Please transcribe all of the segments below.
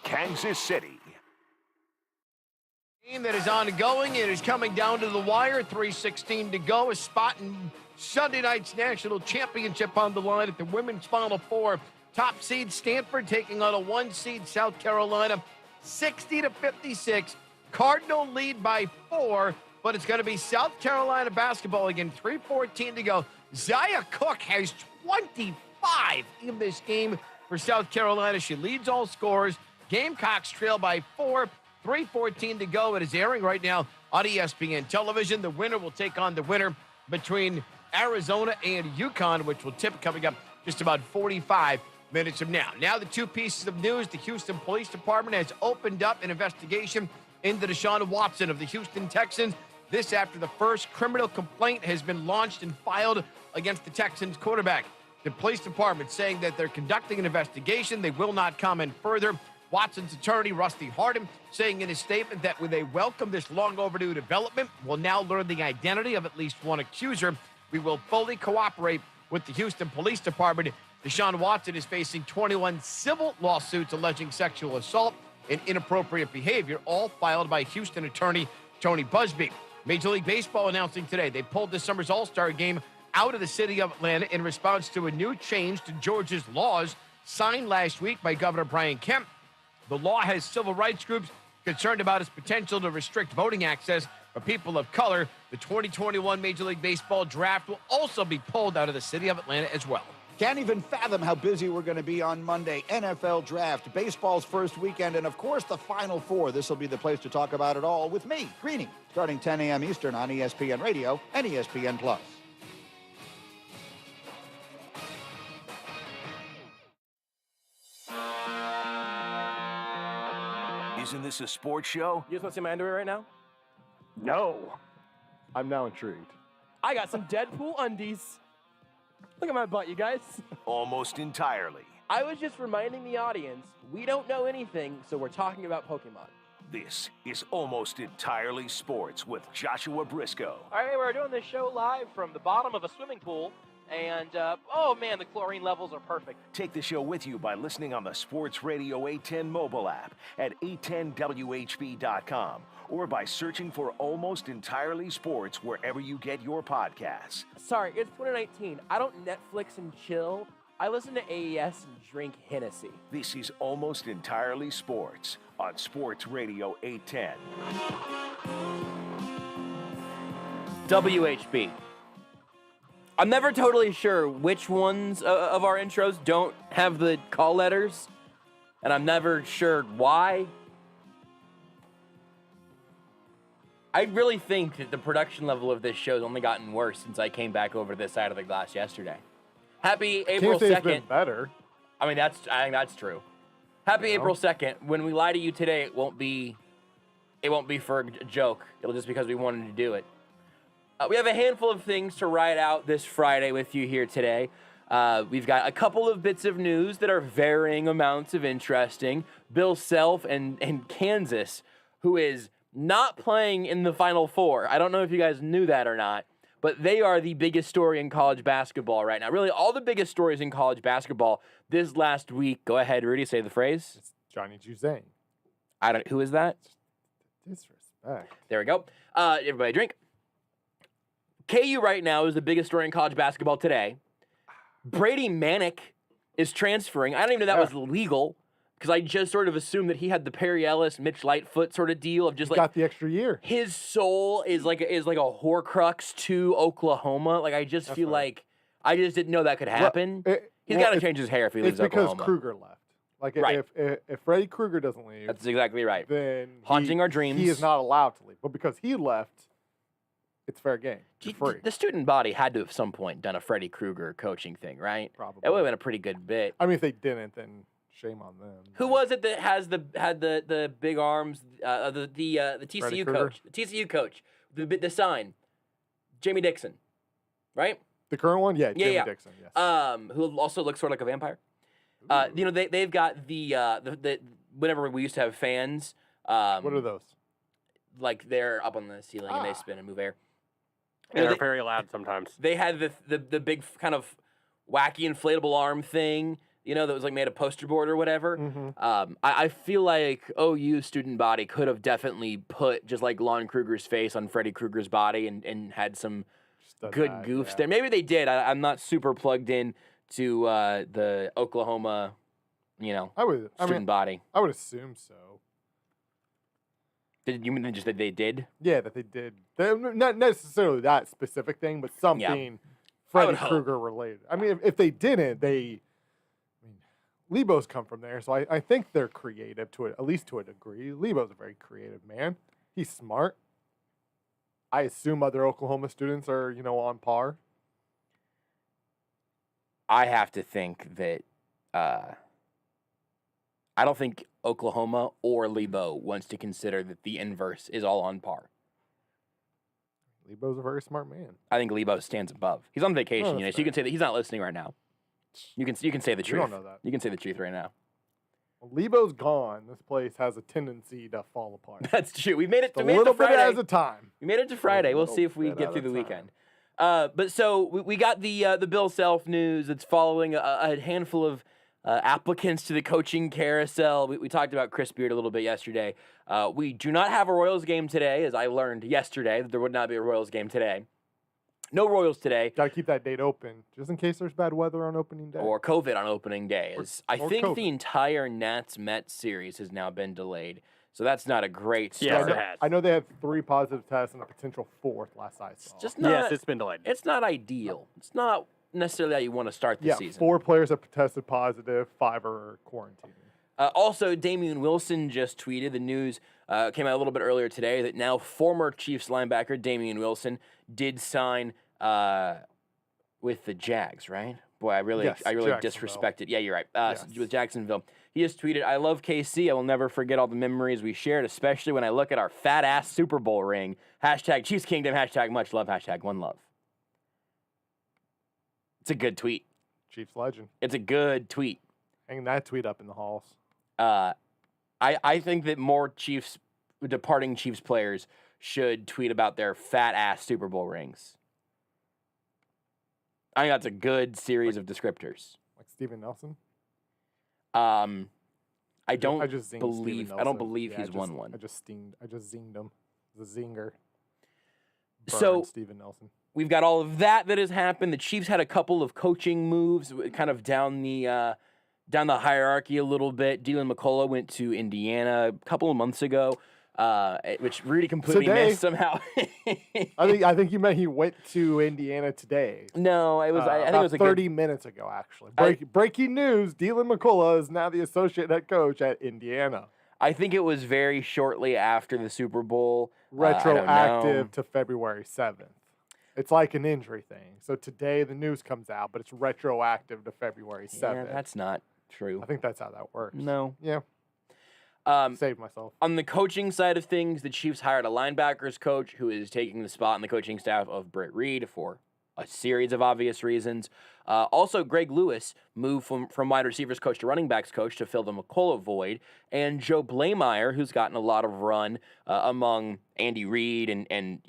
Kansas City. Game that is ongoing. It is coming down to the wire. 3:16 to go. A spot in Sunday night's national championship on the line at the women's Final Four. Top seed Stanford taking on a 1 seed South Carolina. 60-56. Cardinal lead by 4, but it's going to be South Carolina basketball again. 3:14 to go. Zaya Cook has 25 in this game for South Carolina. She leads all scorers. Gamecocks trail by 4. 3:14 to go. It is airing right now on ESPN television. The winner will take on the winner between Arizona and UConn, which will tip coming up just about 45 minutes from now. Now, the two pieces of news. The Houston Police Department has opened up an investigation into Deshaun Watson of the Houston Texans. This after the first criminal complaint has been launched and filed against the Texans quarterback. The police department saying that they're conducting an investigation. They will not comment further. Watson's attorney, Rusty Hardin, saying in his statement that they welcome this long overdue development, will now learn the identity of at least one accuser. We will fully cooperate with the Houston Police Department. Deshaun Watson is facing 21 civil lawsuits alleging sexual assault and inappropriate behavior, all filed by Houston attorney Tony Busby. Major League Baseball announcing today they pulled this summer's All-Star game out of the city of Atlanta in response to a new change to Georgia's laws signed last week by Governor Brian Kemp. The law has civil rights groups concerned about its potential to restrict voting access for people of color. The 2021 Major League Baseball draft will also be pulled out of the city of Atlanta as well. Can't even fathom how busy we're going to be on Monday. NFL draft, baseball's first weekend, and of course the Final Four. This will be the place to talk about it all with me, Greeny, starting 10 a.m. Eastern on ESPN Radio and ESPN Plus. Isn't this a sports show? You guys want to see my underwear right now? No. I'm now intrigued. I got some Deadpool undies. Look at my butt, you guys. Almost entirely. I was just reminding the audience, we don't know anything, so we're talking about Pokemon. This is Almost Entirely Sports with Joshua Brisco. All right, we're doing this show live from the bottom of a swimming pool, and oh man, the chlorine levels are perfect. Take the show with you by listening on the Sports Radio 810 mobile app at 810WHB.com or by searching for Almost Entirely Sports wherever you get your podcasts. Sorry, it's 2019. I don't Netflix and chill. I listen to AES and drink Hennessy. This is Almost Entirely Sports on Sports Radio 810. WHB. I'm never totally sure which ones of our intros don't have the call letters, and I'm never sure why. I really think that the production level of this show has only gotten worse since I came back over this side of the glass yesterday. Happy April 2nd. Can't say it's been better. I think that's true. Happy April 2nd. When we lie to you today, it won't be for a joke. It'll just because we wanted to do it. We have a handful of things to ride out this Friday with you here today. We've got a couple of bits of news that are varying amounts of interesting. Bill Self and Kansas, who is not playing in the Final Four. I don't know if you guys knew that or not, but they are the biggest story in college basketball right now. Really, all the biggest stories in college basketball this last week. Go ahead, Rudy, say the phrase. It's Johnny Juzang. Who is that? Disrespect. There we go. Everybody drink. KU right now is the biggest story in college basketball today. Brady Manick is transferring. I don't even know that was legal because I just sort of assumed that he had the Perry Ellis, Mitch Lightfoot sort of deal of just like got the extra year. His soul is like a Horcrux to Oklahoma. Like I just feel like I just didn't know that could happen. He's got to change his hair if he leaves Oklahoma. It's because Kruger left. Like if Freddie Kruger doesn't leave, that's exactly right. Then haunting our dreams. He is not allowed to leave. But because he left, it's fair game. It's free. The student body had to at some point done a Freddie Kruger coaching thing, right? Probably. It would have been a pretty good bit. I mean, if they didn't, then shame on them. Who was it that had the big arms? The TCU coach. The TCU coach. The sign. Jamie Dixon, right? The current one, Jamie Dixon. Yes. Who also looks sort of like a vampire. They've got the whenever we used to have fans. What are those? Like they're up on the ceiling and they spin and move air. And they're very loud sometimes. They had the big kind of wacky inflatable arm thing that was like made a poster board or whatever. Mm-hmm. I feel like OU student body could have definitely put just like Lon Kruger's face on Freddy Krueger's body and had some good goofs there. Maybe they did. I'm not super plugged in to the Oklahoma, student body. I would assume so. Did you mean just that they did? Yeah, that they did. Not necessarily that specific thing, but something Freddy Krueger related. I mean, if they didn't, Lebo's come from there, so I think they're creative at least to a degree. Lebo's a very creative man. He's smart. I assume other Oklahoma students are, on par. I have to think that I don't think Oklahoma or Lebo wants to consider that the inverse is all on par. Lebo's a very smart man. I think Lebo stands above. He's on vacation, so you can say that he's not listening right now. You can say the truth. You don't know that. You can say the truth right now. When Lebo's gone, this place has a tendency to fall apart. That's true. We made it to a little bit at a time. We made it to Friday. We'll see if we get through the weekend. But so we got the Bill Self news. It's following a handful of applicants to the coaching carousel. We talked about Chris Beard a little bit yesterday. We do not have a Royals game today, as I learned yesterday that there would not be a Royals game today. No Royals today. Got to keep that date open, just in case there's bad weather on opening day. Or COVID on opening day. I think COVID. The entire Nats-Mets series has now been delayed. So that's not a great start. Yes, I know they have 3 positive tests and a potential 4th last I saw. Yes, it's been delayed. It's not ideal. It's not necessarily how you want to start the season. 4 players have tested positive, 5 are quarantined. Also, Damian Wilson just tweeted. The news came out a little bit earlier today that now former Chiefs linebacker Damian Wilson did sign with the Jags, right? Boy, I really disrespected. Yeah, you're right. Yes. With Jacksonville. He just tweeted, "I love KC. I will never forget all the memories we shared, especially when I look at our fat-ass Super Bowl ring. Hashtag Chiefs Kingdom, hashtag much love, hashtag one love." It's a good tweet. Chiefs legend. It's a good tweet. Hang that tweet up in the halls. I think that more departing Chiefs players should tweet about their fat-ass Super Bowl rings. I think that's a good series of descriptors. Like Steven Nelson? I don't believe he's won one. I just zinged him. The zinger. So Steven Nelson. We've got all of that has happened. The Chiefs had a couple of coaching moves, kind of down the hierarchy a little bit. Dylan McCullough went to Indiana a couple of months ago, which Rudy completely missed somehow. I think you meant he went to Indiana today. No, it was. I think it was 30 minutes ago, actually. Breaking news: Dylan McCullough is now the associate head coach at Indiana. I think it was very shortly after the Super Bowl. Retroactive to February 7th. It's like an injury thing. So today the news comes out, but it's retroactive to February 7th. Yeah, that's not true. I think that's how that works. No. Yeah. Saved myself. On the coaching side of things, the Chiefs hired a linebackers coach who is taking the spot in the coaching staff of Britt Reed for a series of obvious reasons. Also, Greg Lewis moved from wide receivers coach to running backs coach to fill the McCullough void. And Joe Blameyer, who's gotten a lot of run among Andy Reid. And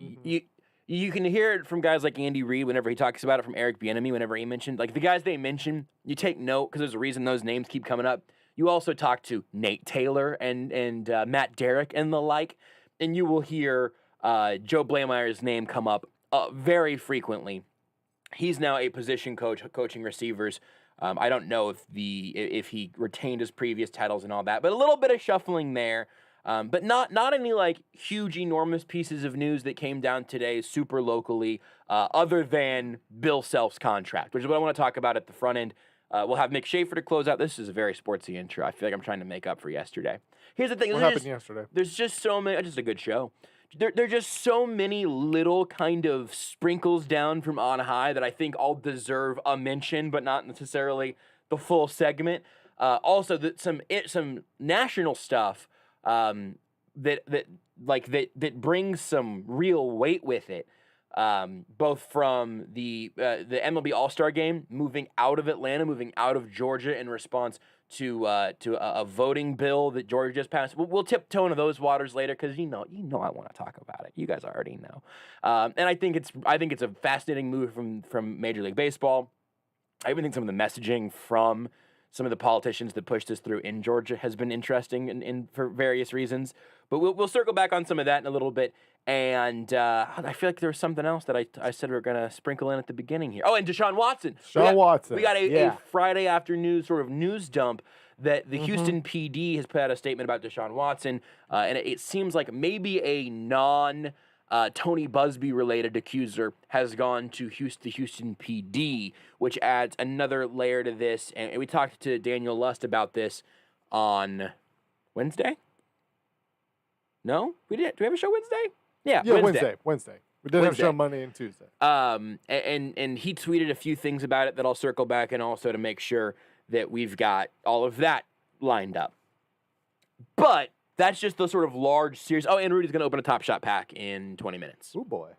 you can hear it from guys like Andy Reid whenever he talks about it, from Eric Bieniemy whenever he mentioned. Like, the guys they mention, you take note because there's a reason those names keep coming up. You also talk to Nate Taylor and Matt Derrick and the like, and you will hear Joe Blameyer's name come up very frequently. He's now a position coach, coaching receivers. I don't know if he retained his previous titles and all that, but a little bit of shuffling there. But not any like huge, enormous pieces of news that came down today super locally, other than Bill Self's contract, which is what I want to talk about at the front end. We'll have Mick Shaffer to close out. This is a very sportsy intro. I feel like I'm trying to make up for yesterday. Here's the thing. What happened yesterday? There's just so many. Just a good show. There are just so many little kind of sprinkles down from on high that I think all deserve a mention, but not necessarily the full segment. Also, some national stuff that brings some real weight with it. Both from the MLB All-Star Game, moving out of Atlanta, moving out of Georgia in response to a voting bill that Georgia just passed. We'll tiptoe into those waters later because you know I want to talk about it. You guys already know, and I think it's a fascinating move from Major League Baseball. I even think some of the messaging from some of the politicians that pushed this through in Georgia has been interesting in for various reasons. But we'll circle back on some of that in a little bit. And I feel like there was something else that I said we were going to sprinkle in at the beginning here. Oh, and Deshaun Watson. Watson. We got a Friday afternoon sort of news dump that the Houston PD has put out a statement about Deshaun Watson. And it seems like maybe a Tony Busby related accuser has gone to the Houston PD, which adds another layer to this. And we talked to Daniel Lust about this on Wednesday. No, we didn't. Do we have a show Wednesday? Yeah, Wednesday. We did have a show Monday and Tuesday. And he tweeted a few things about it that I'll circle back, and also to make sure that we've got all of that lined up. But that's just the sort of large series. Oh, and Rudy's going to open a Top Shot pack in 20 minutes. Oh, boy.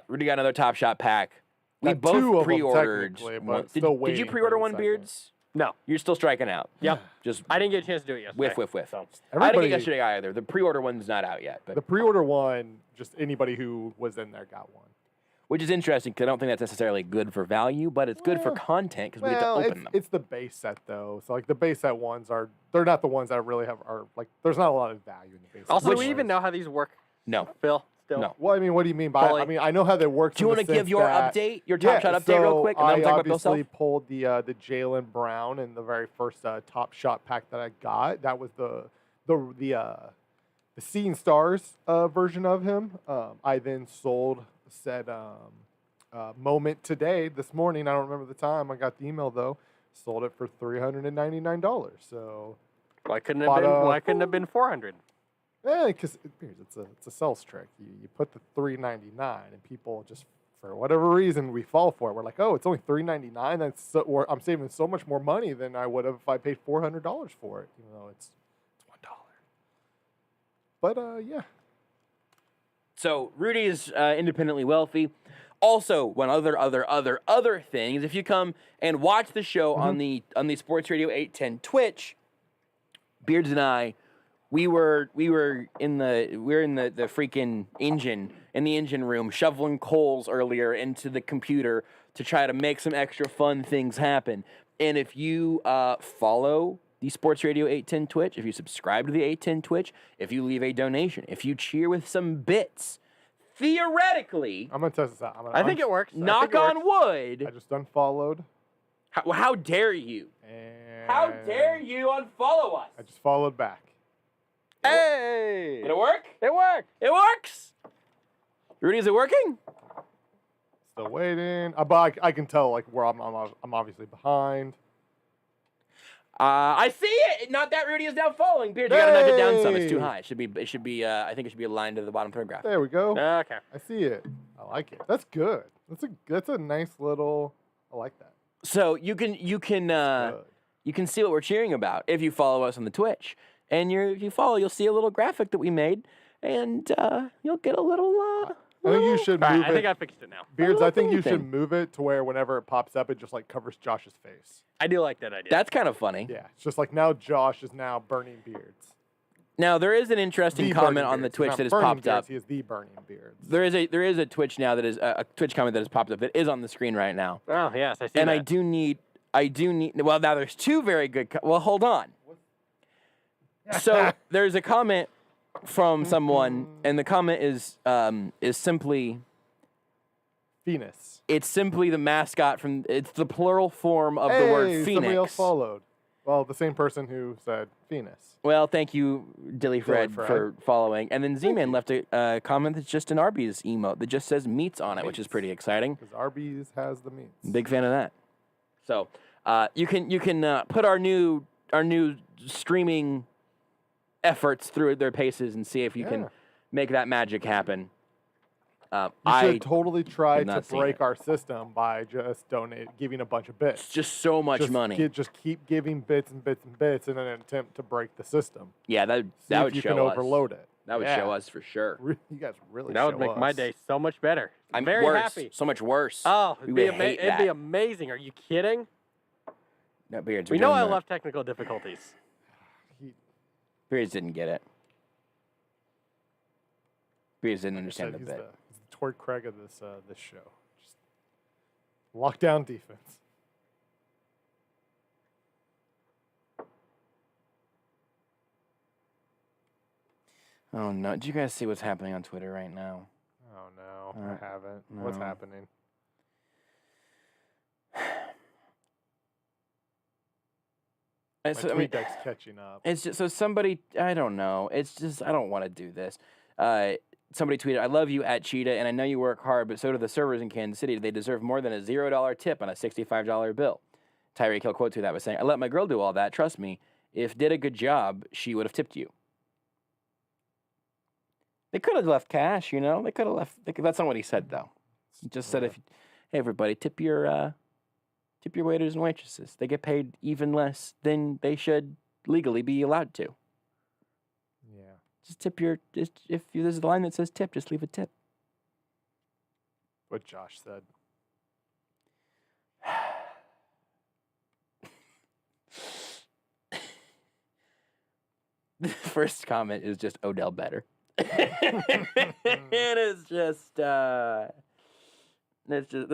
Rudy got another Top Shot pack. We Got both two of them pre-ordered. but Did still you waiting pre-order for the one, second. Beards? No. You're still striking out. Yep. Just I didn't get a chance to do it yesterday. whiff. So. I didn't get yesterday either. The pre-order one's not out yet. But The pre-order one, just anybody who was in there got one. which is interesting because I don't think that's necessarily good for value, but it's good for content because we get to open them. It's the base set, though. So, like, the base set ones they're not the ones that really there's not a lot of value in the base set. Also, do we ones. even know how these work, No. Phil? Still? No. Well, I mean, what do you mean by? Fully. I mean, I know how they work. Do you want to give your update, your Top Shot update real quick? And then I we'll talk about Bill obviously Self? pulled the Jaylen Brown in the very first Top Shot pack that I got. That was the Seeing Stars version of him. I then sold said moment this morning. I don't remember the time. I got the email though. Sold it for $399. So Why couldn't it have been 400? because it's a sales trick. You put the $399 and people just, for whatever reason, we fall for it. We're like, oh, it's only $399. Or I'm saving so much more money than I would have if I paid $400 for it. You know, it's $1. But yeah. So Rudy is independently wealthy. Also, one other things. If you come and watch the show on the Sports Radio 810 Twitch, Beards and I, we were in the freaking engine room shoveling coals earlier into the computer to try to make some extra fun things happen. And if you follow the Sports Radio 810 Twitch, if you subscribe to the 810 Twitch, if you leave a donation, if you cheer with some bits, theoretically, I'm going to test this out. I think it works. knock on wood. I just unfollowed. How dare you? And How dare you unfollow us? I just followed back. Hey! Did it work? It worked. It works. Rudy, is it working? Still waiting. But I can tell like where I'm obviously behind. I see it. Not that Rudy is now following. Beard, you gotta nudge it down some. It's too high. It should be. I think it should be aligned to the bottom paragraph. There we go. Okay. I see it. I like it. That's good. That's a nice little. I like that. So you can see what we're cheering about if you follow us on the Twitch. And if you follow, you'll see a little graphic that we made, and you'll get a little. I think you should All move right, it. I think I fixed it now. Beards, I think you thing. should move it to where whenever it pops up, it just like covers Josh's face. I do like that idea. That's kind of funny. Yeah, it's just like now Josh is now burning beards. Now there is an interesting The comment burning on the beards. He's Twitch not that has burning popped beards, up. He is the burning beards. There is a Twitch now that is a Twitch comment that has popped up that is on the screen right now. Oh, yes, I see And that. I do need. Well, now there's two very good. Well, hold on. So there's a comment from someone, and the comment is simply. Venus. It's simply the mascot from. It's the plural form of the word Phoenix. Somebody else followed. Well, the same person who said Venus. Well, thank you, Dilly Fred, Fred. for following. And then Z-Man left a comment that's just an Arby's emote that just says meats on it, which is pretty exciting. Because Arby's has the meats. Big fan of that. So you can put our new streaming efforts through their paces and see if you can make that magic happen. You I should totally try have to not seen break it. our system by just giving a bunch of bits. It's just so much money. Just keep giving bits and bits and bits in an attempt to break the system. Yeah, that See would if you show can us. overload it. That would show us for sure. You guys really That would show make my us. day so much better. I'm very worse. happy. So much worse. Oh, We would hate it'd be that. amazing. Are you kidding? No, Beards. We we're know doing I that. love technical difficulties. Beards didn't get it. Beards didn't Like I understand said, the he's bit. he's the Torrey Craig of this show. Just lockdown defense. Oh no! Did you guys see what's happening on Twitter right now? Oh no, I haven't. No. What's happening? My tweet deck's catching up. It's just so somebody. I don't know. It's just I don't want to do this. Somebody tweeted, "I love you at Cheetah, and I know you work hard, but so do the servers in Kansas City. They deserve more than a $0 tip on a $65 bill." Tyreek Hill quote to that was saying, "I let my girl do all that. Trust me, if did a good job, she would have tipped you." They could have left cash, you know. They could have left. That's not what he said though. He just said, "If hey everybody, tip your waiters and waitresses. They get paid even less than they should legally be allowed to. Yeah. Just tip your. If there's a line that says tip, just leave a tip." What Josh said. The first comment is just Odell better. It is just the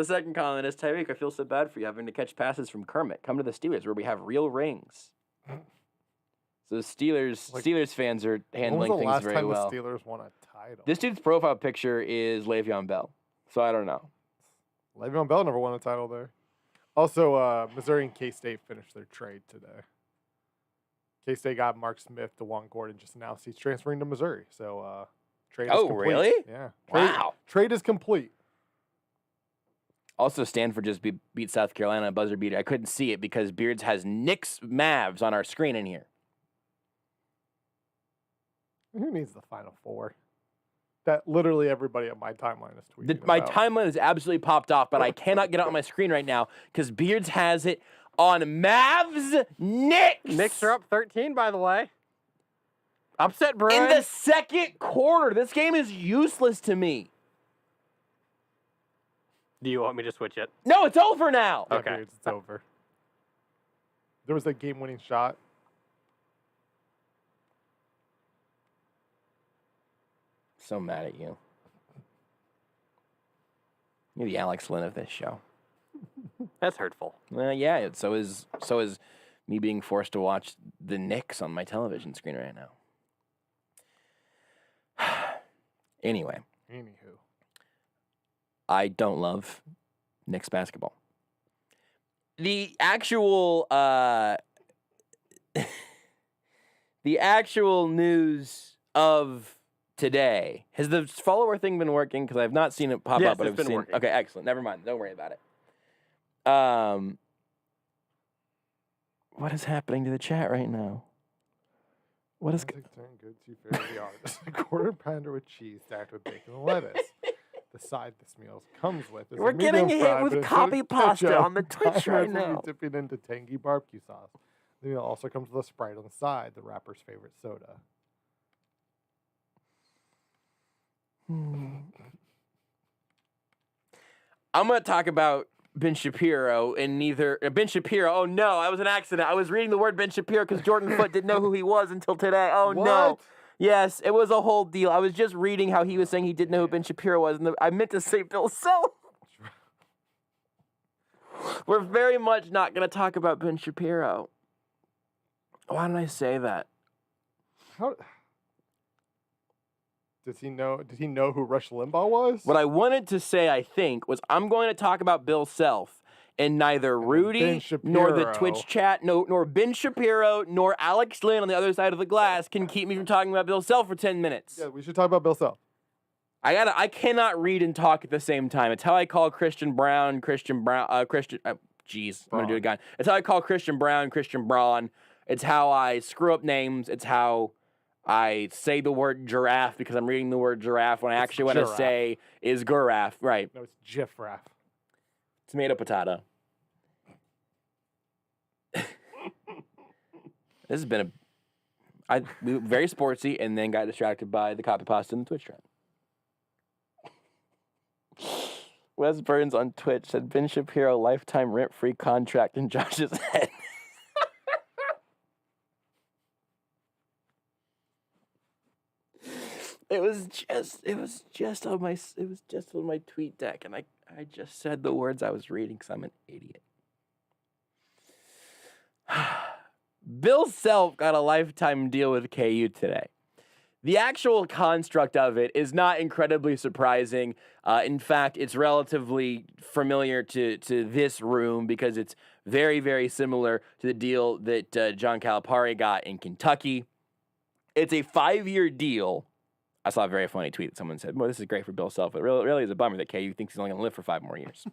second comment is Tyreek, I feel so bad for you having to catch passes from Kermit. Come to the Steelers where we have real rings. So Steelers fans are handling things very well. When was the last time the Steelers won a title? This dude's profile picture is Le'Veon Bell. So I don't know. Le'Veon Bell never won a title there. Also, Missouri and K-State finished their trade today. K-State got Mark Smith. DeJuan Gordon just announced he's transferring to Missouri. So, trade is complete. Really? Yeah. Wow. Trade is complete. Also, Stanford just beat South Carolina a buzzer beater. I couldn't see it because Beards has Knicks Mavs on our screen in here. Who needs the Final Four? That literally everybody on my timeline is tweeting about. My timeline is absolutely popped off, but I cannot get it on my screen right now because Beards has it on Mavs Knicks. Knicks are up 13, by the way. Upset Bruins. In the second quarter. This game is useless to me. Do you want me to switch it? No, it's over now. Yeah, Okay. Beards, it's over. There was a game-winning shot. So mad at you. You're the Alex Lynn of this show. That's hurtful. Yeah, so is me being forced to watch the Knicks on my television screen right now. Anyway. Anywho. I don't love Knicks basketball. The actual news of today, has the follower thing been working? Because I've not seen it pop Yes, up, but it's I've been seen. working. Okay, excellent. Never mind. Don't worry about it. What is happening to the chat right now? What is? Turn good to fairly artist. A quarter pounder with cheese stacked with bacon and lettuce. The side this meal comes with is We're a medium getting hit fry, with but instead copy of pasta ketchup, on the Twitch I right recommend now. you dip it into tangy barbecue sauce. The meal also comes with a Sprite on the side, the rapper's favorite soda. I'm going to talk about Ben Shapiro and neither Ben Shapiro. Oh no, I was an accident. I was reading the word Ben Shapiro because Jordan Foote didn't know who he was until today. Oh no. What? Yes, it was a whole deal. I was just reading how he was saying he didn't know who Ben Shapiro was, and I meant to say Bill Self. We're very much not going to talk about Ben Shapiro. Why did I say that? How did he know? Did he know who Rush Limbaugh was? What I wanted to say, I think, was I'm going to talk about Bill Self, and neither Rudy nor the Twitch chat, nor Ben Shapiro, nor Alex Lynn on the other side of the glass can keep me from talking about Bill Self for 10 minutes. Yeah, we should talk about Bill Self. I cannot read and talk at the same time. It's how I call Christian Brown. Jeez, I'm gonna do it again. It's how I call Christian Brown, Christian Braun. It's how I screw up names. It's how I say the word giraffe because I'm reading the word giraffe when I actually want to say is giraffe. Right. No, it's Jiffraff. Tomato, potato. This has been very sportsy and then got distracted by the copy pasta in the Twitch trend. Wes Burns on Twitch said Ben Shapiro lifetime rent-free contract in Josh's head. It was just on my tweet deck, and I just said the words I was reading because I'm an idiot. Bill Self got a lifetime deal with KU today. The actual construct of it is not incredibly surprising. In fact, it's relatively familiar to this room because it's very, very similar to the deal that John Calipari got in Kentucky. It's a 5-year deal. I saw a very funny tweet that someone said, well, this is great for Bill Self. It really is a bummer that KU thinks he's only going to live for 5 more years.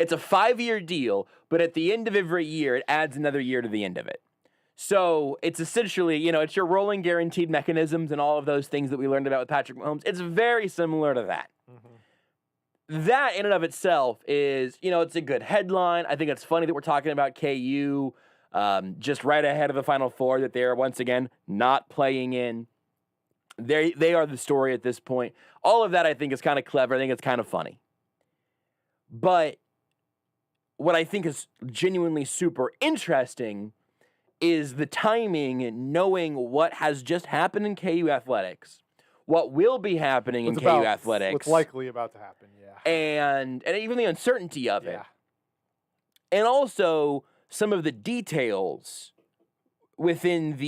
It's a 5-year deal, but at the end of every year, it adds another year to the end of it. So it's essentially, it's your rolling guaranteed mechanisms and all of those things that we learned about with Patrick Mahomes. It's very similar to that. Mm-hmm. That in and of itself is, it's a good headline. I think it's funny that we're talking about KU just right ahead of the Final Four that they are once again not playing in. They are the story at this point. All of that I think is kind of clever. I think it's kind of funny. But what I think is genuinely super interesting is the timing and knowing what has just happened in KU athletics, what will be happening in KU athletics. What's likely about to happen, yeah. And even the uncertainty of it. And also some of the details within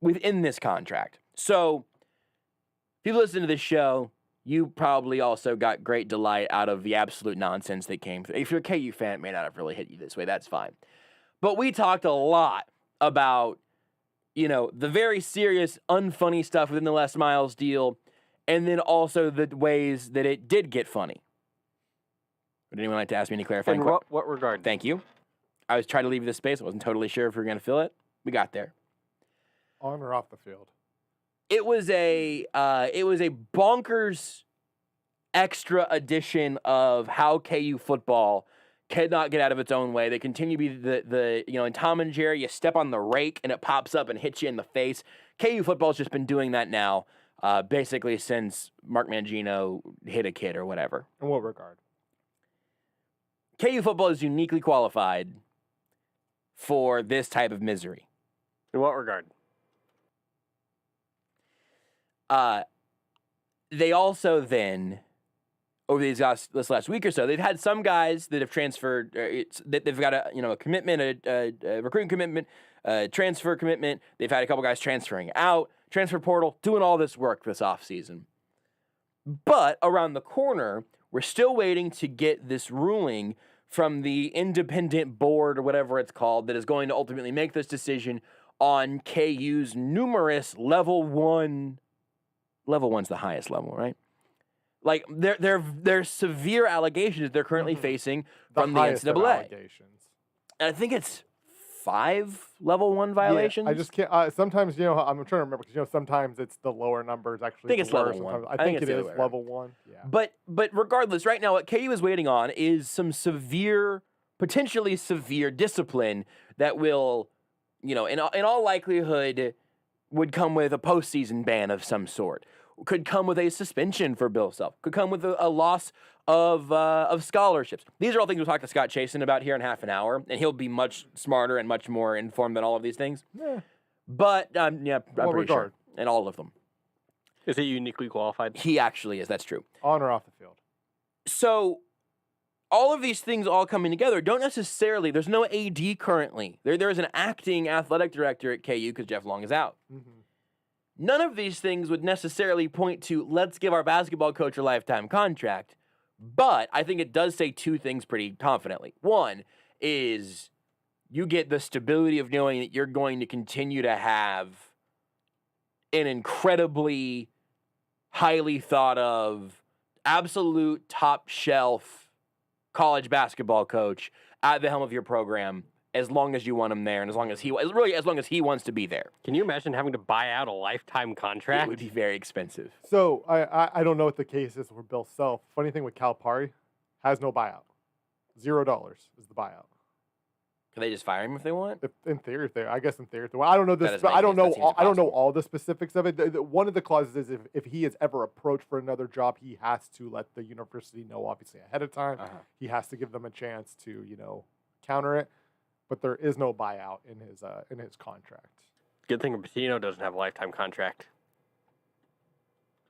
within this contract. So if you listen to this show, you probably also got great delight out of the absolute nonsense that came through. If you're a KU fan, it may not have really hit you this way. That's fine. But we talked a lot about, the very serious, unfunny stuff within the Les Miles deal, and then also the ways that it did get funny. Would anyone like to ask me any clarifying questions? In what regard? Thank you. I was trying to leave this space. I wasn't totally sure if we were going to fill it. We got there. On or off the field? It was a bonkers extra edition of how KU football cannot get out of its own way. They continue to be the in Tom and Jerry, you step on the rake and it pops up and hits you in the face. KU football's just been doing that now, basically since Mark Mangino hit a kid or whatever. In what regard? KU football is uniquely qualified for this type of misery. In what regard? They also then, over this last week or so, they've had some guys that have transferred. They've got a commitment, a recruiting commitment, transfer commitment. They've had a couple guys transferring out, transfer portal, doing all this work this offseason. But around the corner, we're still waiting to get this ruling from the independent board or whatever it's called that is going to ultimately make this decision on KU's numerous level 1. Level 1's the highest level, right? Like, they're severe allegations they're currently facing from the NCAA. And I think it's 5 level 1 violations. Yeah, I just can't. Sometimes, I'm trying to remember because, sometimes it's the lower numbers actually. I think it's level 1. I think it is level 1. Yeah. But regardless, right now, what KU is waiting on is some potentially severe discipline that will, in all likelihood, would come with a postseason ban of some sort. Could come with a suspension for Bill Self. Could come with a loss of scholarships. These are all things we'll talk to Scott Chasen about here in half an hour, and he'll be much smarter and much more informed than all of these things. Yeah. But, I'm pretty sure. And all of them. Is he uniquely qualified? He actually is. That's true. On or off the field? So, all of these things all coming together don't necessarily, there's no AD currently. There is an acting athletic director at KU because Jeff Long is out. Mm-hmm. None of these things would necessarily point to, let's give our basketball coach a lifetime contract. But I think it does say 2 things pretty confidently. One is you get the stability of knowing that you're going to continue to have an incredibly highly thought of, absolute top shelf college basketball coach at the helm of your program as long as you want him there and as long as he wants to be there. Can you imagine having to buy out a lifetime contract? It would be very expensive. So I don't know what the case is for Bill Self. Funny thing with Calipari, has no buyout. $0 is the buyout. Can they just fire him if they want? In theory, I guess in theory. I don't know this. I don't know all the specifics of it. One of the clauses is if he is ever approached for another job, he has to let the university know, obviously ahead of time. Uh-huh. He has to give them a chance to counter it. But there is no buyout in his contract. Good thing Pitino doesn't have a lifetime contract.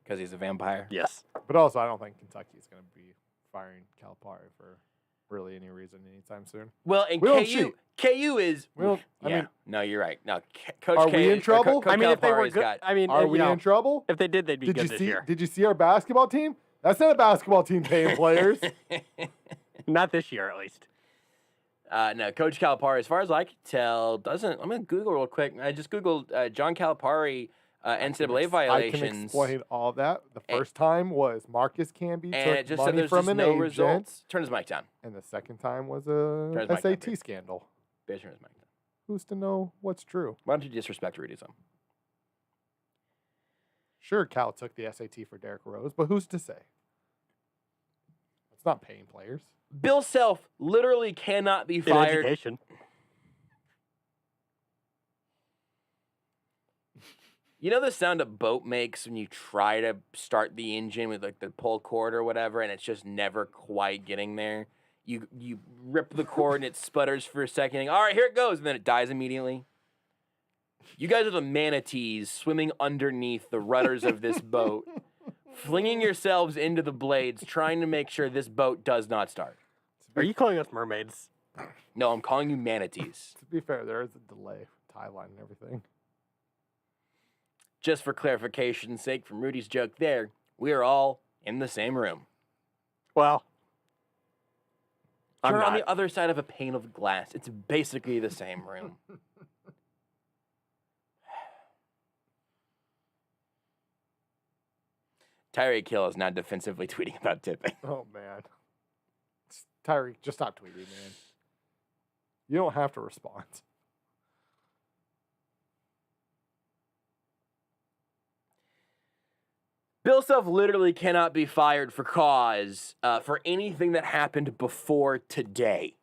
Because he's a vampire? Yes. But also, I don't think Kentucky is going to be firing Calipari for really any reason anytime soon. Well, and We don't cheat. KU is. We don't- I yeah. mean- No, you're right. No, Coach Are K. we in trouble? Coach I mean, if they were Calipari's good, got- I mean, Are you we know, in trouble? if they did, they'd be Did good you this see? year. Did you see our basketball team? That's not a basketball team paying players. Not this year, at least. No, Coach Calipari, as far as I can tell, doesn't. I'm gonna Google real quick. I just Googled John Calipari NCAA violations. I can explain all that. The first time was Marcus Camby and it took just said money there's from just an no agent, results. Turn his mic down. and the second time was Turn his a mic down, SAT please. scandal. Bitch, turn his mic down. Who's to know what's true? Why don't you disrespect Rudy some? Sure, Cal took the SAT for Derrick Rose, but who's to say? It's not paying players. Bill Self literally cannot be In fired. education. You know the sound a boat makes when you try to start the engine with like the pull cord or whatever, and it's just never quite getting there. You rip the cord and it sputters for a second. All right, here it goes, and then it dies immediately. You guys are the manatees swimming underneath the rudders of this boat, flinging yourselves into the blades, trying to make sure this boat does not start. Are you calling us mermaids? No, I'm calling you manatees. To be fair, there is a delay, tie line and everything. Just for clarification's sake, from Rudy's joke there, we are all in the same room. Well, I'm You're on not. the other side of a pane of glass. It's basically the same room. Tyreek Hill is now defensively tweeting about tipping. Oh man, Tyreek, just stop tweeting, man. You don't have to respond. Bill Self literally cannot be fired for cause for anything that happened before today.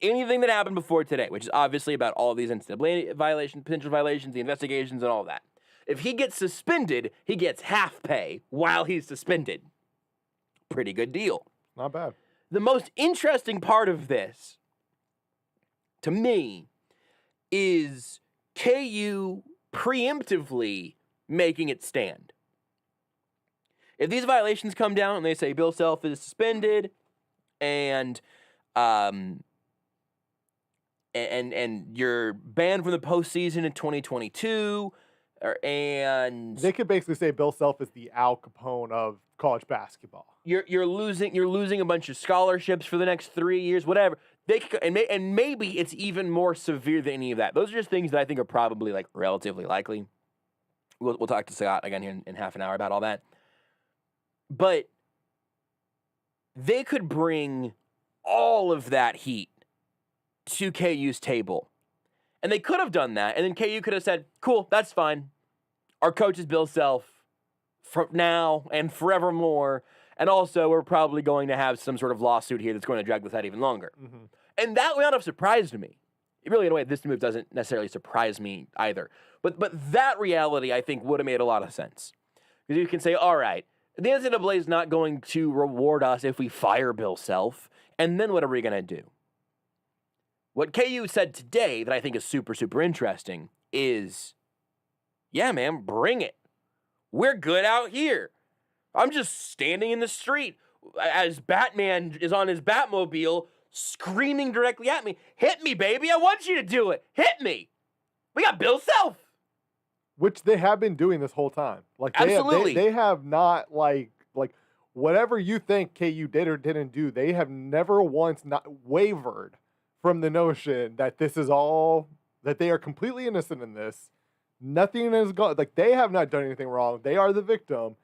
Anything that happened before today, which is obviously about all these NCAA violations, potential violations, the investigations, and all that. If he gets suspended, he gets half pay while he's suspended. Pretty good deal. Not bad. The most interesting part of this, to me, is KU preemptively making it stand. If these violations come down and they say Bill Self is suspended and you're banned from the postseason in 2022, and They could basically say Bill Self is the Al Capone of college basketball. you're losing a bunch of scholarships for the next 3 years, whatever. They could, and maybe it's even more severe than any of that. Those are just things that I think are probably like relatively likely. We'll talk to Scott again here in half an hour about all that. But they could bring all of that heat to KU's table. And they could have done that. And then KU could have said, cool, that's fine. Our coach is Bill Self from now and forevermore. And also, we're probably going to have some sort of lawsuit here that's going to drag this out even longer. Mm-hmm. And that would not have surprised me. Really, in a way, this move doesn't necessarily surprise me either. But that reality, I think, would have made a lot of sense. Because you can say, all right, the NCAA is not going to reward us if we fire Bill Self. And then what are we going to do? What KU said today that I think is super, super interesting is, yeah, man, bring it. We're good out here. I'm just standing in the street as Batman is on his Batmobile screaming directly at me. Hit me, baby. I want you to do it. Hit me. We got Bill Self. Which they have been doing this whole time. Like Absolutely. they have not like whatever you think KU did or didn't do, they have never once not wavered from the notion that this is all that they are completely innocent in this. Nothing has gone like they have not done anything wrong. They are the victim,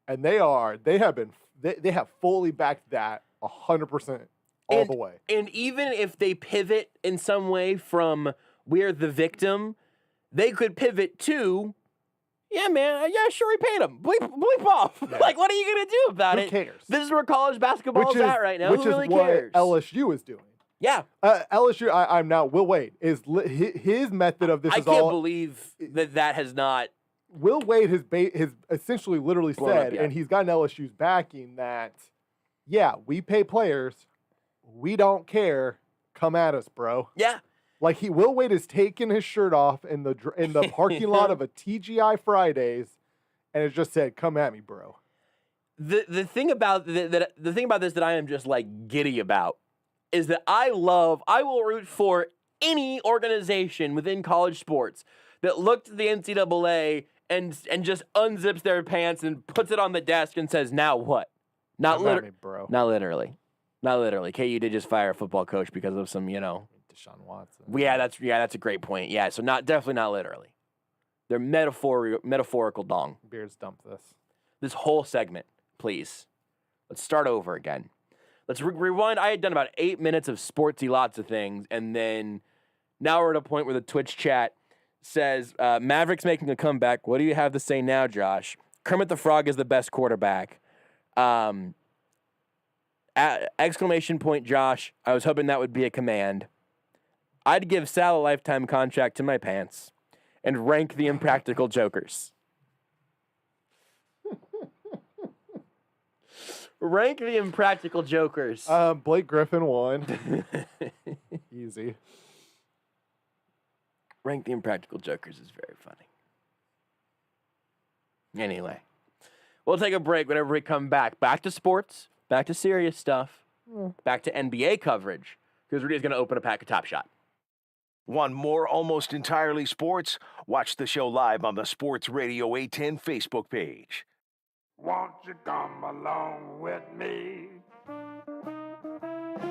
and they have fully backed that 100% all the way. And even if they pivot in some way from we're the victim, they could pivot to, yeah, man, yeah, sure, we paid him. Bleep off. Yeah. Like, what are you going to do about Who it? cares? This is where college basketball is at right now. Which Who really is what cares? LSU is doing. Yeah. LSU, I'm now, Will Wade, his method of this I is can't all. believe that has not. Will Wade has essentially literally Blown up said, yet. and he's gotten LSU's backing, that, yeah, we pay players. We don't care. Come at us, bro. Yeah. Like Will Wade has taken his shirt off in the parking lot of a TGI Fridays, and has just said, "Come at me, bro." The thing about the thing about this that I am just like giddy about is that I will root for any organization within college sports that looked at the NCAA and just unzips their pants and puts it on the desk and says, now what? Not Come at literally. me, bro. Not literally. Not literally. KU did just fire a football coach because of some, Deshaun Watson. Yeah, that's a great point. Yeah, so definitely not literally. They're metaphorical dong. Beards dump this. This whole segment, please. Let's start over again. Let's rewind. I had done about 8 minutes of sportsy lots of things, and then now we're at a point where the Twitch chat says, Maverick's making a comeback. What do you have to say now, Josh? Kermit the Frog is the best quarterback. Exclamation point, Josh. I was hoping that would be a command. I'd give Sal a lifetime contract to my pants and rank the impractical jokers. Rank the impractical jokers. Blake Griffin won. Easy. Rank the impractical jokers is very funny. Anyway, we'll take a break whenever we come back. Back to sports, back to serious stuff, back to NBA coverage, because Rudy's going to open a pack of Top Shot. Want more Almost Entirely Sports? Watch the show live on the Sports Radio 810 Facebook page. Won't you come along with me?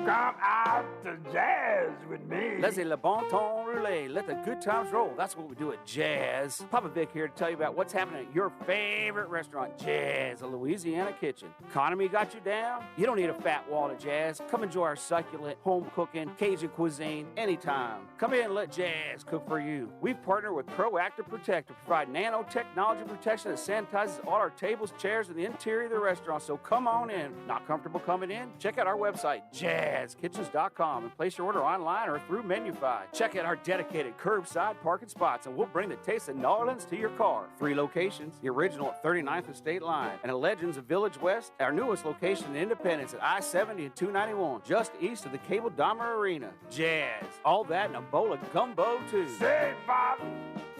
Come out to jazz with me. Laissez le bon temps rouler. Let the good times roll. That's what we do at Jazz. Papa Vic here to tell you about what's happening at your favorite restaurant, Jazz, a Louisiana kitchen. Economy got you down? You don't need a fat wall at Jazz. Come enjoy our succulent home cooking, Cajun cuisine anytime. Come in and let Jazz cook for you. We've partnered with Proactive Protect to provide nanotechnology protection that sanitizes all our tables, chairs, and the interior of the restaurant. So come on in. Not comfortable coming in? Check out our website, jazzkitchens.com, and place your order online or through MenuFi. Check out our dedicated curbside parking spots, and we'll bring the taste of New Orleans to your car. 3 locations, the original at 39th and State Line, and at Legends of Village West, our newest location in Independence at I-70 and 291, just east of the Cable Dahmer Arena. Jazz. All that and a bowl of gumbo, too. Say, Bob,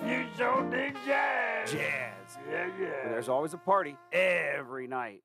you sure dig jazz. Jazz. Yeah. Where there's always a party every night.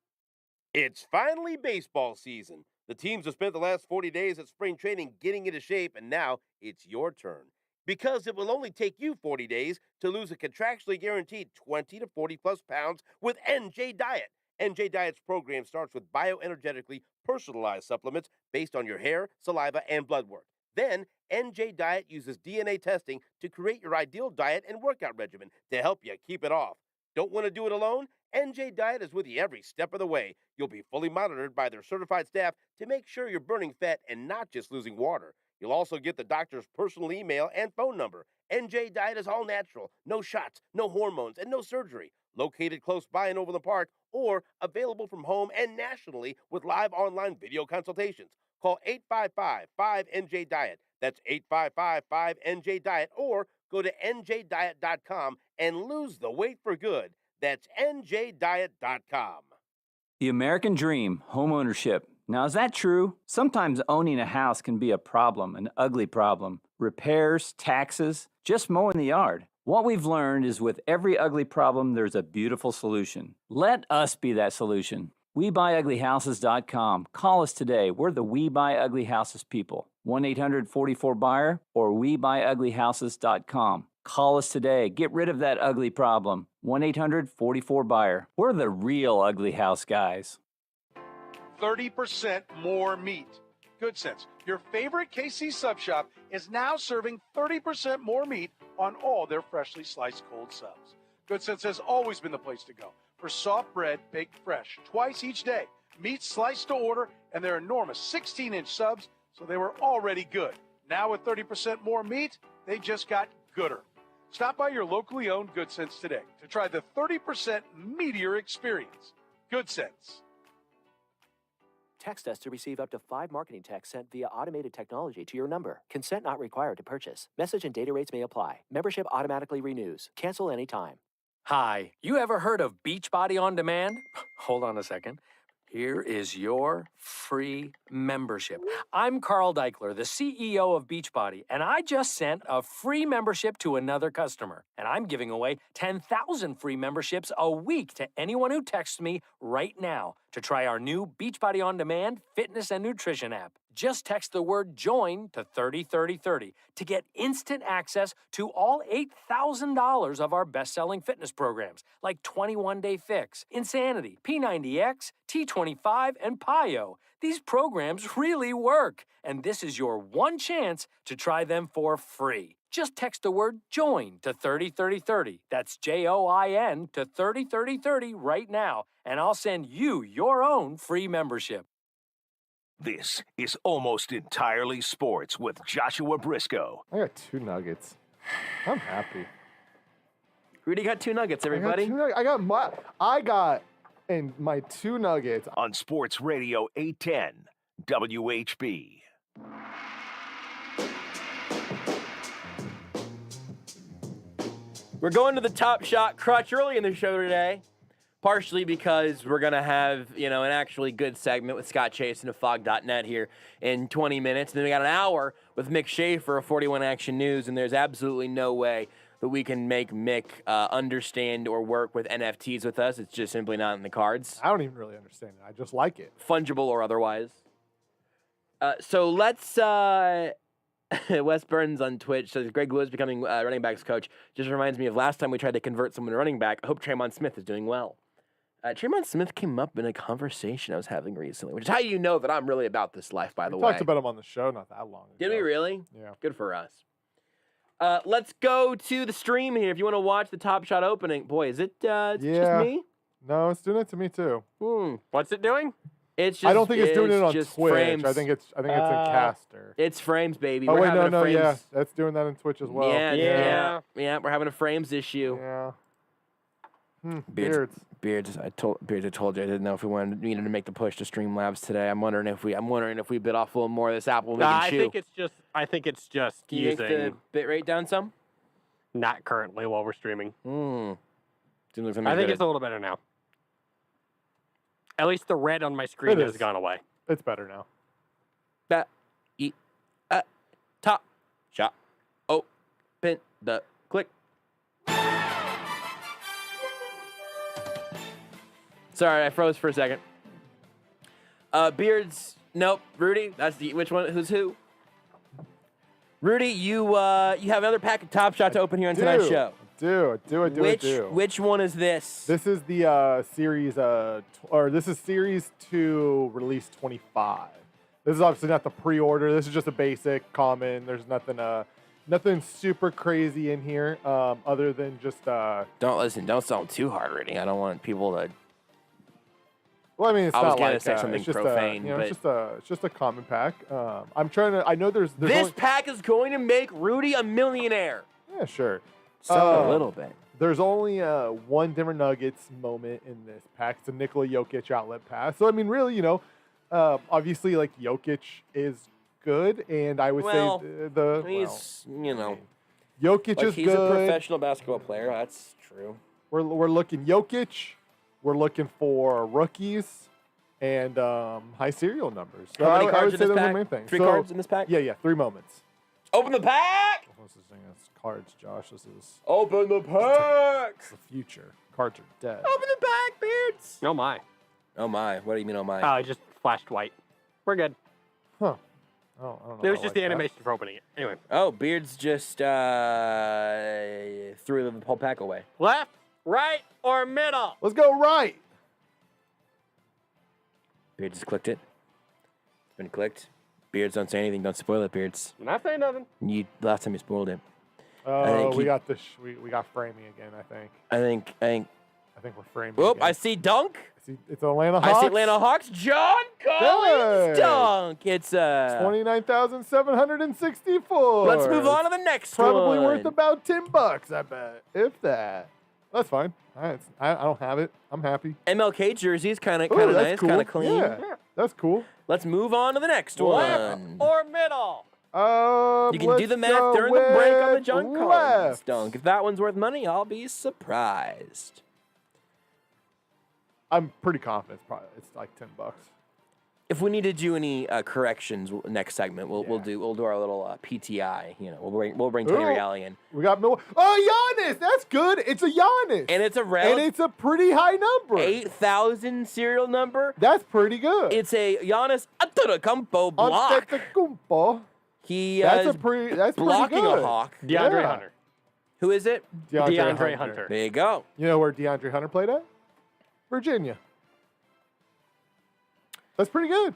It's finally baseball season. The teams have spent the last 40 days at spring training getting into shape, and now it's your turn. Because it will only take you 40 days to lose a contractually guaranteed 20 to 40 plus pounds with NJ Diet. NJ Diet's program starts with bioenergetically personalized supplements based on your hair, saliva, and blood work. Then, NJ Diet uses DNA testing to create your ideal diet and workout regimen to help you keep it off. Don't want to do it alone? NJ Diet is with you every step of the way. You'll be fully monitored by their certified staff to make sure you're burning fat and not just losing water. You'll also get the doctor's personal email and phone number. NJ Diet is all natural, no shots, no hormones, and no surgery. Located close by in Overland Park or available from home and nationally with live online video consultations. Call 855-5NJ-DIET. That's 855-5NJ-DIET, or go to njdiet.com and lose the weight for good. That's njdiet.com. The American dream, home ownership. Now, is that true? Sometimes owning a house can be a problem, an ugly problem. Repairs, taxes, just mowing the yard. What we've learned is with every ugly problem, there's a beautiful solution. Let us be that solution. WeBuyUglyHouses.com. Call us today. We're the We Buy Ugly Houses people. 1-800-44-BUYER or WeBuyUglyHouses.com. Call us today. Get rid of that ugly problem. 1-800-44-BUYER. We're the real ugly house guys. 30% more meat. Good Sense, your favorite KC sub shop, is now serving 30% more meat on all their freshly sliced cold subs. Good Sense has always been the place to go for soft bread baked fresh twice each day, meat sliced to order, and their enormous 16-inch subs, so they were already good. Now with 30% more meat, they just got gooder. Stop by your locally owned Good Sense today to try the 30% meatier experience. Good Sense. Text us to receive up to 5 marketing texts sent via automated technology to your number. Consent not required to purchase. Message and data rates may apply. Membership automatically renews. Cancel anytime. Hi, you ever heard of Beachbody On Demand? Hold on a second. Here is your free membership. I'm Carl Deichler, the CEO of Beachbody, and I just sent a free membership to another customer. And I'm giving away 10,000 free memberships a week to anyone who texts me right now to try our new Beachbody On Demand fitness and nutrition app. Just text the word JOIN to 303030 to get instant access to all $8,000 of our best-selling fitness programs like 21 Day Fix, Insanity, P90X, T25, and PIO. These programs really work, and this is your one chance to try them for free. Just text the word JOIN to 303030. That's JOIN to 303030 right now, and I'll send you your own free membership. This is Almost Entirely Sports with Joshua Brisco. I got 2 nuggets. I'm happy. Rudy got 2 nuggets, everybody. I got my 2 nuggets on Sports Radio 810 WHB. We're going to the Top Shot Crutch early in the show today. Partially because we're going to have, an actually good segment with Scott Chasen of Fog.net here in 20 minutes. And then we got an hour with Mick Shaffer of 41 Action News, and there's absolutely no way that we can make Mick understand or work with NFTs with us. It's just simply not in the cards. I don't even really understand it. I just like it. Fungible or otherwise. So let's... Wes Burns on Twitch says Greg Lewis becoming running backs coach just reminds me of last time we tried to convert someone to running back. I hope Traymon Smith is doing well. Traymon Smith came up in a conversation I was having recently, which is how you know that I'm really about this life, by the way. We talked about him on the show not that long ago. Did we really? Yeah. Good for us. Let's go to the stream here. If you want to watch the Top Shot opening. Boy, is it just me? No, it's doing it to me too. What's it doing? It's just, I don't think it's doing it on just Twitch. Frames. I think it's in Caster. It's frames, baby. Oh, we're wait, having no, frames. yeah. That's doing that in Twitch as well. Yeah. We're having a frames issue. Yeah. Beards. I told you I didn't know if we needed to make the push to Streamlabs today. I'm wondering if we bit off a little more of this apple we can chew. I think it's just Can you using yank the bit rate down some? Not currently while we're streaming. Seems like I think it's a little better now. At least the red on my screen has gone away. It's better now. Top Shot. Open the click. Sorry, I froze for a second. Beards. Nope. Rudy. That's which one? Who's who? Rudy, you have another pack of Top Shot to open here on tonight's show. Which one is this? This is the series, this is series 2, release 25. This is obviously not the pre-order. This is just a basic, common. There's nothing super crazy in here, other than just. Don't sell them too hard, Rudy. I don't want people to. Well, I mean, it's I not was gonna like say something profane, but it's just a common pack. I'm trying to. I know there's this pack is going to make Rudy a millionaire. Yeah, sure. A little bit. There's only one Denver Nuggets moment in this pack. It's a Nikola Jokic outlet pass. So I mean, really, obviously, like Jokic is good, and I would say Jokic is he's good. A professional basketball player. That's true. We're looking Jokic. We're looking for rookies and high serial numbers. So How many cards I would say in this those are pack? the main things. 3 cards in this pack? Yeah, 3 moments. Open the pack! What's this thing? That's cards, Josh. This is. Open the pack! It's the future. Cards are dead. Open the pack, Beards! Oh, my. Oh, my. What do you mean, oh, my? Oh, it just flashed white. We're good. Huh. I don't know. It was just the animation for opening it. Anyway. Oh, Beards just threw the whole pack away. Left, right, or middle? Let's go right. Beards just clicked it. It's been clicked. Beards, don't say anything. Don't spoil it, Beards. I'm not saying nothing. Last time you spoiled it. Oh, we got this. We got framing again. I think we're framing. Whoop! Again. I see dunk. It's Atlanta Hawks. I see Atlanta Hawks. John Collins dunk. It's 29,764. Let's move on to the next Probably one. worth about $10, I bet, if that. That's fine. I don't have it. I'm happy. MLK jersey is kind of nice, cool. kind of clean. Yeah, that's cool. Let's move on to the next Left one. or middle? You can do the math during the break on the John Collins dunk. If that one's worth money, I'll be surprised. I'm pretty confident it's like $10. If we need to do any corrections next segment, we'll do our little PTI. We'll bring Tony Reale in. We got Giannis. That's good. It's a Giannis, And it's a pretty high number. 8,000 serial number. That's pretty good. It's a Giannis Antetokounmpo block. Antetokounmpo. That's pretty blocking good. a hawk. DeAndre Hunter. Who is it? DeAndre Hunter. There you go. You know where DeAndre Hunter played at? Virginia. That's pretty good.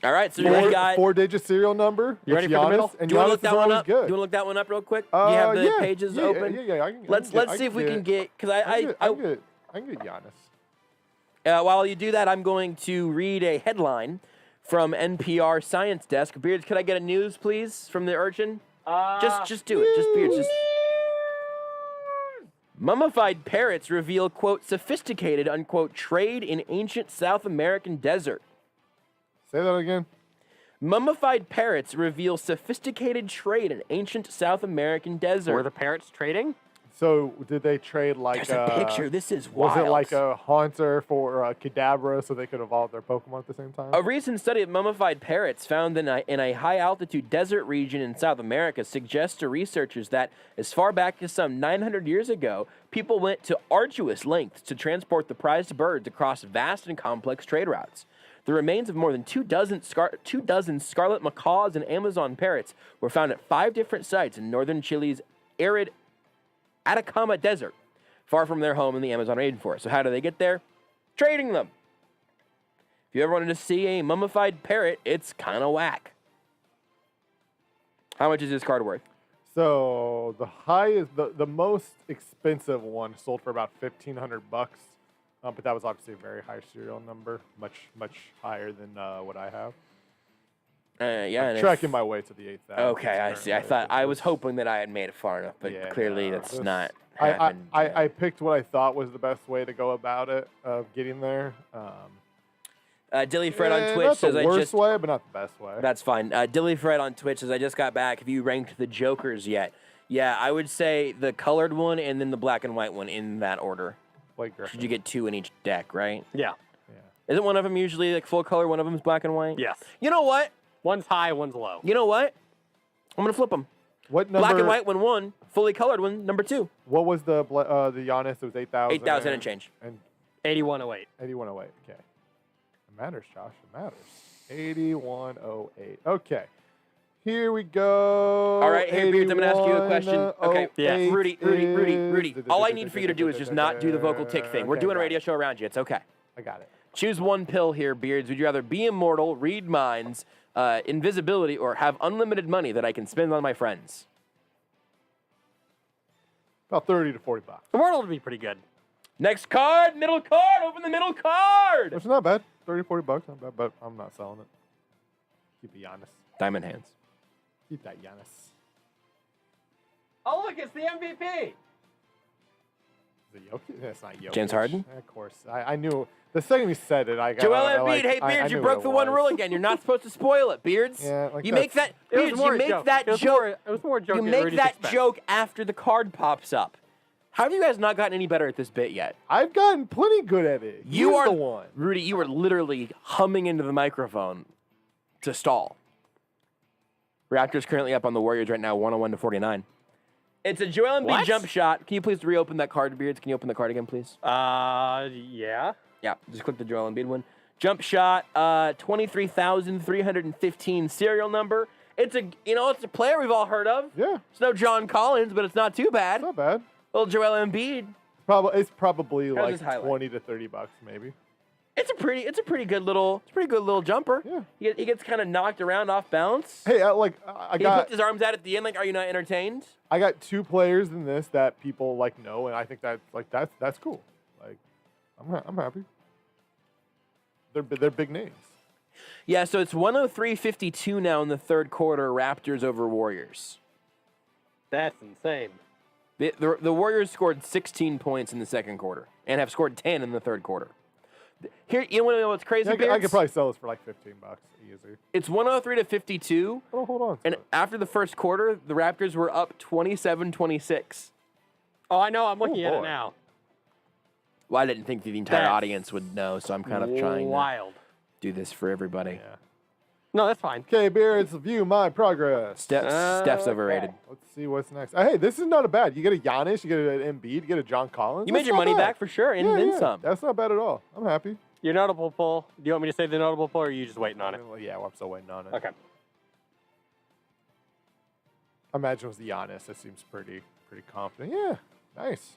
All right, so we got 4-digit serial number. You ready for the middle? And do you want to look Giannis that is one always up? Good. Do you want to look that one up real quick? Do you have the pages open? Yeah. Let's see if we can get because I can get Giannis. While you do that, I'm going to read a headline from NPR Science Desk. Beards, could I get a news, please, from the urchin? Just do it. Just Beards. Just. Mummified parrots reveal, quote, sophisticated, unquote, trade in ancient South American desert. Say that again. Mummified parrots reveal sophisticated trade in ancient South American desert. Were the parrots trading? So did they trade like There's a picture. This is wild. Was it like a Haunter for Kadabra so they could evolve their Pokemon at the same time? A recent study of mummified parrots found in a high-altitude desert region in South America suggests to researchers that as far back as some 900 years ago, people went to arduous lengths to transport the prized birds across vast and complex trade routes. The remains of more than 24 scarlet macaws and Amazon parrots were found at 5 different sites in northern Chile's arid Atacama Desert, far from their home in the Amazon rainforest. So how do they get there? Trading them. If you ever wanted to see a mummified parrot, it's kind of whack. How much is this card worth? So the highest, the most expensive one sold for about $1,500, but that was obviously a very high serial number, much higher than what I have. I'm tracking my way to the 8,000. Okay, I see. I was hoping that I had made it far enough, but clearly that's not happened. I picked what I thought was the best way to go about it, of getting there. Dilly Fred on Twitch says not the worst way, but not the best way. That's fine. Dilly Fred on Twitch says I just got back. Have you ranked the Jokers yet? Yeah, I would say the colored one and then the black and white one in that order. Should you get 2 in each deck, right? Yeah. Isn't one of them usually like full color? One of them is black and white. Yes. You know what? One's high, one's low. You know what? I'm gonna flip them. What number? Black and white one 1, fully colored one number 2. What was the Giannis? It was 8,000. 8,000 and change. And 8108. 8108. Okay. It matters, Josh. It matters. 8108. Okay. Here we go. All right, hey, Beards, I'm going to ask you a question. Okay, yeah. Rudy. All I need for you to do is just not do the vocal tick thing. We're doing a radio show around you. It's okay. I got it. Choose one pill here, Beards. Would you rather be immortal, read minds, invisibility, or have unlimited money that I can spend on my friends? About 30 to 40 bucks. Immortal would be pretty good. Next card, middle card. Open the middle card. Which is not bad. 30 to 40 bucks, not bad, but I'm not selling it. Keep it Giannis. Diamond hands. Keep that Giannis. Oh, look, it's the MVP. Is it Jokic? That's not Jokic. James Harden? Of course. I knew. The second he said it, I got Joel Embiid. Hey, Beards, you broke the one rule again. You're not supposed to spoil it, Beards. Yeah, like you make that. Beards, you make that joke. It was more joke. You make that joke after the card pops up. How have you guys not gotten any better at this bit yet? I've gotten plenty good at it. You He's are the one. Rudy, you are literally humming into the microphone to stall. Raptors currently up on the Warriors right now, 101 to 49. It's a Joel Embiid jump shot. Can you please reopen that card, Beards? Can you open the card again, please? Yeah. Yeah, just click the Joel Embiid one. Jump shot, 23,315 serial number. It's a player we've all heard of. Yeah. It's no John Collins, but it's not too bad. Not bad. Little Joel Embiid. It's probably How's like this highlight? 20 to 30 bucks, maybe. It's a pretty good little jumper. Yeah. He gets kind of knocked around off balance. Hey, He puts his arms out at the end. Like, are you not entertained? I got 2 players in this that people know, and I think that's cool. Like, I'm happy. They're big names. Yeah. So it's 103-52 now in the third quarter. Raptors over Warriors. That's insane. The Warriors scored 16 points in the second quarter and have scored 10 in the third quarter. Here, you want to know what's crazy? Yeah, I could probably sell this for like $15 easy. It's 103-52. Oh, hold on. And after the first quarter, the Raptors were up 27-26. Oh, I know. I'm looking at it now. Well, I didn't think the entire audience would know, so I'm kind of trying. Wild. do this for everybody. Yeah. No, that's fine. Okay, Beards, view my progress. Steph's overrated. Let's see what's next. Hey, this is not a bad. You get a Giannis, you get an Embiid, you get a John Collins. You made your money back for sure, and then some. That's not bad at all. I'm happy. Your notable pull. Do you want me to say the notable pull, or are you just waiting on it? Well, yeah, I'm still waiting on it. Okay. I imagine it was the Giannis. That seems pretty confident. Yeah, nice.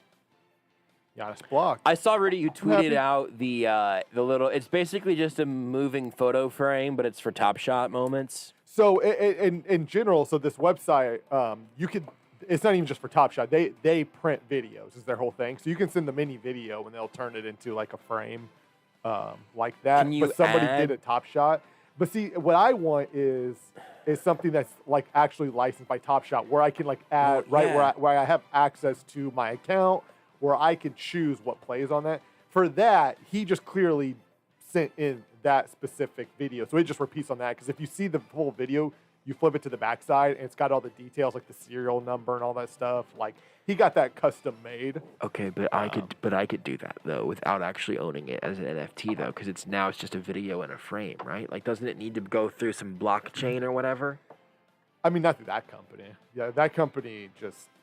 Giannis blocked. I saw Rudy. You tweeted out the little. It's basically just a moving photo frame, but it's for Top Shot moments. So in general, so this website, you could. It's not even just for Top Shot. They print videos. Is their whole thing. So you can send them any video and they'll turn it into like a frame, like that. Can you but somebody add- did a Top Shot. But see, what I want is something that's like actually licensed by Top Shot, where I can like add where I have access to my account, where I can choose what plays on that. For that, he just clearly sent in that specific video, so it just repeats on that. Because if you see the full video, you flip it to the backside, and it's got all the details like the serial number and all that stuff. Like he got that custom made. Okay, but I could do that though without actually owning it as an NFT though, because it's just a video in a frame, right? Like, doesn't it need to go through some blockchain or whatever? I mean, not through that company. Yeah, that company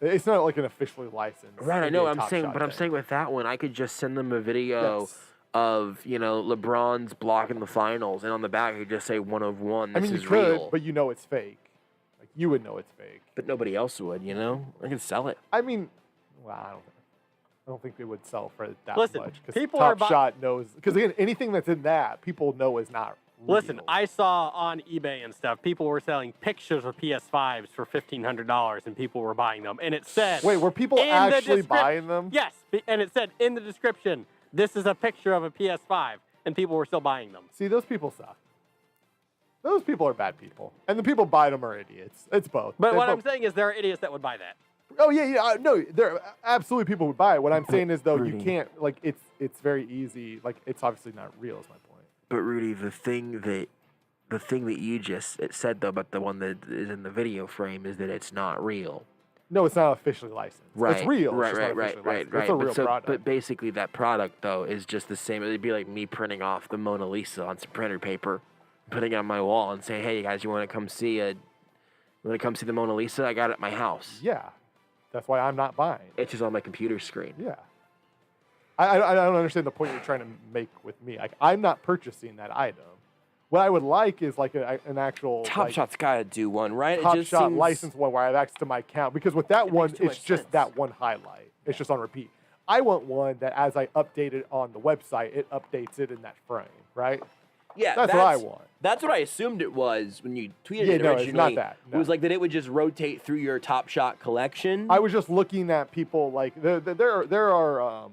it's not like an officially licensed. Right, I know. NBA I'm Top saying, Shot but I'm thing. saying with that one, I could just send them a video of LeBron's block in the finals, and on the back, I could just say 1 of 1. This I mean, is you could, real. but you know it's fake. Like you would know it's fake. But nobody else would, you know? I could sell it. I mean, well, I don't think they would sell for that Listen, much. Because people are Top Shot knows. Because again, anything that's in that, people know is not real. Listen, I saw on eBay and stuff, people were selling pictures of PS5s for $1,500, and people were buying them. And it said, wait, were people in the actually descrip- buying them? Yes, and it said in the description, this is a picture of a PS5, and people were still buying them. See, those people suck. Those people are bad people, and the people buying them are idiots. It's both. But They're what both. I'm saying is there are idiots that would buy that. Oh yeah. No, there are absolutely people would buy it. What I'm saying is though, you can't like it's very easy. Like it's obviously not real. Is my point. But Rudy, the thing that you just said though about the one that is in the video frame is that it's not real. No, it's not officially licensed. Right. It's real. Right. It's just not Right. officially licensed. Right. It's a real but product. But basically, that product though is just the same. It'd be like me printing off the Mona Lisa on some printer paper, putting it on my wall, and saying, "Hey, guys, you want to come see the Mona Lisa? I got it at my house." Yeah, that's why I'm not buying. It's just on my computer screen. Yeah. I don't understand the point you're trying to make with me. Like I'm not purchasing that item. What I would like is like an actual Top Shot's got to do one, right? Top it just Shot seems... license one where I have access to my account, because with that one, makes too it's much just sense. that one highlight. It's just on repeat. I want one that as I update it on the website, it updates it in that frame, right? Yeah, that's what I want. That's what I assumed it was when you tweeted Yeah, it no, originally. it's not that. It was like that it would just rotate through your Top Shot collection. I was just looking at people like there are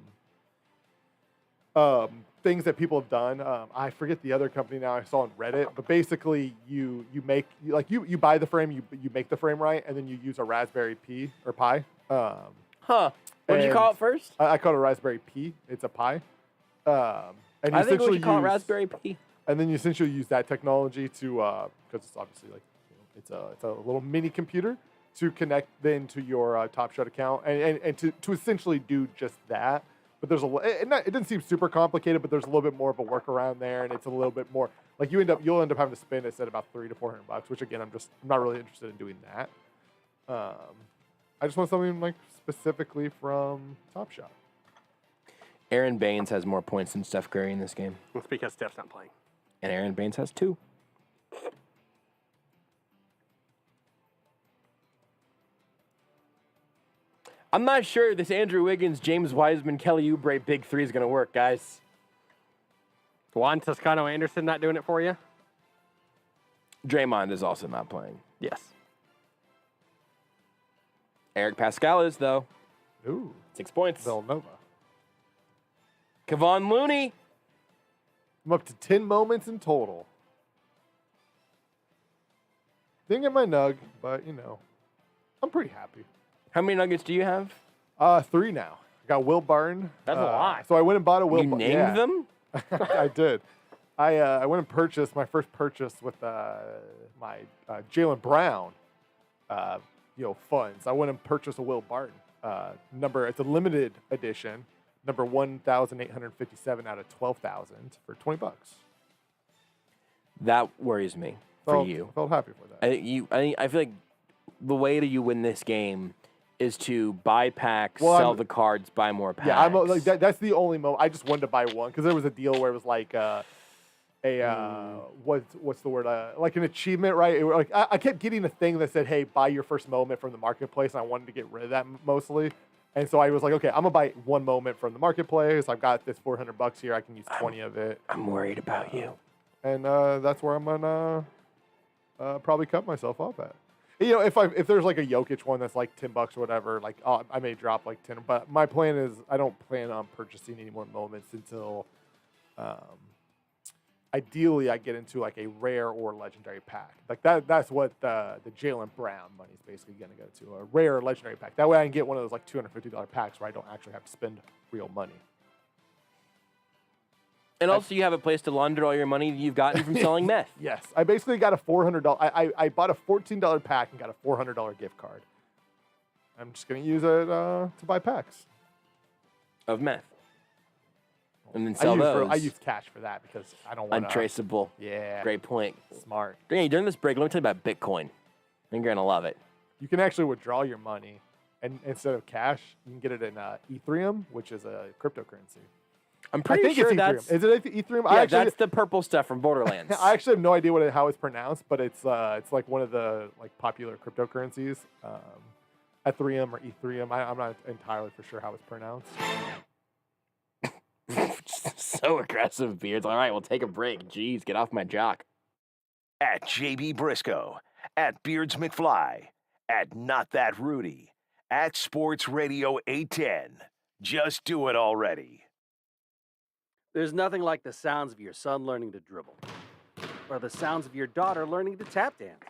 things that people have done. I forget the other company now. I saw on Reddit, but basically you buy the frame, you make the frame right, and then you use a Raspberry Pi or Pi. What did you call it first? I call it a Raspberry Pi. It's a Pi. And I think we essentially should call it use- Raspberry Pi. And then you essentially use that technology to, because it's obviously like, it's a little mini computer to connect then to your Top Shot account and to essentially do just that. But there's it doesn't seem super complicated, but there's a little bit more of a workaround there, and it's a little bit more like you'll end up having to spend, I said, about $300 to $400, which again I'm not really interested in doing that. I just want something like specifically from Top Shot. Aaron Baines has more points than Steph Curry in this game. It's because Steph's not playing. And Aaron Baines has 2. I'm not sure this Andrew Wiggins, James Wiseman, Kelly Oubre big three is going to work, guys. Juan Toscano Anderson not doing it for you? Draymond is also not playing. Yes. Eric Pascal is, though. Ooh. 6 points. Villanova. Kevon Looney. I'm up to 10 moments in total. Didn't get my nug, but, I'm pretty happy. How many nuggets do you have? 3 now. I got Will Barton. That's a lot. So I went and bought a Will You Barton. named them? I did. I went and purchased my first purchase with my Jaylen Brown, funds. I went and purchased a Will Barton it's a limited edition, number 1,857 out of 12,000 for $20. That worries me for you. Felt happy for that. I feel like the way that you win this game is to buy packs, Well, sell the cards, buy more packs. Yeah, like that's the only moment. I just wanted to buy one because there was a deal where it was like what's the word? Like an achievement, right? Like I kept getting a thing that said, "Hey, buy your first moment from the marketplace," and I wanted to get rid of that mostly. And so I was like, okay, I'm gonna buy one moment from the marketplace. I've got this $400 here. I can use 20 of it. I'm worried about you. And that's where I'm gonna probably cut myself off at. You know, if there's like a Jokic one that's like $10 or whatever, like I may drop like 10. But my plan is I don't plan on purchasing any more moments until ideally I get into like a rare or legendary pack. Like that's what the Jaylen Brown money is basically going to go to, a rare or legendary pack. That way I can get one of those like $250 packs where I don't actually have to spend real money. And also, you have a place to launder all your money that you've gotten from selling meth. Yes. I basically got a $400. I bought a $14 pack and got a $400 gift card. I'm just going to use it to buy packs of meth. And then sell those. I use cash for that because I don't want untraceable. Yeah. Great point. Smart. Hey, during this break, let me tell you about Bitcoin. I think you're going to love it. You can actually withdraw your money, and instead of cash, you can get it in Ethereum, which is a cryptocurrency. I'm pretty sure that's... Is it Ethereum? Yeah, that's the purple stuff from Borderlands. I actually have no idea how it's pronounced, but it's like one of the like popular cryptocurrencies. Ethereum or Ethereum. I'm not entirely for sure how it's pronounced. So aggressive, Beards. All right, we'll take a break. Jeez, get off my jock. At JB Brisco, at Beards McFly, at Not That Rudy, at Sports Radio 810. Just do it already. There's nothing like the sounds of your son learning to dribble, or the sounds of your daughter learning to tap dance.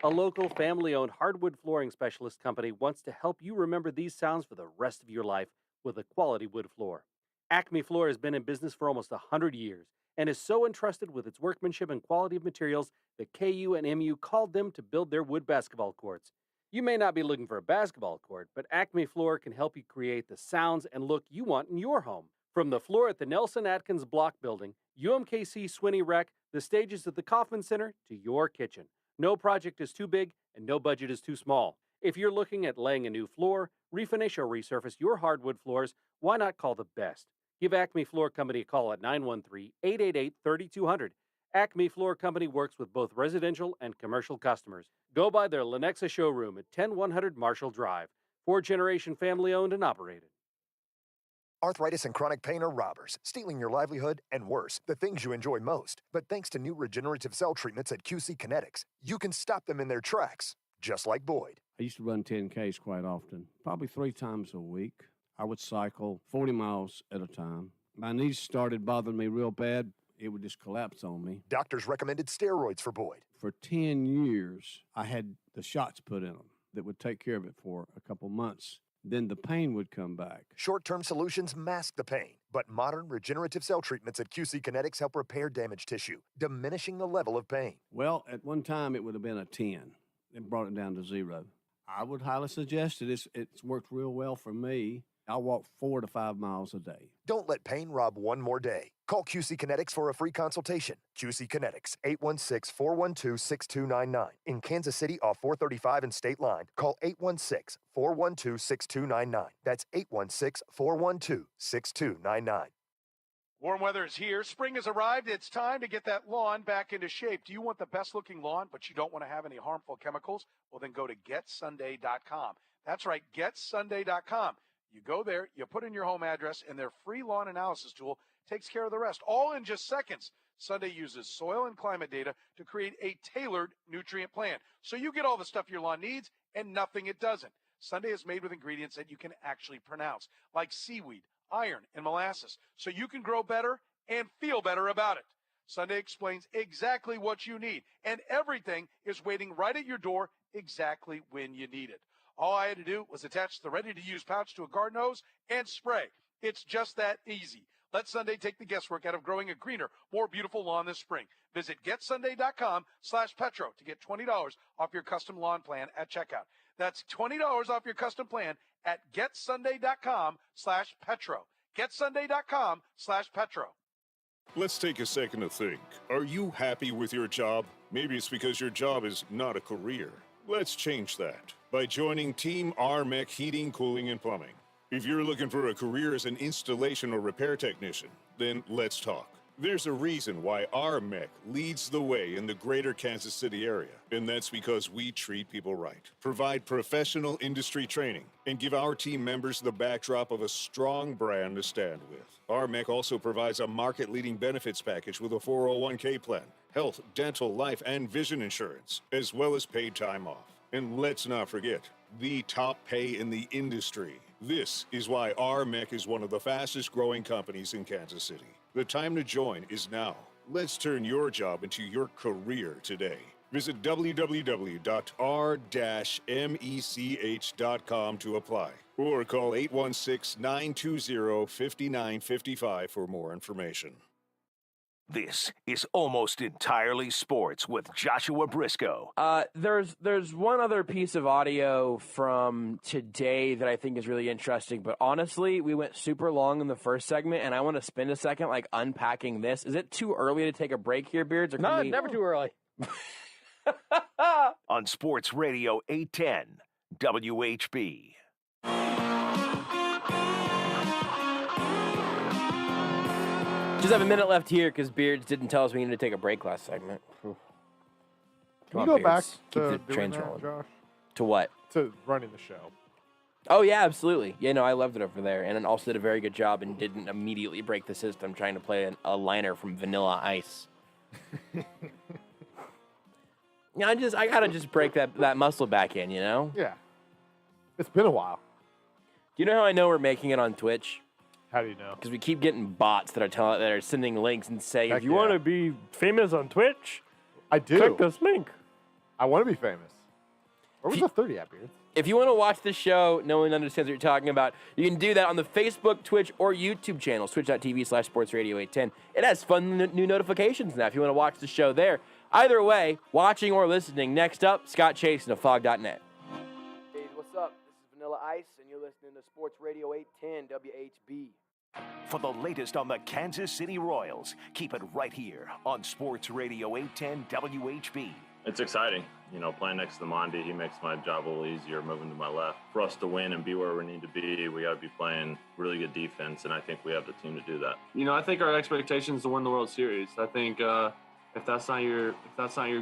A local family-owned hardwood flooring specialist company wants to help you remember these sounds for the rest of your life with a quality wood floor. Acme Floor has been in business for almost 100 years and is so entrusted with its workmanship and quality of materials that KU and MU called them to build their wood basketball courts. You may not be looking for a basketball court, but Acme Floor can help you create the sounds and look you want in your home. From the floor at the Nelson Atkins Block Building, UMKC Swinney Rec, the stages at the Kauffman Center, to your kitchen. No project is too big and no budget is too small. If you're looking at laying a new floor, refinish or resurface your hardwood floors, why not call the best? Give Acme Floor Company a call at 913-888-3200. Acme Floor Company works with both residential and commercial customers. Go by their Lenexa showroom at 10100 Marshall Drive. 4-generation family-owned and operated. Arthritis and chronic pain are robbers, stealing your livelihood and worse, the things you enjoy most. But thanks to new regenerative cell treatments at QC Kinetics, you can stop them in their tracks, just like Boyd. I used to run 10Ks quite often, probably 3 times a week. I would cycle 40 miles at a time. My knees started bothering me real bad. It would just collapse on me. Doctors recommended steroids for Boyd. For 10 years, I had the shots put in them that would take care of it for a couple months. Then the pain would come back. Short-term solutions mask the pain, but modern regenerative cell treatments at QC Kinetics help repair damaged tissue, diminishing the level of pain. Well, at one time, it would have been a 10. It brought it down to 0. I would highly suggest it. It's worked real well for me. I walk 4 to 5 miles a day. Don't let pain rob one more day. Call QC Kinetics for a free consultation. QC Kinetics, 816-412-6299. In Kansas City off 435 and State Line, call 816-412-6299. That's 816-412-6299. Warm weather is here. Spring has arrived. It's time to get that lawn back into shape. Do you want the best looking lawn, but you don't want to have any harmful chemicals? Well, then go to GetSunday.com. That's right, GetSunday.com. You go there, you put in your home address, and their free lawn analysis tool takes care of the rest, all in just seconds. Sunday uses soil and climate data to create a tailored nutrient plan, so you get all the stuff your lawn needs and nothing it doesn't. Sunday is made with ingredients that you can actually pronounce, like seaweed, iron, and molasses, so you can grow better and feel better about it. Sunday explains exactly what you need, and everything is waiting right at your door exactly when you need it. All I had to do was attach the ready-to-use pouch to a garden hose and spray. It's just that easy. Let Sunday take the guesswork out of growing a greener, more beautiful lawn this spring. Visit GetSunday.com/Petro to get $20 off your custom lawn plan at checkout. That's $20 off your custom plan at GetSunday.com/Petro. GetSunday.com/Petro. Let's take a second to think. Are you happy with your job? Maybe it's because your job is not a career. Let's change that by joining Team RMEC Heating, Cooling, and Plumbing. If you're looking for a career as an installation or repair technician, then let's talk. There's a reason why RMEC leads the way in the greater Kansas City area, and that's because we treat people right, provide professional industry training, and give our team members the backdrop of a strong brand to stand with. RMEC also provides a market-leading benefits package with a 401k plan, health, dental, life, and vision insurance, as well as paid time off. And let's not forget, the top pay in the industry. This is why RMEC is one of the fastest growing companies in Kansas City. The time to join is now. Let's turn your job into your career today. Visit www.r-mech.com to apply or call 816-920-5955 for more information. This is Almost Entirely Sports with Joshua Brisco. There's one other piece of audio from today that I think is really interesting, but honestly, we went super long in the first segment, and I want to spend a second unpacking this. Is it too early to take a break here, Beards? Or No, never too early. On Sports Radio 810 WHB. Just have a minute left here because Beards didn't tell us we needed to take a break last segment. Can you go back to Keep the trains doing that, rolling. Josh? To what? To running the show. Oh, yeah, absolutely. Yeah, no, I loved it over there. And then also did a very good job and didn't immediately break the system trying to play a liner from Vanilla Ice. Yeah, I gotta just break that muscle back in, you know? Yeah. It's been a while. Do you know how I know we're making it on Twitch? How do you know? Because we keep getting bots that are sending links and saying, Heck if you yeah. want to be famous on Twitch, I do. click this link. I want to be famous. Where was the 30 at, Beards? If you want to watch the show, no one understands what you're talking about, you can do that on the Facebook, Twitch, or YouTube channels, twitch.tv/sportsradio810. It has fun new notifications now if you want to watch the show there. Either way, watching or listening. Next up, Scott Chasen of fog.net. Hey, what's up? This is Vanilla Ice, and you're listening to Sports Radio 810 WHB. For the latest on the Kansas City Royals, keep it right here on Sports Radio 810 WHB. It's exciting. Playing next to Mondi, he makes my job a little easier moving to my left. For us to win and be where we need to be, we got to be playing really good defense, and I think we have the team to do that. I think our expectation is to win the World Series. I think if that's not your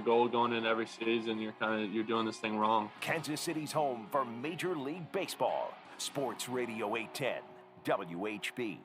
goal going into every season, you're doing this thing wrong. Kansas City's home for Major League Baseball. Sports Radio 810 WHB.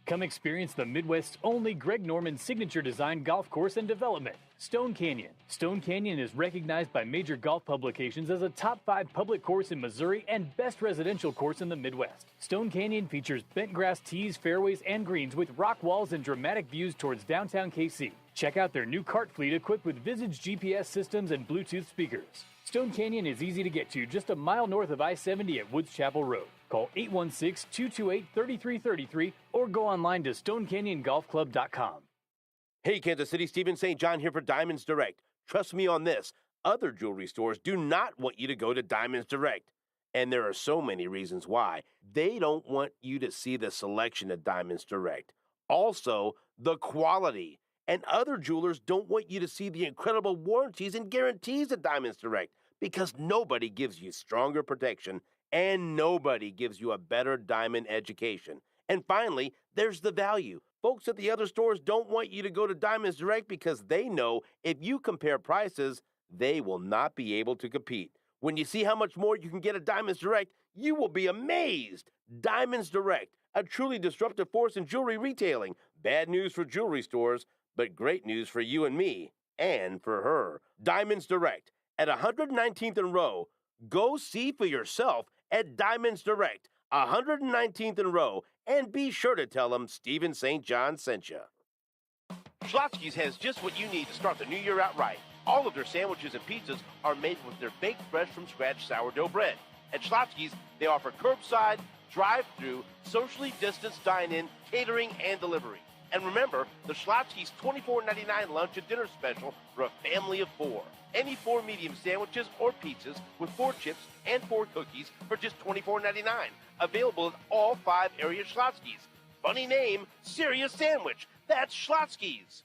Come experience the Midwest's only Greg Norman signature design golf course and development, Stone Canyon. Stone Canyon is recognized by major golf publications as a top 5 public course in Missouri and best residential course in the Midwest. Stone Canyon features bent grass tees, fairways, and greens with rock walls and dramatic views towards downtown KC. Check out their new cart fleet equipped with Visage GPS systems and Bluetooth speakers. Stone Canyon is easy to get to, just a mile north of I-70 at Woods Chapel Road. Call 816-228-3333 or go online to stonecanyongolfclub.com. Hey, Kansas City, Stephen St. John here for Diamonds Direct. Trust me on this. Other jewelry stores do not want you to go to Diamonds Direct. And there are so many reasons why. They don't want you to see the selection at Diamonds Direct. Also, the quality. And other jewelers don't want you to see the incredible warranties and guarantees at Diamonds Direct because nobody gives you stronger protection and nobody gives you a better diamond education. And finally, there's the value. Folks at the other stores don't want you to go to Diamonds Direct because they know if you compare prices, they will not be able to compete. When you see how much more you can get at Diamonds Direct, you will be amazed. Diamonds Direct, a truly disruptive force in jewelry retailing. Bad news for jewelry stores, but great news for you and me, and for her. Diamonds Direct, at 119th and Row. Go see for yourself at Diamonds Direct, 119th and Row, and be sure to tell them Stephen St. John sent you. Schlotzsky's has just what you need to start the new year out right. All of their sandwiches and pizzas are made with their baked fresh from scratch sourdough bread. At Schlotzsky's, they offer curbside, drive-through, socially distanced dine-in, catering, and delivery. And remember, the Schlotzsky's $24.99 lunch and dinner special for a family of 4. Any 4 medium sandwiches or pizzas with 4 chips and 4 cookies for just $24.99. Available at all 5 area Schlotzsky's. Funny name, serious sandwich. That's Schlotsky's.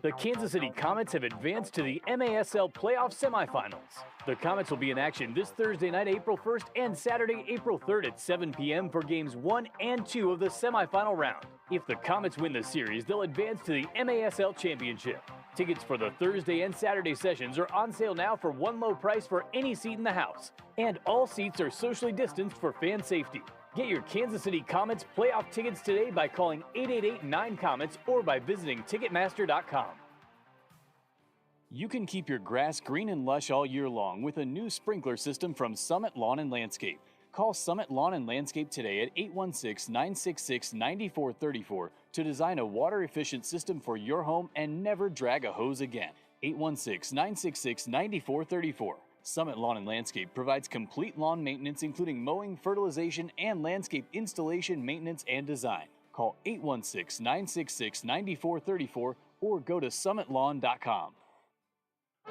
The Kansas City Comets have advanced to the MASL playoff semifinals. The Comets will be in action this Thursday night, April 1st, and Saturday, April 3rd at 7 p.m. for games 1 and 2 of the semifinal round. If the Comets win the series, they'll advance to the MASL championship. Tickets for the Thursday and Saturday sessions are on sale now for one low price for any seat in the house, and all seats are socially distanced for fan safety. Get your Kansas City Comets playoff tickets today by calling 888-9-COMETS or by visiting Ticketmaster.com. You can keep your grass green and lush all year long with a new sprinkler system from Summit Lawn and Landscape. Call Summit Lawn and Landscape today at 816-966-9434 to design a water-efficient system for your home and never drag a hose again. 816-966-9434. Summit Lawn and Landscape provides complete lawn maintenance, including mowing, fertilization, and landscape installation, maintenance, and design. Call 816-966-9434 or go to summitlawn.com.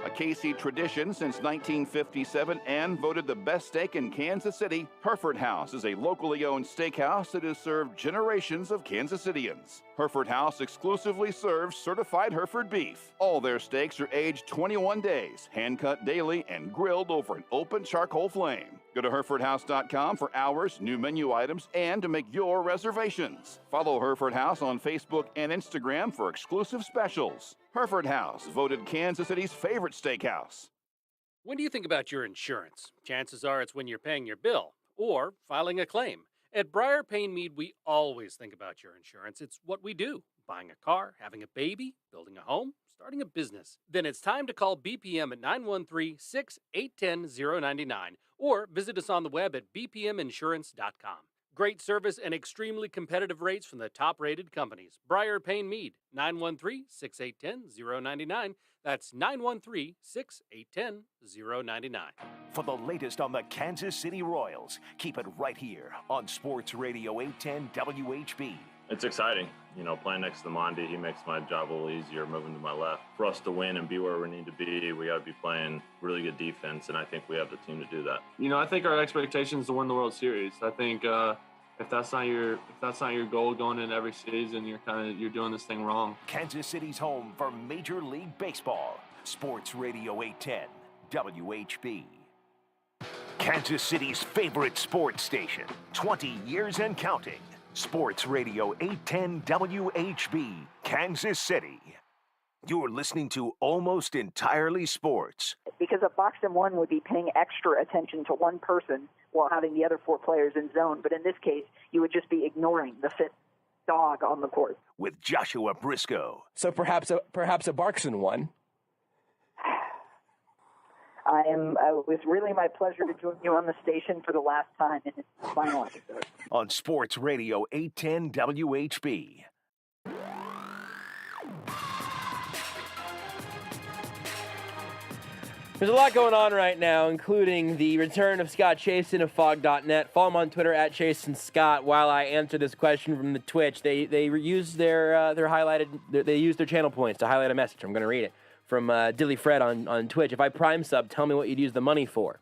A KC tradition since 1957 and voted the best steak in Kansas City, Hereford House is a locally owned steakhouse that has served generations of Kansas Cityans. Hereford House exclusively serves certified Hereford beef. All their steaks are aged 21 days, hand-cut daily, and grilled over an open charcoal flame. Go to HerefordHouse.com for hours, new menu items, and to make your reservations. Follow Hereford House on Facebook and Instagram for exclusive specials. Hereford House, voted Kansas City's favorite steakhouse. When do you think about your insurance? Chances are it's when you're paying your bill or filing a claim. At Briar Payne Mead, we always think about your insurance. It's what we do. Buying a car, having a baby, building a home, starting a business. Then it's time to call BPM at 913-681-099 or visit us on the web at bpminsurance.com. Great service and extremely competitive rates from the top-rated companies. Briar Payne Mead, 913-681-099. That's 913-681-099. For the latest on the Kansas City Royals, keep it right here on Sports Radio 810 WHB. It's exciting. Playing next to the Mondi, he makes my job a little easier moving to my left. For us to win and be where we need to be, we got to be playing really good defense, and I think we have the team to do that. I think our expectation is to win the World Series. I think if that's not your goal going into every season, you're doing this thing wrong. Kansas City's home for Major League Baseball. Sports Radio 810 WHB. Kansas City's favorite sports station, 20 years and counting. Sports Radio 810 WHB, Kansas City. You're listening to Almost Entirely Sports. Because a box and one would be paying extra attention to one person while having the other four players in zone. But in this case, you would just be ignoring the fifth dog on the court. With Joshua Brisco. So perhaps a Barkson one. It was really my pleasure to join you on the station for the last time in its final episode. On Sports Radio 810 WHB. There's a lot going on right now, including the return of Scott Chasen of Fog.net. Follow him on Twitter at Chasen Scott. While I answer this question from the Twitch, they used their channel points to highlight a message. I'm going to read it from Dilly Fred on Twitch. If I prime sub, tell me what you'd use the money for.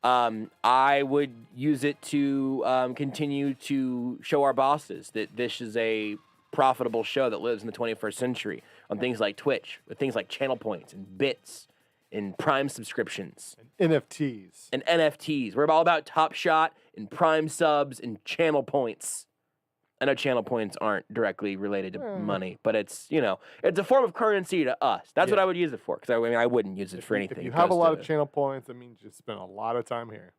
I would use it to continue to show our bosses that this is a profitable show that lives in the 21st century on things like Twitch, with things like channel points and bits and Prime subscriptions. And NFTs. We're all about Top Shot and Prime subs and channel points. I know channel points aren't directly related to money, but it's a form of currency to us. That's what I would use it for, because I wouldn't use it for anything. If you have a lot of channel points, that means you spend a lot of time here.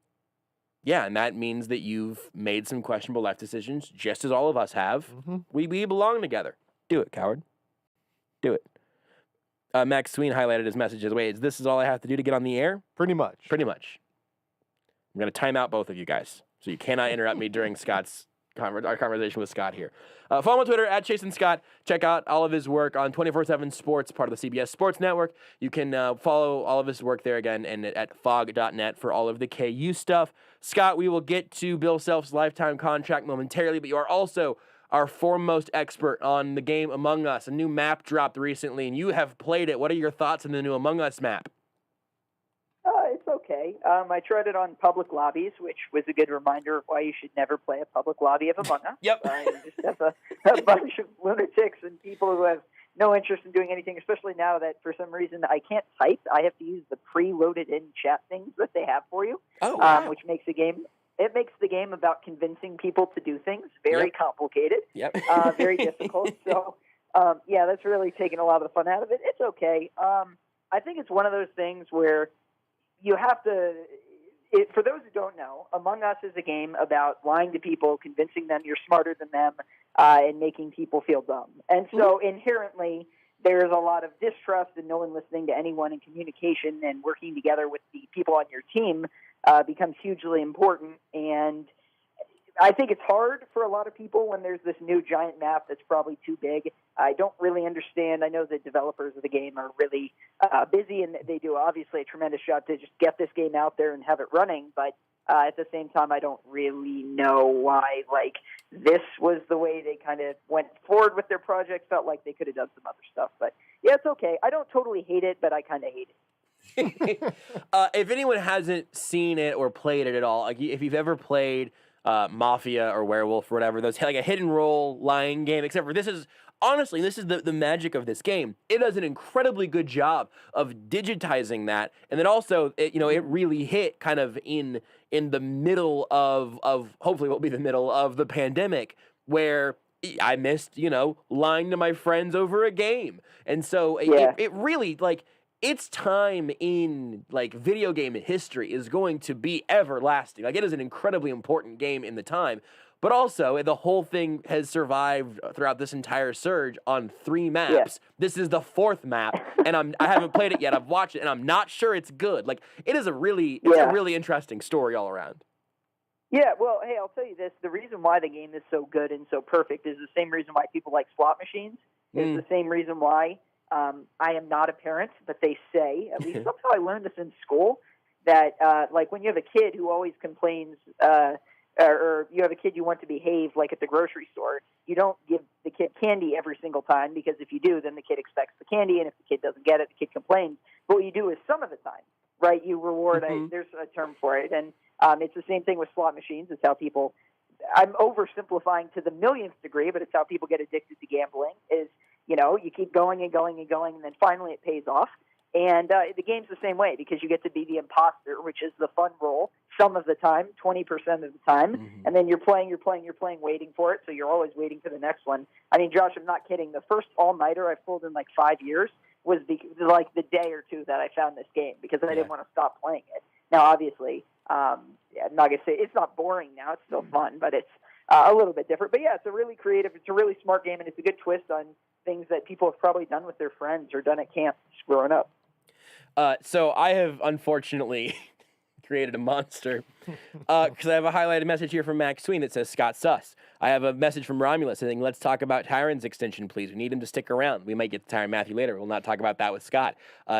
Yeah, and that means that you've made some questionable life decisions, just as all of us have. Mm-hmm. We belong together. Do it, coward. Do it. Max Sween highlighted his messages. Wait, this is all I have to do to get on the air? Pretty much. I'm going to time out both of you guys, so you cannot interrupt me during our conversation with Scott here. Follow him on Twitter at Chasen Scott. Check out all of his work on 24/7 Sports, part of the CBS Sports Network. You can follow all of his work there again, and at fog.net for all of the KU stuff. Scott, we will get to Bill Self's lifetime contract momentarily, but you are also our foremost expert on the game Among Us. A new map dropped recently, and you have played it. What are your thoughts on the new Among Us map? It's okay. okay. I tried it on public lobbies, which was a good reminder of why you should never play a public lobby of Among Us. Yep. You just have a bunch of lunatics and people who have no interest in doing anything, especially now that for some reason I can't type. I have to use the pre-loaded in chat things that they have for you, which makes the game. It makes the game about convincing people to do things very complicated, very difficult. So, that's really taken a lot of the fun out of it. It's okay. I think it's one of those things where you have to. For those who don't know, Among Us is a game about lying to people, convincing them you're smarter than them, and making people feel dumb. And so inherently, there's a lot of distrust and no one listening to anyone, in communication and working together with the people on your team becomes hugely important. And I think it's hard for a lot of people when there's this new giant map that's probably too big. I don't really understand. I know the developers of the game are really busy, and they do obviously a tremendous job to just get this game out there and have it running. But at the same time, I don't really know why, this was the way they kind of went forward with their project. Felt like they could have done some other stuff. But, yeah, it's okay. I don't totally hate it, but I kind of hate it. If anyone hasn't seen it or played it at all, if you've ever played Mafia or Werewolf or whatever, those like a hidden role lying game, except for this is the magic of this game. It does an incredibly good job of digitizing that, and then also it really hit kind of in the middle of hopefully what will be the middle of the pandemic, where I missed lying to my friends over a game, and so it really its time in video game history is going to be everlasting. It is an incredibly important game in the time, but also the whole thing has survived throughout this entire surge on 3 maps. Yeah. This is the 4th map, and I haven't played it yet. I've watched it, and I'm not sure it's good. It is a really interesting story all around. Yeah, well, hey, I'll tell you this. The reason why the game is so good and so perfect is the same reason why people like slot machines. Is the same reason why I am not a parent, but they say, at least somehow I learned this in school, that when you have a kid who always complains, or you have a kid you want to behave at the grocery store, you don't give the kid candy every single time, because if you do, then the kid expects the candy, and if the kid doesn't get it, the kid complains. But what you do is some of the time, right? You reward, there's a term for it, and it's the same thing with slot machines. It's how people, I'm oversimplifying to the millionth degree, but it's how people get addicted to gambling is, you keep going and going and going, and then finally it pays off. And the game's the same way, because you get to be the imposter, which is the fun role some of the time, 20% of the time. And then you're playing, waiting for it. So you're always waiting for the next one. I mean, Josh, I'm not kidding. The first all-nighter I've pulled in 5 years was the day or two that I found this game, because I didn't want to stop playing it. Now, obviously, I'm not going to say it's not boring now. It's still fun, but it's a little bit different. But yeah, it's a really creative, it's a really smart game, and it's a good twist on things that people have probably done with their friends or done at camp growing up. So I have unfortunately created a monster because I have a highlighted message here from Max Sween that says Scott Suss. I have a message from Romulus saying, let's talk about Tyron's extension, please. We need him to stick around. We might get to Tyron Matthew later. We'll not talk about that with Scott.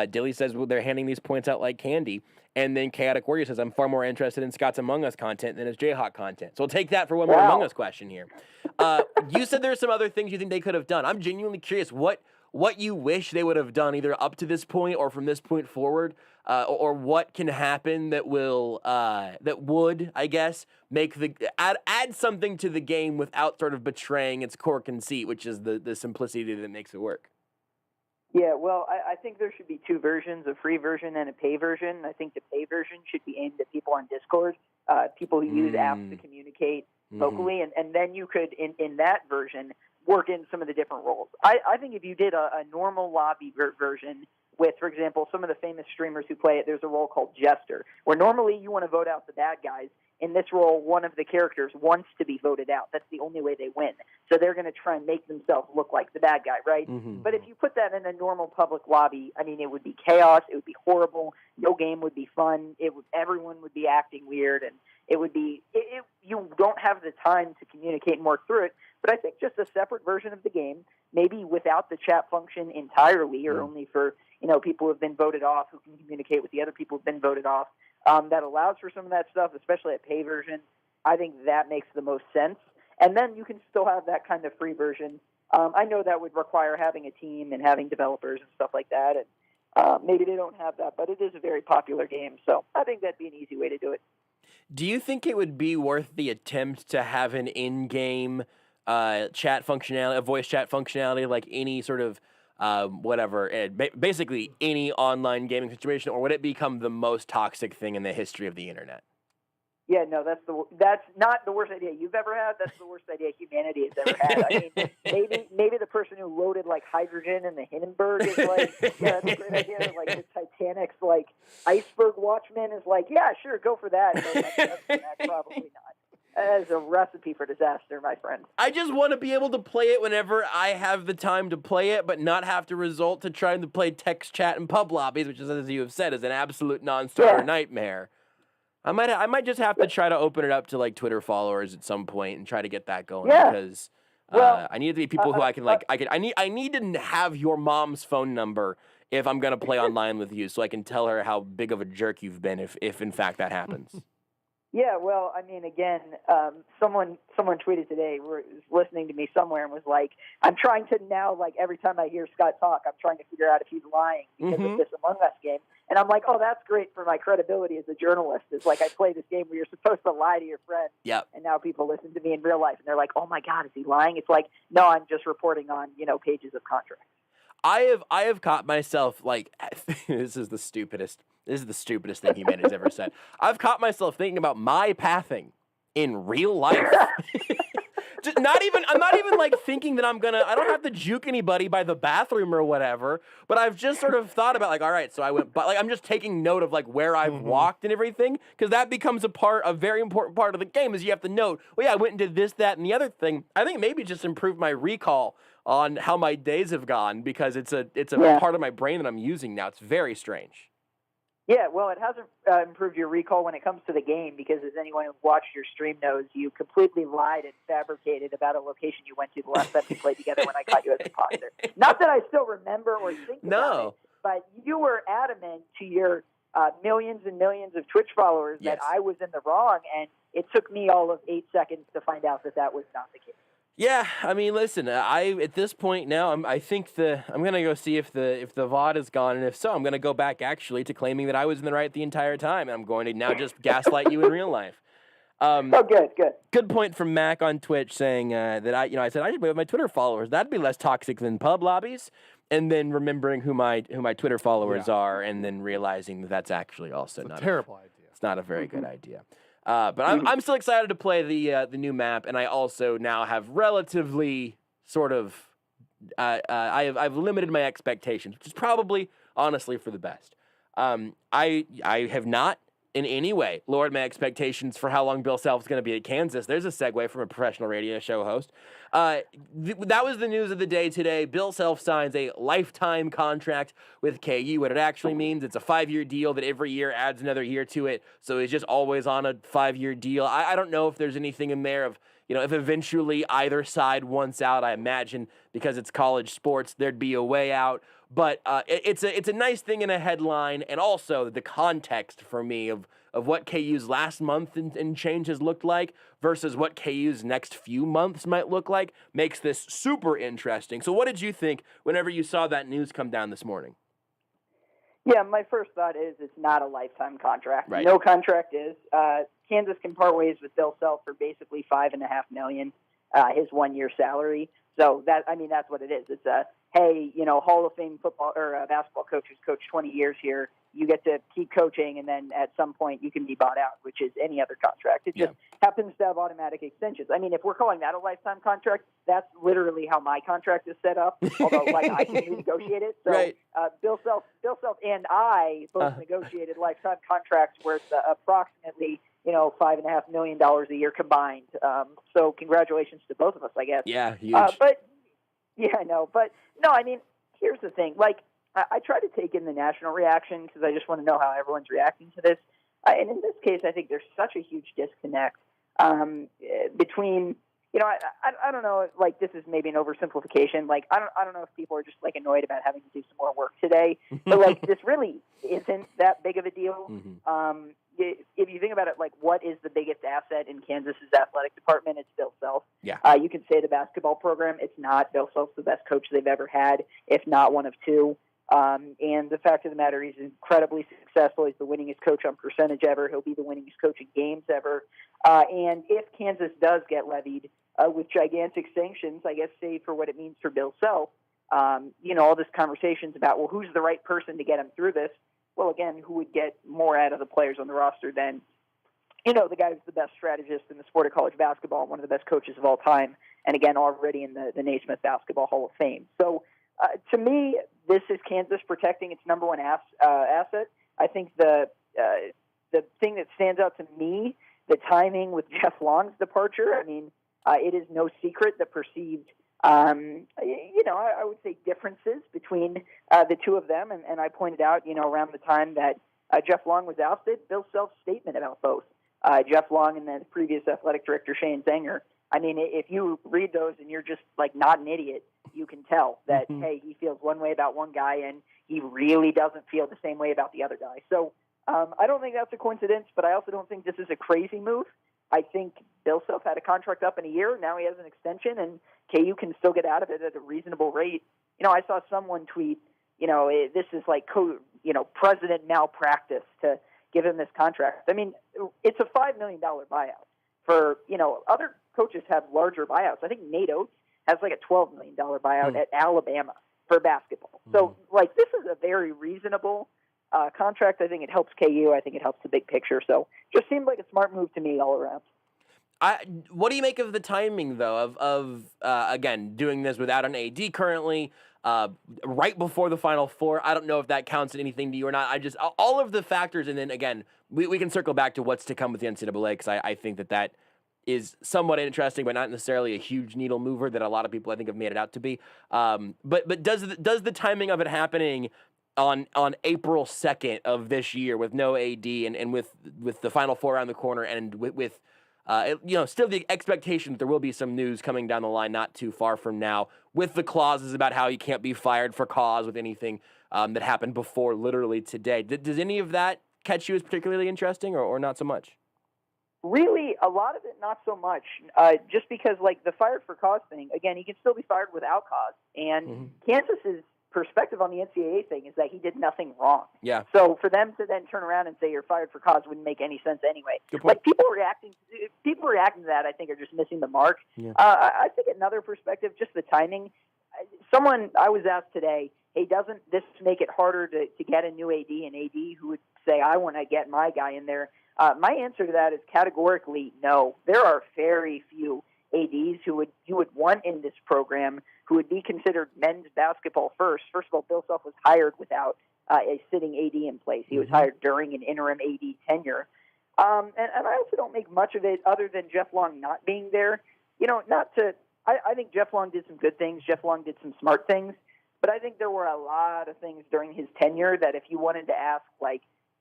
Dilly says, well, they're handing these points out like candy. And then Chaotic Warrior says, I'm far more interested in Scott's Among Us content than his Jayhawk content. So we'll take that for one more Among Us question here. You said there's some other things you think they could have done. I'm genuinely curious what you wish they would have done either up to this point or from this point forward, or what can happen that will that would, I guess, make add something to the game without sort of betraying its core conceit, which is the simplicity that makes it work. Yeah, well, I think there should be 2 versions, a free version and a pay version. I think the pay version should be aimed at people on Discord, people who use apps to communicate locally, and then you could, in that version, work in some of the different roles. I think if you did a normal lobby version with, for example, some of the famous streamers who play it, there's a role called Jester, where normally you want to vote out the bad guys. In this role, one of the characters wants to be voted out. That's the only way they win. So they're going to try and make themselves look like the bad guy, right? But if you put that in a normal public lobby, I mean, it would be chaos. It would be horrible. No game would be fun. Everyone would be acting weird, and it would be. You don't have the time to communicate and work through it. But I think just a separate version of the game, maybe without the chat function entirely, or only for people who have been voted off who can communicate with the other people who have been voted off. That allows for some of that stuff, especially a pay version. I think that makes the most sense. And then you can still have that kind of free version. I know that would require having a team and having developers and stuff like that. maybe they don't have that, but it is a very popular game. So I think that'd be an easy way to do it. Do you think it would be worth the attempt to have an in-game chat functionality, a voice chat functionality, like any sort of whatever, basically any online gaming situation, or would it become the most toxic thing in the history of the internet? Yeah, no, that's not the worst idea you've ever had. That's the worst idea humanity has ever had. I mean, maybe the person who loaded like hydrogen in the Hindenburg is like, yeah, that's a great idea. Like the Titanic's like iceberg watchman is like, yeah, sure, go for that. But that's probably not. That is a recipe for disaster, my friend. I just want to be able to play it whenever I have the time to play it, but not have to resort to trying to play text chat in pub lobbies, which is, as you have said, is an absolute non-starter nightmare. I might just have to try to open it up to like Twitter followers at some point and try to get that going because I need it to be people who I can I need to have your mom's phone number if I'm gonna play online with you, so I can tell her how big of a jerk you've been if in fact that happens. Yeah, well, I mean, again, someone tweeted today, was listening to me somewhere and was like, I'm trying to now, like, every time I hear Scott talk, I'm trying to figure out if he's lying because of this Among Us game. And I'm like, oh, that's great for my credibility as a journalist. It's like I play this game where you're supposed to lie to your friends. Yep. And now people listen to me in real life, and they're like, oh, my God, is he lying? It's like, no, I'm just reporting on, pages of contracts. I have caught myself, like, this is the stupidest thing humanity's ever said. I've caught myself thinking about my pathing in real life. I'm not even like thinking that I don't have to juke anybody by the bathroom or whatever, but I've just sort of thought about like, all right, so I went, but like, I'm just taking note of like where I've walked and everything, because that becomes a very important part of the game is you have to note, well, yeah, I went and did this, that, and the other thing. I think maybe just improved my recall on how my days have gone, because it's a part of my brain that I'm using now. It's very strange. Yeah, well, it hasn't improved your recall when it comes to the game, because as anyone who watched your stream knows, you completely lied and fabricated about a location you went to the last time we played together when I caught you as an imposter. Not that I still remember or think about it, but you were adamant to your millions and millions of Twitch followers that I was in the wrong, and it took me all of 8 seconds to find out that was not the case. Yeah, I mean, listen, at this point now, I'm gonna go see if the VOD is gone, and if so, I'm gonna go back actually to claiming that I was in the right the entire time, and I'm going to now just gaslight you in real life. Good. Good point from Mac on Twitch saying that I said I should play with my Twitter followers. That'd be less toxic than pub lobbies, and then remembering who my Twitter followers are, and then realizing that that's actually also not a terrible idea. It's not a very good idea. But I'm still excited to play the new map, and I also now have relatively sort of I've limited my expectations, which is probably honestly for the best. I have not in any way lowered my expectations for how long Bill Self's going to be at Kansas. There's a segue from a professional radio show host. That was the news of the day today. Bill Self signs a lifetime contract with KU. What it actually means, it's a 5-year deal that every year adds another year to it. So he's just always on a 5-year deal. I don't know if there's anything in there of, if eventually either side wants out. I imagine because it's college sports, there'd be a way out. But it's a nice thing in a headline, and also the context for me of what KU's last month and change has looked like versus what KU's next few months might look like makes this super interesting. So what did you think whenever you saw that news come down this morning? Yeah, my first thought is it's not a lifetime contract. Right. No contract is. Kansas can part ways with Bill Self for basically $5.5 million, his 1-year salary. So that's what it is. It's hey, Hall of Fame football or basketball coach who's coached 20 years here. You get to keep coaching, and then at some point you can be bought out, which is any other contract. It just happens to have automatic extensions. I mean, if we're calling that a lifetime contract, that's literally how my contract is set up. Although, I can renegotiate it. So Bill Self and I both negotiated lifetime contracts worth approximately $5.5 million a year combined. So congratulations to both of us, I guess. Yeah, huge. I know. But no, I mean, here's the thing. I try to take in the national reaction because I just want to know how everyone's reacting to this. And in this case, I think there's such a huge disconnect between, I don't know, this is maybe an oversimplification. I don't know if people are just annoyed about having to do some more work today, but this really isn't that big of a deal. Mm-hmm. If you think about it, what is the biggest asset in Kansas's athletic department? It's Bill Self. Yeah. You can say the basketball program. It's not. Bill Self's the best coach they've ever had, if not one of two. And the fact of the matter, he's incredibly successful. He's the winningest coach on percentage ever. He'll be the winningest coach in games ever. And if Kansas does get levied with gigantic sanctions, I guess, say for what it means for Bill Self, all this conversations about, well, who's the right person to get him through this? Well, again, who would get more out of the players on the roster than, the guy who's the best strategist in the sport of college basketball, one of the best coaches of all time, and again, already in the Naismith Basketball Hall of Fame. So to me, this is Kansas protecting its number one asset. I think the thing that stands out to me, the timing with Jeff Long's departure, it is no secret the perceived, I would say differences between the two of them. And I pointed out, around the time that Jeff Long was ousted, Bill Self's statement about both Jeff Long and then the previous athletic director, Shane Zenger. If you read those and you're just not an idiot, you can tell that, hey, he feels one way about one guy and he really doesn't feel the same way about the other guy. So I don't think that's a coincidence, but I also don't think this is a crazy move. I think Bill Self had a contract up in a year. Now he has an extension, and KU can still get out of it at a reasonable rate. I saw someone tweet, this is president malpractice to give him this contract. It's a $5 million buyout. For, other coaches have larger buyouts. I think Nate Oates has a $12 million buyout at Alabama for basketball. So, this is a very reasonable contract. I think it helps KU. I think it helps the big picture. So, just seemed like a smart move to me all around. What do you make of the timing, though, of again, doing this without an AD currently, right before the Final Four? I don't know if that counts as anything to you or not. All of the factors, and then, again, we can circle back to what's to come with the NCAA, because I think that is somewhat interesting, but not necessarily a huge needle mover that a lot of people, I think, have made it out to be. But does the timing of it happening on April 2nd of this year with no AD and with the Final Four around the corner and with still the expectation that there will be some news coming down the line not too far from now with the clauses about how you can't be fired for cause with anything that happened before literally today. Does any of that catch you as particularly interesting or not so much? Really, a lot of it, not so much. Just because, the fired for cause thing, again, he can still be fired without cause. And Kansas's perspective on the NCAA thing is that he did nothing wrong. Yeah. So for them to then turn around and say you're fired for cause wouldn't make any sense anyway. Good point. People reacting to that, I think, are just missing the mark. Yeah. I think another perspective, just the timing. Someone I was asked today, hey, doesn't this make it harder to get a new AD, an AD who would say, I want to get my guy in there? My answer to that is categorically no. There are very few ADs who you would want in this program who would be considered men's basketball first. First of all, Bill Self was hired without a sitting AD in place. He was hired during an interim AD tenure. And I also don't make much of it other than Jeff Long not being there. I think Jeff Long did some good things. Jeff Long did some smart things. But I think there were a lot of things during his tenure that if you wanted to ask,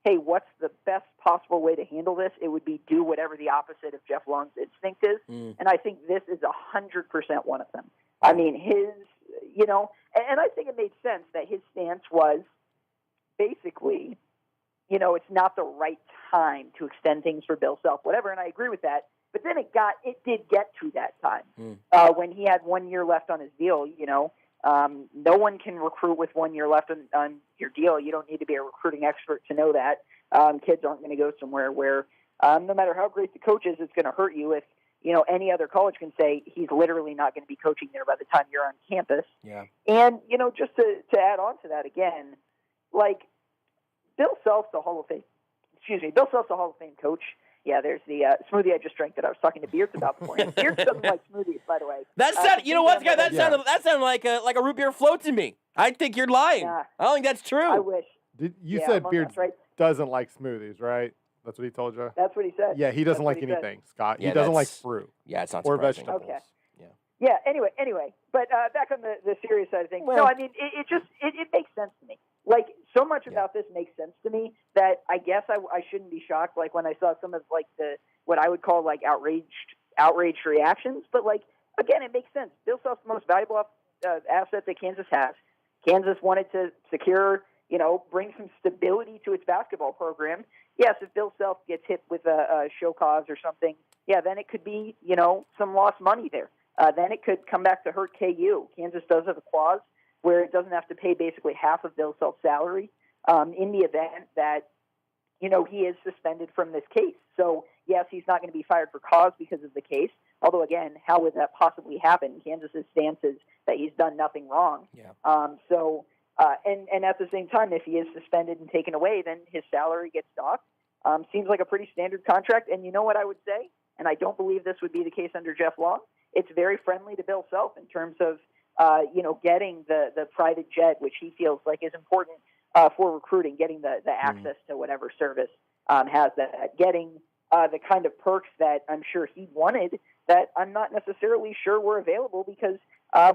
hey, what's the best possible way to handle this? It would be do whatever the opposite of Jeff Long's instinct is. And I think this is 100% one of them. His, and I think it made sense that his stance was basically, it's not the right time to extend things for Bill Self, whatever. And I agree with that. But then it did get to that time when he had 1 year left on his deal, no one can recruit with 1 year left on your deal. You don't need to be a recruiting expert to know that. Kids aren't going to go somewhere where no matter how great the coach is, it's going to hurt you if, any other college can say he's literally not going to be coaching there by the time you're on campus. Yeah. And, just to add on to that again, Bill Self's the Hall of Fame. Bill Self's the Hall of Fame coach. Yeah, there's the smoothie I just drank that I was talking to Beards about before. Beards doesn't like smoothies, by the way. That sounded like a root beer float to me. I think you're lying. I don't think that's true. I wish. You said Beards doesn't like smoothies, right? That's what he told you? That's what he said. Yeah, he doesn't like anything, Scott. He doesn't like fruit. Yeah, it's not or surprising. vegetables. Okay. Yeah, anyway. But back on the serious side of things. Well, no, it makes sense to me. So much about this makes sense to me that I guess I shouldn't be shocked, when I saw some of, what I would call, outraged reactions. But, again, it makes sense. Bill Self's the most valuable asset that Kansas has. Kansas wanted to secure, bring some stability to its basketball program. Yes, if Bill Self gets hit with a show cause or something, then it could be, some lost money there. Then it could come back to hurt KU. Kansas does have a clause where it doesn't have to pay basically half of Bill Self's salary in the event that, he is suspended from this case. So, yes, he's not going to be fired for cause because of the case. Although, again, how would that possibly happen? Kansas's stance is that he's done nothing wrong. Yeah. And at the same time, if he is suspended and taken away, then his salary gets docked. Seems like a pretty standard contract. And you know what I would say? And I don't believe this would be the case under Jeff Long. It's very friendly to Bill Self in terms of, getting the private jet, which he feels like is important for recruiting, getting the access to whatever service has that, getting the kind of perks that I'm sure he wanted that I'm not necessarily sure were available because,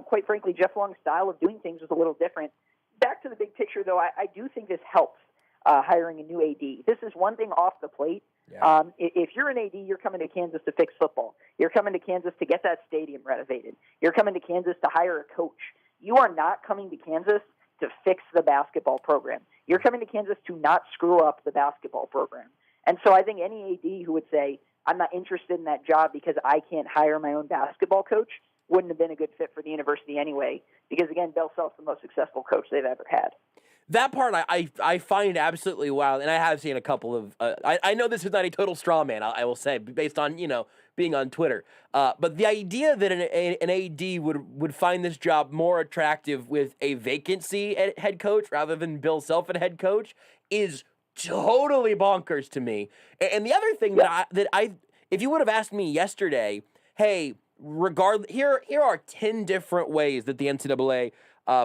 quite frankly, Jeff Long's style of doing things was a little different. Back to the big picture, though, I do think this helps hiring a new AD. This is one thing off the plate. Yeah. If you're an AD, you're coming to Kansas to fix football. You're coming to Kansas to get that stadium renovated. You're coming to Kansas to hire a coach. You are not coming to Kansas to fix the basketball program. You're coming to Kansas to not screw up the basketball program. And so I think any AD who would say, I'm not interested in that job because I can't hire my own basketball coach wouldn't have been a good fit for the university anyway, because, again, Bill Self's the most successful coach they've ever had. That part I find absolutely wild, and I have seen a couple of. I know this is not a total straw man, I will say, based on being on Twitter. But the idea that an AD would find this job more attractive with a vacancy at head coach rather than Bill Self at head coach is totally bonkers to me. And the other thing that I if you would have asked me yesterday, hey, here are 10 different ways that the NCAA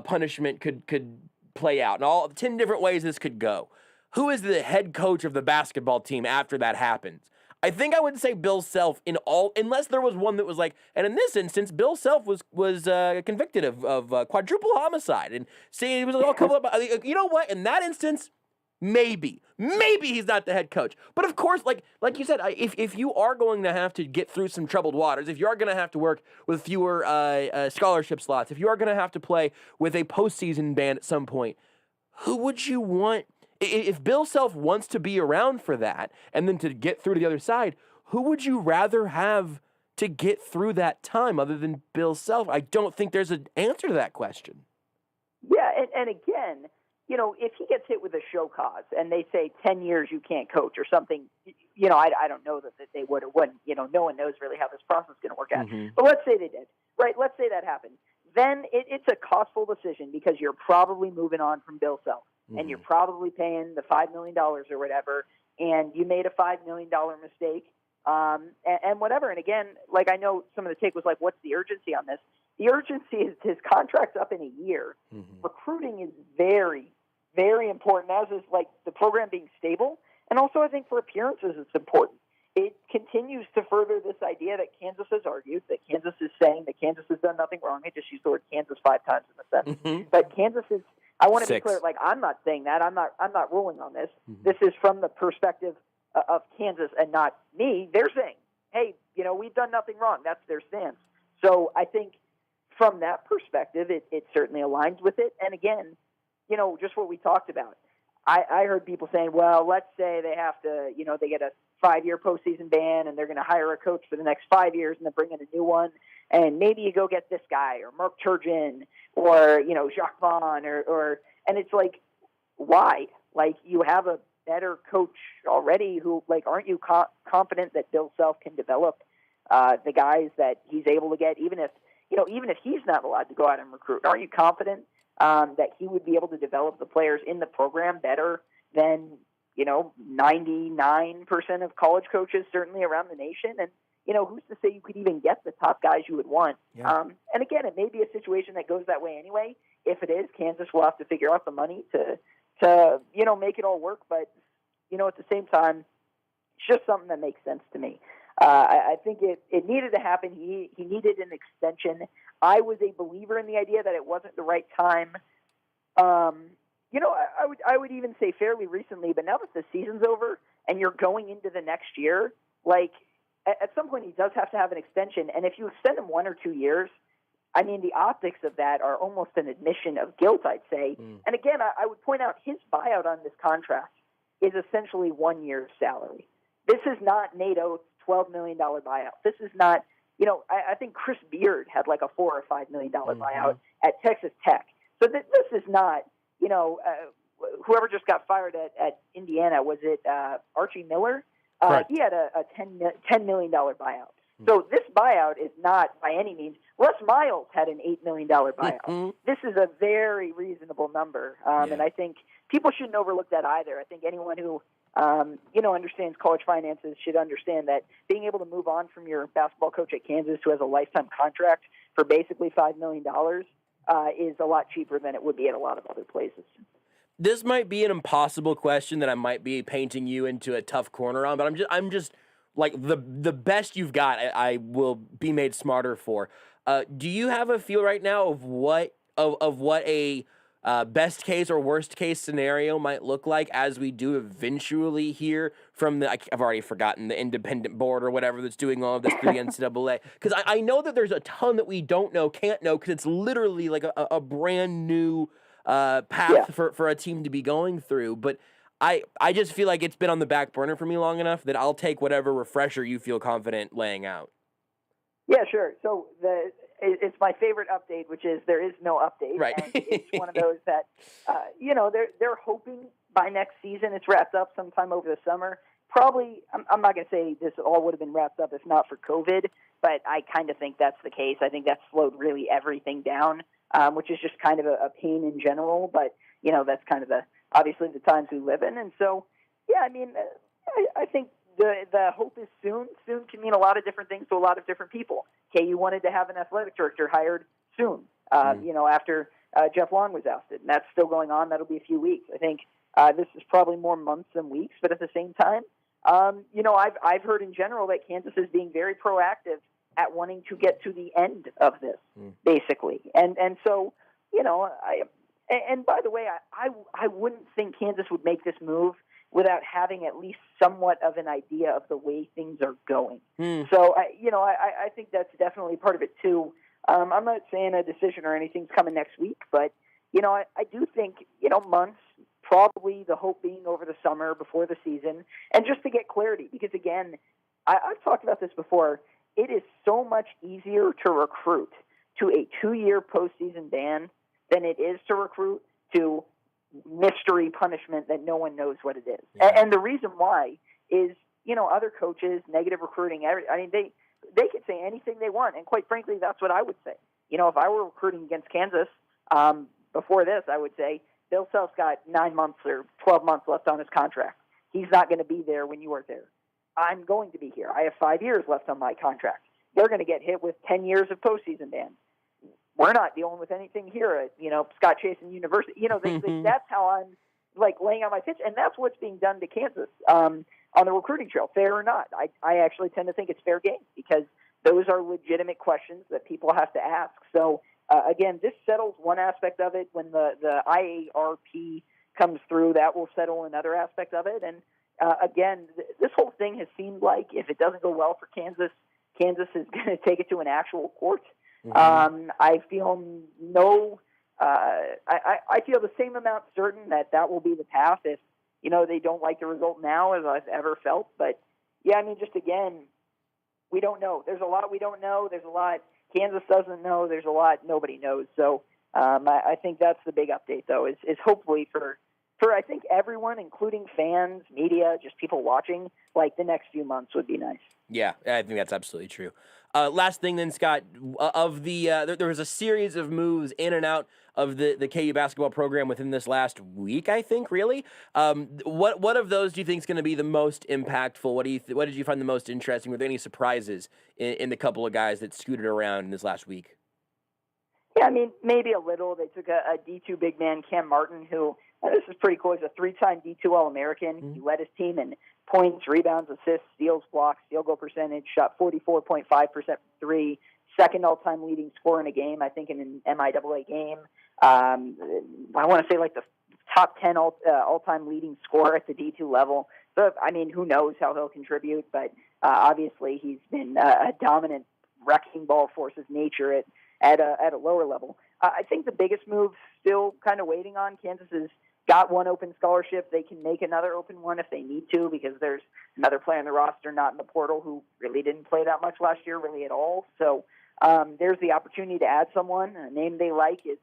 punishment could play out, and all 10 different ways this could go. Who is the head coach of the basketball team after that happens? I think I would say Bill Self unless there was one that was like, and in this instance, Bill Self was convicted of quadruple homicide, and see, it was all couple up. You know what? In that instance, maybe he's not the head coach. But of course, like you said, if you are going to have to get through some troubled waters, if you are going to have to work with fewer scholarship slots, if you are going to have to play with a postseason ban at some point, who would you want? If Bill Self wants to be around for that and then to get through to the other side, who would you rather have to get through that time other than Bill Self? I don't think there's an answer to that question. Yeah, and again, if he gets hit with a show cause and they say 10 years you can't coach or something, I don't know that they would or wouldn't. No one knows really how this process is going to work out. Mm-hmm. But let's say they did, right? Let's say that happened. Then it's a costful decision because you're probably moving on from Bill Self. Mm-hmm. And you're probably paying the $5 million or whatever, and you made a $5 million mistake, and whatever. And again, like I know some of the take was like, what's the urgency on this? The urgency is his contract's up in a year. Mm-hmm. Recruiting is very, very important, as is like the program being stable. And also I think for appearances it's important. It continues to further this idea that Kansas has argued, that Kansas is saying that Kansas has done nothing wrong. I just used the word Kansas 5 times in the sentence. Mm-hmm. But Kansas is, I want to be 6. clear, like I'm not saying that. I'm not ruling on this. Mm-hmm. This is from the perspective of Kansas and not me. They're saying, hey, we've done nothing wrong. That's their stance. So I think from that perspective, it certainly aligns with it. And again, just what we talked about. I heard people saying, well, let's say they have to, they get a 5-year postseason ban and they're going to hire a coach for the next 5 years and then bring in a new one. And maybe you go get this guy or Mark Turgeon or, Jacques Vaughn and it's like, why? Like you have a better coach already who aren't you confident that Bill Self can develop the guys that he's able to get, even if he's not allowed to go out and recruit? Aren't you confident that he would be able to develop the players in the program better than, 99% of college coaches, certainly around the nation? And, who's to say you could even get the top guys you would want? Yeah. And again, it may be a situation that goes that way anyway. If it is, Kansas will have to figure out the money to make it all work. But, at the same time, it's just something that makes sense to me. I think it needed to happen. He needed an extension. I was a believer in the idea that it wasn't the right time. I would even say fairly recently, but now that the season's over and you're going into the next year, at some point he does have to have an extension. And if you extend him 1 or 2 years, I mean, the optics of that are almost an admission of guilt, I'd say. And again, I would point out his buyout on this contract is essentially 1 year's salary. This is not Nate Oates' $12 million buyout. This is not, I think Chris Beard had like a $4 or $5 million buyout at Texas Tech. this is not, whoever just got fired at Indiana, was it Archie Miller? He had a $10 million buyout. So this buyout is not by any means. Les Miles had an $8 million buyout. This is a very reasonable number, and I think people shouldn't overlook that either. I think anyone who understands college finances should understand that being able to move on from your basketball coach at Kansas, who has a lifetime contract for basically $5 million, is a lot cheaper than it would be at a lot of other places. This might be an impossible question that I might be painting you into a tough corner on, but I'm just like the best you've got. I will be made smarter for. Do you have a feel right now of what a best case or worst case scenario might look like as we do eventually hear from I've already forgotten, the independent board or whatever that's doing all of this through the NCAA? Because I know that there's a ton that we don't know, can't know, because it's literally like a brand new path for a team to be going through. But I just feel like it's been on the back burner for me long enough that I'll take whatever refresher you feel confident laying out. Yeah, sure. So it's my favorite update, which is there is no update. Right. And it's one of those that, they're hoping by next season it's wrapped up sometime over the summer. Probably, I'm not going to say this all would have been wrapped up if not for COVID, but I kind of think that's the case. I think that's slowed really everything down, which is just kind of a pain in general. But, that's kind of obviously the times we live in. And so, I think the hope is soon. Soon can mean a lot of different things to a lot of different people. KU wanted to have an athletic director hired soon, after Jeff Long was ousted. And that's still going on. That'll be a few weeks. I think this is probably more months than weeks. But at the same time, I've heard in general that Kansas is being very proactive at wanting to get to the end of this, basically. And so, and by the way, I wouldn't think Kansas would make this move without having at least somewhat of an idea of the way things are going. So, I think that's definitely part of it, too. I'm not saying a decision or anything's coming next week, but, I do think, months, probably the hope being over the summer before the season, and just to get clarity, because, again, I've talked about this before, it is so much easier to recruit to a 2-year postseason ban than it is to recruit to mystery punishment that no one knows what it is. And the reason why is, other coaches, negative recruiting, they could say anything they want. And quite frankly, that's what I would say. If I were recruiting against Kansas before this, I would say Bill Self's got 9 months or 12 months left on his contract. He's not going to be there when you are there. I'm going to be here. I have 5 years left on my contract. They're going to get hit with 10 years of postseason bans. We're not dealing with anything here at, Scott Chasen University. That's how I'm laying out my pitch. And that's what's being done to Kansas on the recruiting trail, fair or not. I actually tend to think it's fair game because those are legitimate questions that people have to ask. So, again, this settles one aspect of it. When the IARP comes through, that will settle another aspect of it. And, again, this whole thing has seemed like if it doesn't go well for Kansas, Kansas is going to take it to an actual court. I feel I feel the same amount certain that will be the path if, they don't like the result now as I've ever felt. But, just again, we don't know. There's a lot we don't know. There's a lot Kansas doesn't know. There's a lot nobody knows. So I think that's the big update, though, is hopefully for I think everyone, including fans, media, just people watching, the next few months would be nice. Yeah, I think that's absolutely true. Last thing then, Scott, of the there was a series of moves in and out of the KU basketball program within this last week, I think, really. What of those do you think is going to be the most impactful? What did you find the most interesting? Were there any surprises in the couple of guys that scooted around in this last week? Yeah, maybe a little. They took a D2 big man, Cam Martin, who, this is pretty cool. He's a 3-time D2 All-American. He led his team in points, rebounds, assists, steals, blocks, field goal percentage, shot 44.5% from 3, second all-time leading scorer in a game, I think in an MIAA game. I want to say the top 10 all-time leading scorer at the D2 level. So, who knows how he'll contribute, but obviously he's been a dominant wrecking ball force of nature at a lower level. I think the biggest move still kind of waiting on. Kansas has got one open scholarship. They can make another open one if they need to because there's another player on the roster not in the portal who really didn't play that much last year, really at all. So there's the opportunity to add someone. A name they like is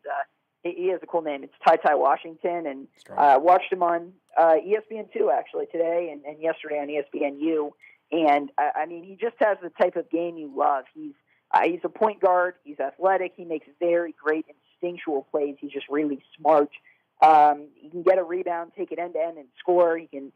He has a cool name. It's Ty Washington, and watched him on ESPN2 actually today and yesterday on ESPNU. And I mean, he just has the type of game you love. He's a point guard. He's athletic. He makes very great instinctual plays. He's just really smart. He can get a rebound, take it end to end, and score. He can,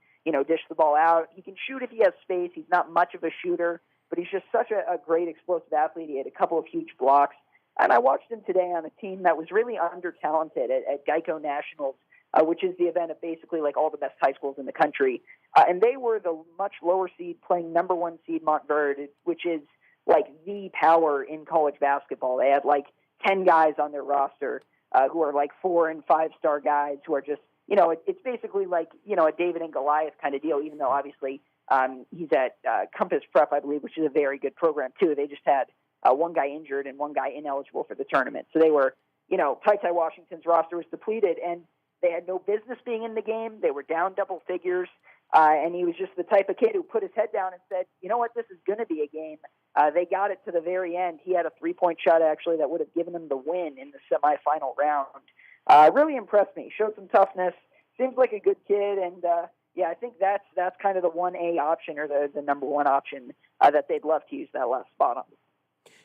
dish the ball out. He can shoot if he has space. He's not much of a shooter, but he's just such a great explosive athlete. He had a couple of huge blocks. And I watched him today on a team that was really under-talented at Geico Nationals, which is the event of basically like all the best high schools in the country. And they were the much lower seed playing number 1 seed Montverde, which is like the power in college basketball. They had like 10 guys on their roster who are like 4- and 5-star guys who are just, it's basically like, a David and Goliath kind of deal, even though obviously he's at Compass Prep, I believe, which is a very good program too. They just had one guy injured and one guy ineligible for the tournament. So they were, Ty Washington's roster was depleted, and they had no business being in the game. They were down double figures, and he was just the type of kid who put his head down and said, you know what, this is going to be a game. They got it to the very end. He had a 3-point shot, actually, that would have given them the win in the semifinal round. Really impressed me. Showed some toughness. Seems like a good kid, and I think that's kind of the 1A option, or the number 1 option that they'd love to use that last spot on.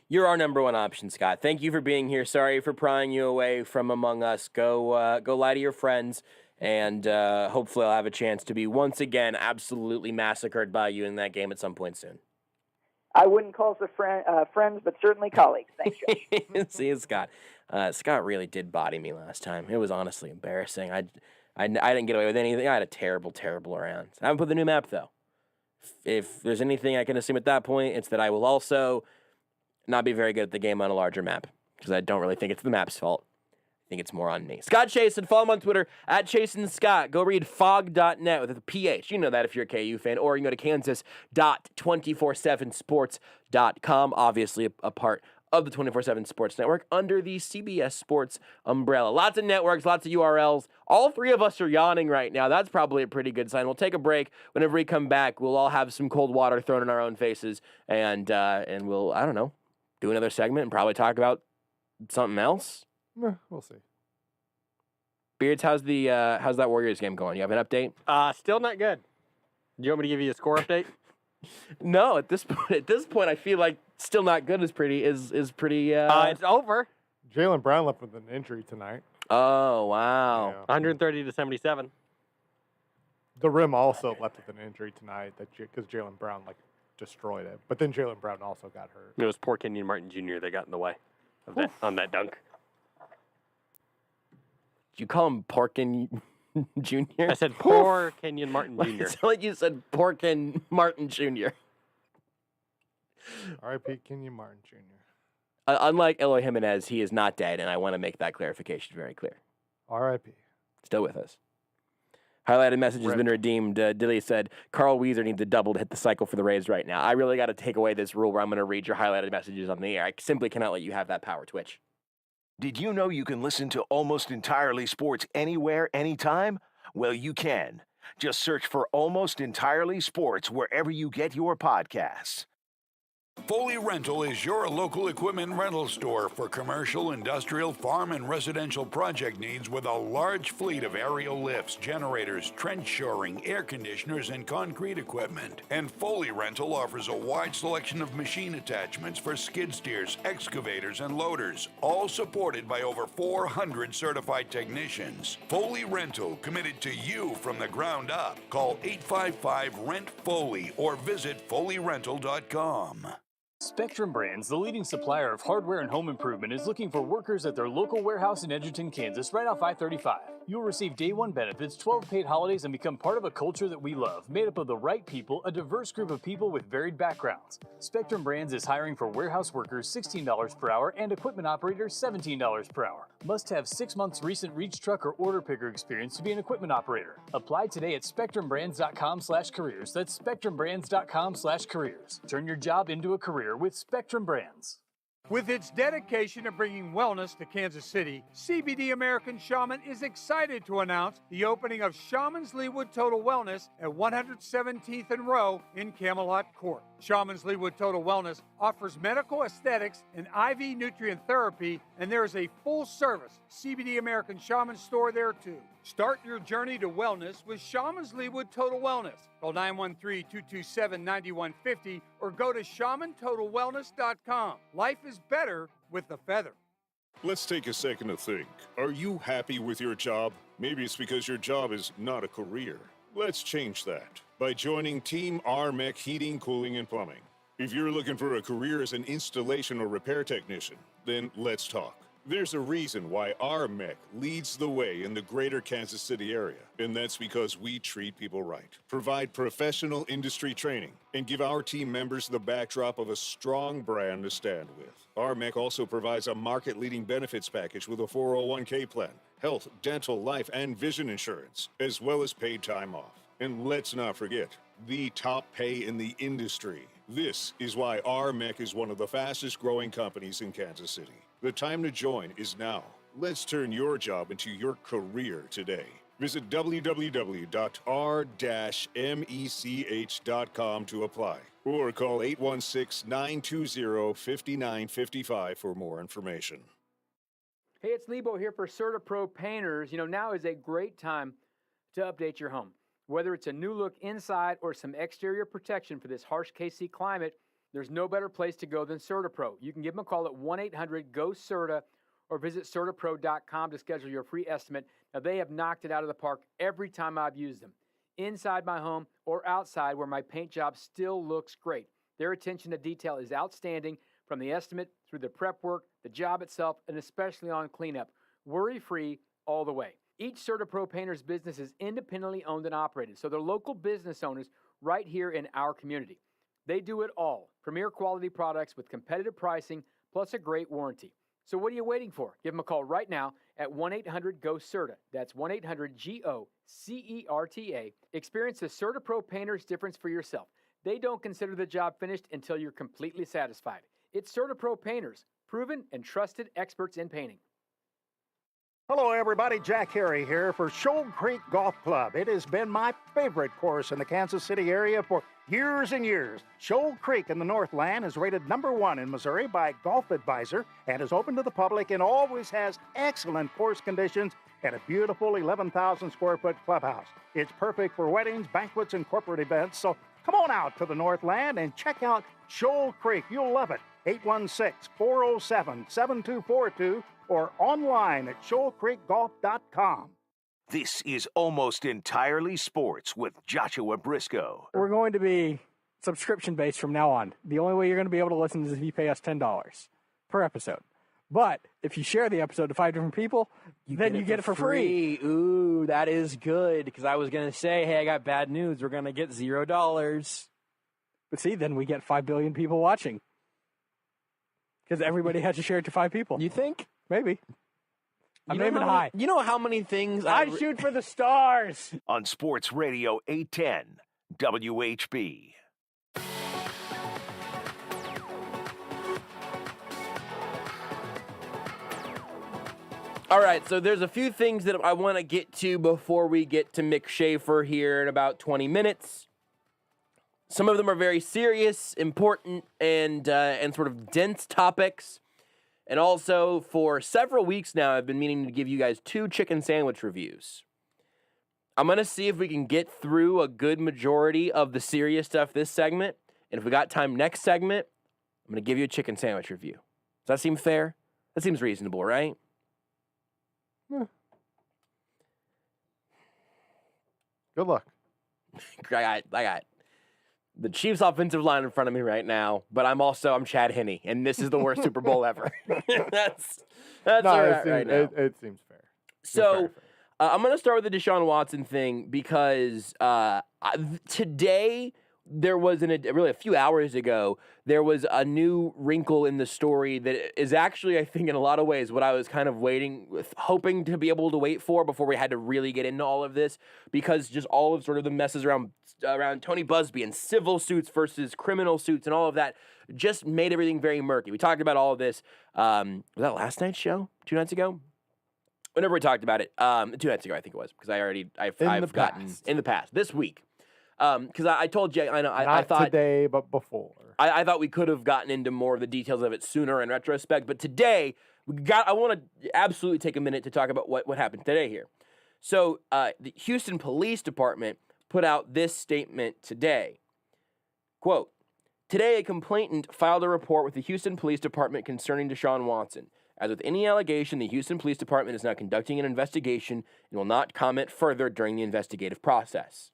You're our number 1 option, Scott. Thank you for being here. Sorry for prying you away from among us. Go lie to your friends, and hopefully I'll have a chance to be once again absolutely massacred by you in that game at some point soon. I wouldn't call us friends, but certainly colleagues. Thanks, Josh. See, Scott. Scott really did body me last time. It was honestly embarrassing. I didn't get away with anything. I had a terrible round. I haven't put the new map, though. If there's anything I can assume at that point, it's that I will also not be very good at the game on a larger map, because I don't really think it's the map's fault. I think it's more on me. Scott Chasen, follow him on Twitter, at ChasenScott. Go read fog.net with a PH. You know that if you're a KU fan. Or you can go to kansas.247sports.com, obviously a part of the 24/7 Sports Network under the CBS Sports umbrella. Lots of networks, lots of URLs. All 3 of us are yawning right now. That's probably a pretty good sign. We'll take a break. Whenever we come back, we'll all have some cold water thrown in our own faces, and we'll, I don't know, do another segment and probably talk about something else. We'll see. Beards, how's that Warriors game going? You have an update? Still not good. Do you want me to give you a score update? No, at this point, I feel like still not good is pretty. It's over. Jaylen Brown left with an injury tonight. Oh wow! Yeah. 130-77. The rim also left with an injury tonight because Jaylen Brown destroyed it. But then Jaylen Brown also got hurt. It was poor Kenyon Martin Jr. that got in the way of that on that dunk. Did you call him Porkin Jr.? I said poor Kenyon Martin Jr. It's like you said Porkin Martin Jr. R.I.P. Kenyon Martin Jr. Unlike Eloy Jimenez, he is not dead, and I want to make that clarification very clear. R.I.P. Still with us. Highlighted message has been redeemed. Dilly said, Carl Weezer needs a double to hit the cycle for the Rays right now. I really got to take away this rule where I'm going to read your highlighted messages on the air. I simply cannot let you have that power, Twitch. Did you know you can listen to Almost Entirely Sports anywhere, anytime? Well, you can. Just search for Almost Entirely Sports wherever you get your podcasts. Foley Rental is your local equipment rental store for commercial, industrial, farm, and residential project needs with a large fleet of aerial lifts, generators, trench shoring, air conditioners, and concrete equipment. And Foley Rental offers a wide selection of machine attachments for skid steers, excavators, and loaders, all supported by over 400 certified technicians. Foley Rental, committed to you from the ground up. Call 855-RENT-FOLEY or visit FoleyRental.com. Spectrum Brands, the leading supplier of hardware and home improvement, is looking for workers at their local warehouse in Edgerton, Kansas, right off I-35. You'll receive day one benefits, 12 paid holidays, and become part of a culture that we love, made up of the right people, a diverse group of people with varied backgrounds. Spectrum Brands is hiring for warehouse workers $16 per hour and equipment operators $17 per hour. Must have 6 months recent reach truck or order picker experience to be an equipment operator. Apply today at spectrumbrands.com/careers. That's spectrumbrands.com/careers. Turn your job into a career with Spectrum Brands. With its dedication to bringing wellness to Kansas City, CBD American Shaman is excited to announce the opening of Shaman's Leewood Total Wellness at 117th and Row in Camelot Court. Shaman's Leewood Total Wellness offers medical aesthetics and IV nutrient therapy, and there is a full-service CBD American Shaman store there too. Start your journey to wellness with Shaman's Leewood Total Wellness. Call 913-227-9150 or go to shamantotalwellness.com. Life is better with the feather. Let's take a second to think. Are you happy with your job? Maybe it's because your job is not a career. Let's change that by joining Team RMEC Heating, Cooling, and Plumbing. If you're looking for a career as an installation or repair technician, then let's talk. There's a reason why RMEC leads the way in the greater Kansas City area, and that's because we treat people right, provide professional industry training, and give our team members the backdrop of a strong brand to stand with. RMEC also provides a market-leading benefits package with a 401k plan, health, dental, life, and vision insurance, as well as paid time off. And let's not forget, the top pay in the industry. This is why RMEC is one of the fastest growing companies in Kansas City. The time to join is now. Let's turn your job into your career today. Visit www.r-mech.com to apply or call 816-920-5955 for more information. Hey, it's Lebo here for CertaPro Painters. You know, now is a great time to update your home. Whether it's a new look inside or some exterior protection for this harsh KC climate, there's no better place to go than CertaPro. You can give them a call at 1-800-GO-CERTA or visit CertaPro.com to schedule your free estimate. Now, they have knocked it out of the park every time I've used them. Inside my home or outside where my paint job still looks great. Their attention to detail is outstanding from the estimate through the prep work, the job itself, and especially on cleanup. Worry-free all the way. Each CertaPro Painters business is independently owned and operated, so they're local business owners right here in our community. They do it all. Premier quality products with competitive pricing, plus a great warranty. So what are you waiting for? Give them a call right now at 1-800-GO-CERTA. That's 1-800-GO-CERTA. Experience the CertaPro Painters difference for yourself. They don't consider the job finished until you're completely satisfied. It's CertaPro Painters, proven and trusted experts in painting. Hello, everybody. Jack Harry here for Shoal Creek Golf Club. It has been my favorite course in the Kansas City area for years and years. Shoal Creek in the Northland is rated #1 in Missouri by Golf Advisor and is open to the public and always has excellent course conditions and a beautiful 11,000 square foot clubhouse. It's perfect for weddings, banquets, and corporate events. So come on out to the Northland and check out Shoal Creek. You'll love it. 816-407-7242 or online at shoalcreekgolf.com. This is Almost Entirely Sports with Joshua Brisco. We're going to be subscription-based from now on. The only way you're going to be able to listen is if you pay us $10 per episode. But if you share the episode to 5 different people, then you get it for free. Ooh, that is good, because I was going to say, hey, I got bad news. We're going to get $0. But see, then we get 5 billion people watching. Because everybody had to share it to 5 people. You think? Maybe. I'm aiming high. You know how many things I shoot for the stars. On Sports Radio 810 WHB. All right, so there's a few things that I want to get to before we get to Mick Shaffer here in about 20 minutes. Some of them are very serious, important, and sort of dense topics. And also, for several weeks now, I've been meaning to give you guys 2 chicken sandwich reviews. I'm going to see if we can get through a good majority of the serious stuff this segment. And if we got time next segment, I'm going to give you a chicken sandwich review. Does that seem fair? That seems reasonable, right? Good luck. I got the Chiefs' offensive line in front of me right now, but I'm Chad Henne, and this is the worst Super Bowl ever. That's no, all right now. It seems fair. So I'm going to start with the Deshaun Watson thing because today there was really a few hours ago, there was a new wrinkle in the story that is actually, I think, in a lot of ways, what I was kind of hoping to be able to wait for before we had to really get into all of this, because just all of sort of the messes around Tony Busby and civil suits versus criminal suits and all of that just made everything very murky. We talked about all of this. Was that last night's show? 2 nights ago? Whenever we talked about it, 2 nights ago, I think it was, because I've gotten in the past this week. Because I told you, I know, I Not thought today, but before. I thought we could have gotten into more of the details of it sooner in retrospect, but today I want to absolutely take a minute to talk about what happened today here. So the Houston Police Department put out this statement today. Quote, "Today a complainant filed a report with the Houston Police Department concerning Deshaun Watson. As with any allegation, the Houston Police Department is now conducting an investigation and will not comment further during the investigative process."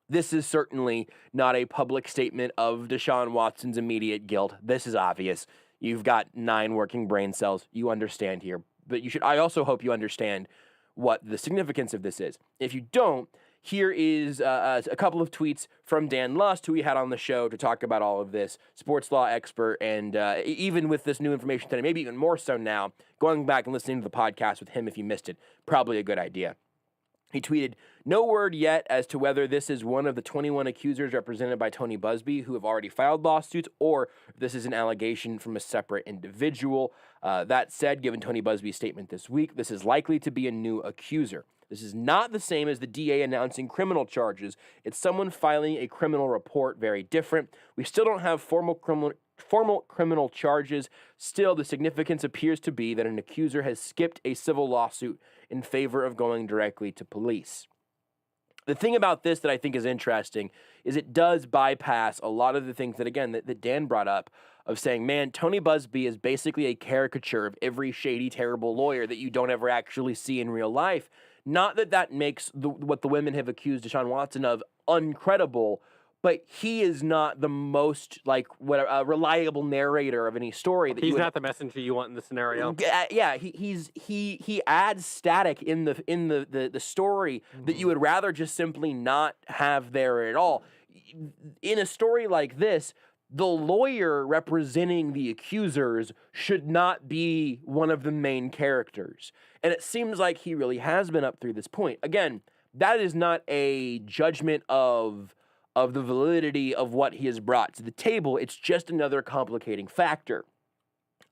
This is certainly not a public statement of Deshaun Watson's immediate guilt. This is obvious. You've got 9 working brain cells. You understand here. But I also hope you understand what the significance of this is. If you don't, here is a couple of tweets from Dan Lust, who we had on the show to talk about all of this, sports law expert, and even with this new information today, maybe even more so now, going back and listening to the podcast with him if you missed it, probably a good idea. He tweeted, "No word yet as to whether this is one of the 21 accusers represented by Tony Busby who have already filed lawsuits or if this is an allegation from a separate individual. That said, given Tony Busby's statement this week, this is likely to be a new accuser. This is not the same as the DA announcing criminal charges. It's someone filing a criminal report, very different. We still don't have formal criminal charges. Still, the significance appears to be that an accuser has skipped a civil lawsuit in favor of going directly to police." The thing about this that I think is interesting is it does bypass a lot of the things that, again, that Dan brought up of saying, man, Tony Busby is basically a caricature of every shady, terrible lawyer that you don't ever actually see in real life. Not that that makes what the women have accused Deshaun Watson of uncredible, but he is not the most reliable narrator of any story. That He's not the messenger you want in the scenario. Yeah, he adds static in the story that you would rather just simply not have there at all. In a story like this, the lawyer representing the accusers should not be one of the main characters. And it seems like he really has been up through this point. Again, that is not a judgment of the validity of what he has brought to the table. It's just another complicating factor.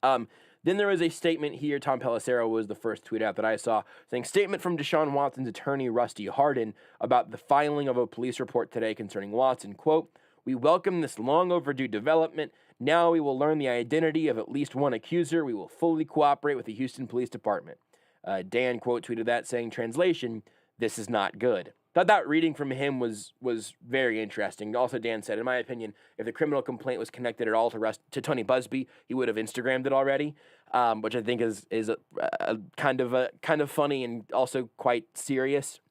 Then there is a statement here. Tom Pelissero was the first tweet out that I saw, saying, "Statement from Deshaun Watson's attorney, Rusty Hardin, about the filing of a police report today concerning Watson. Quote, we welcome this long overdue development. Now we will learn the identity of at least one accuser. We will fully cooperate with the Houston Police Department." Dan quote tweeted that saying, translation, "This is not good." Thought that reading from him was very interesting. Also, Dan said, in my opinion, if the criminal complaint was connected at all to Tony Busby, he would have Instagrammed it already, which I think is a kind of funny and also quite serious.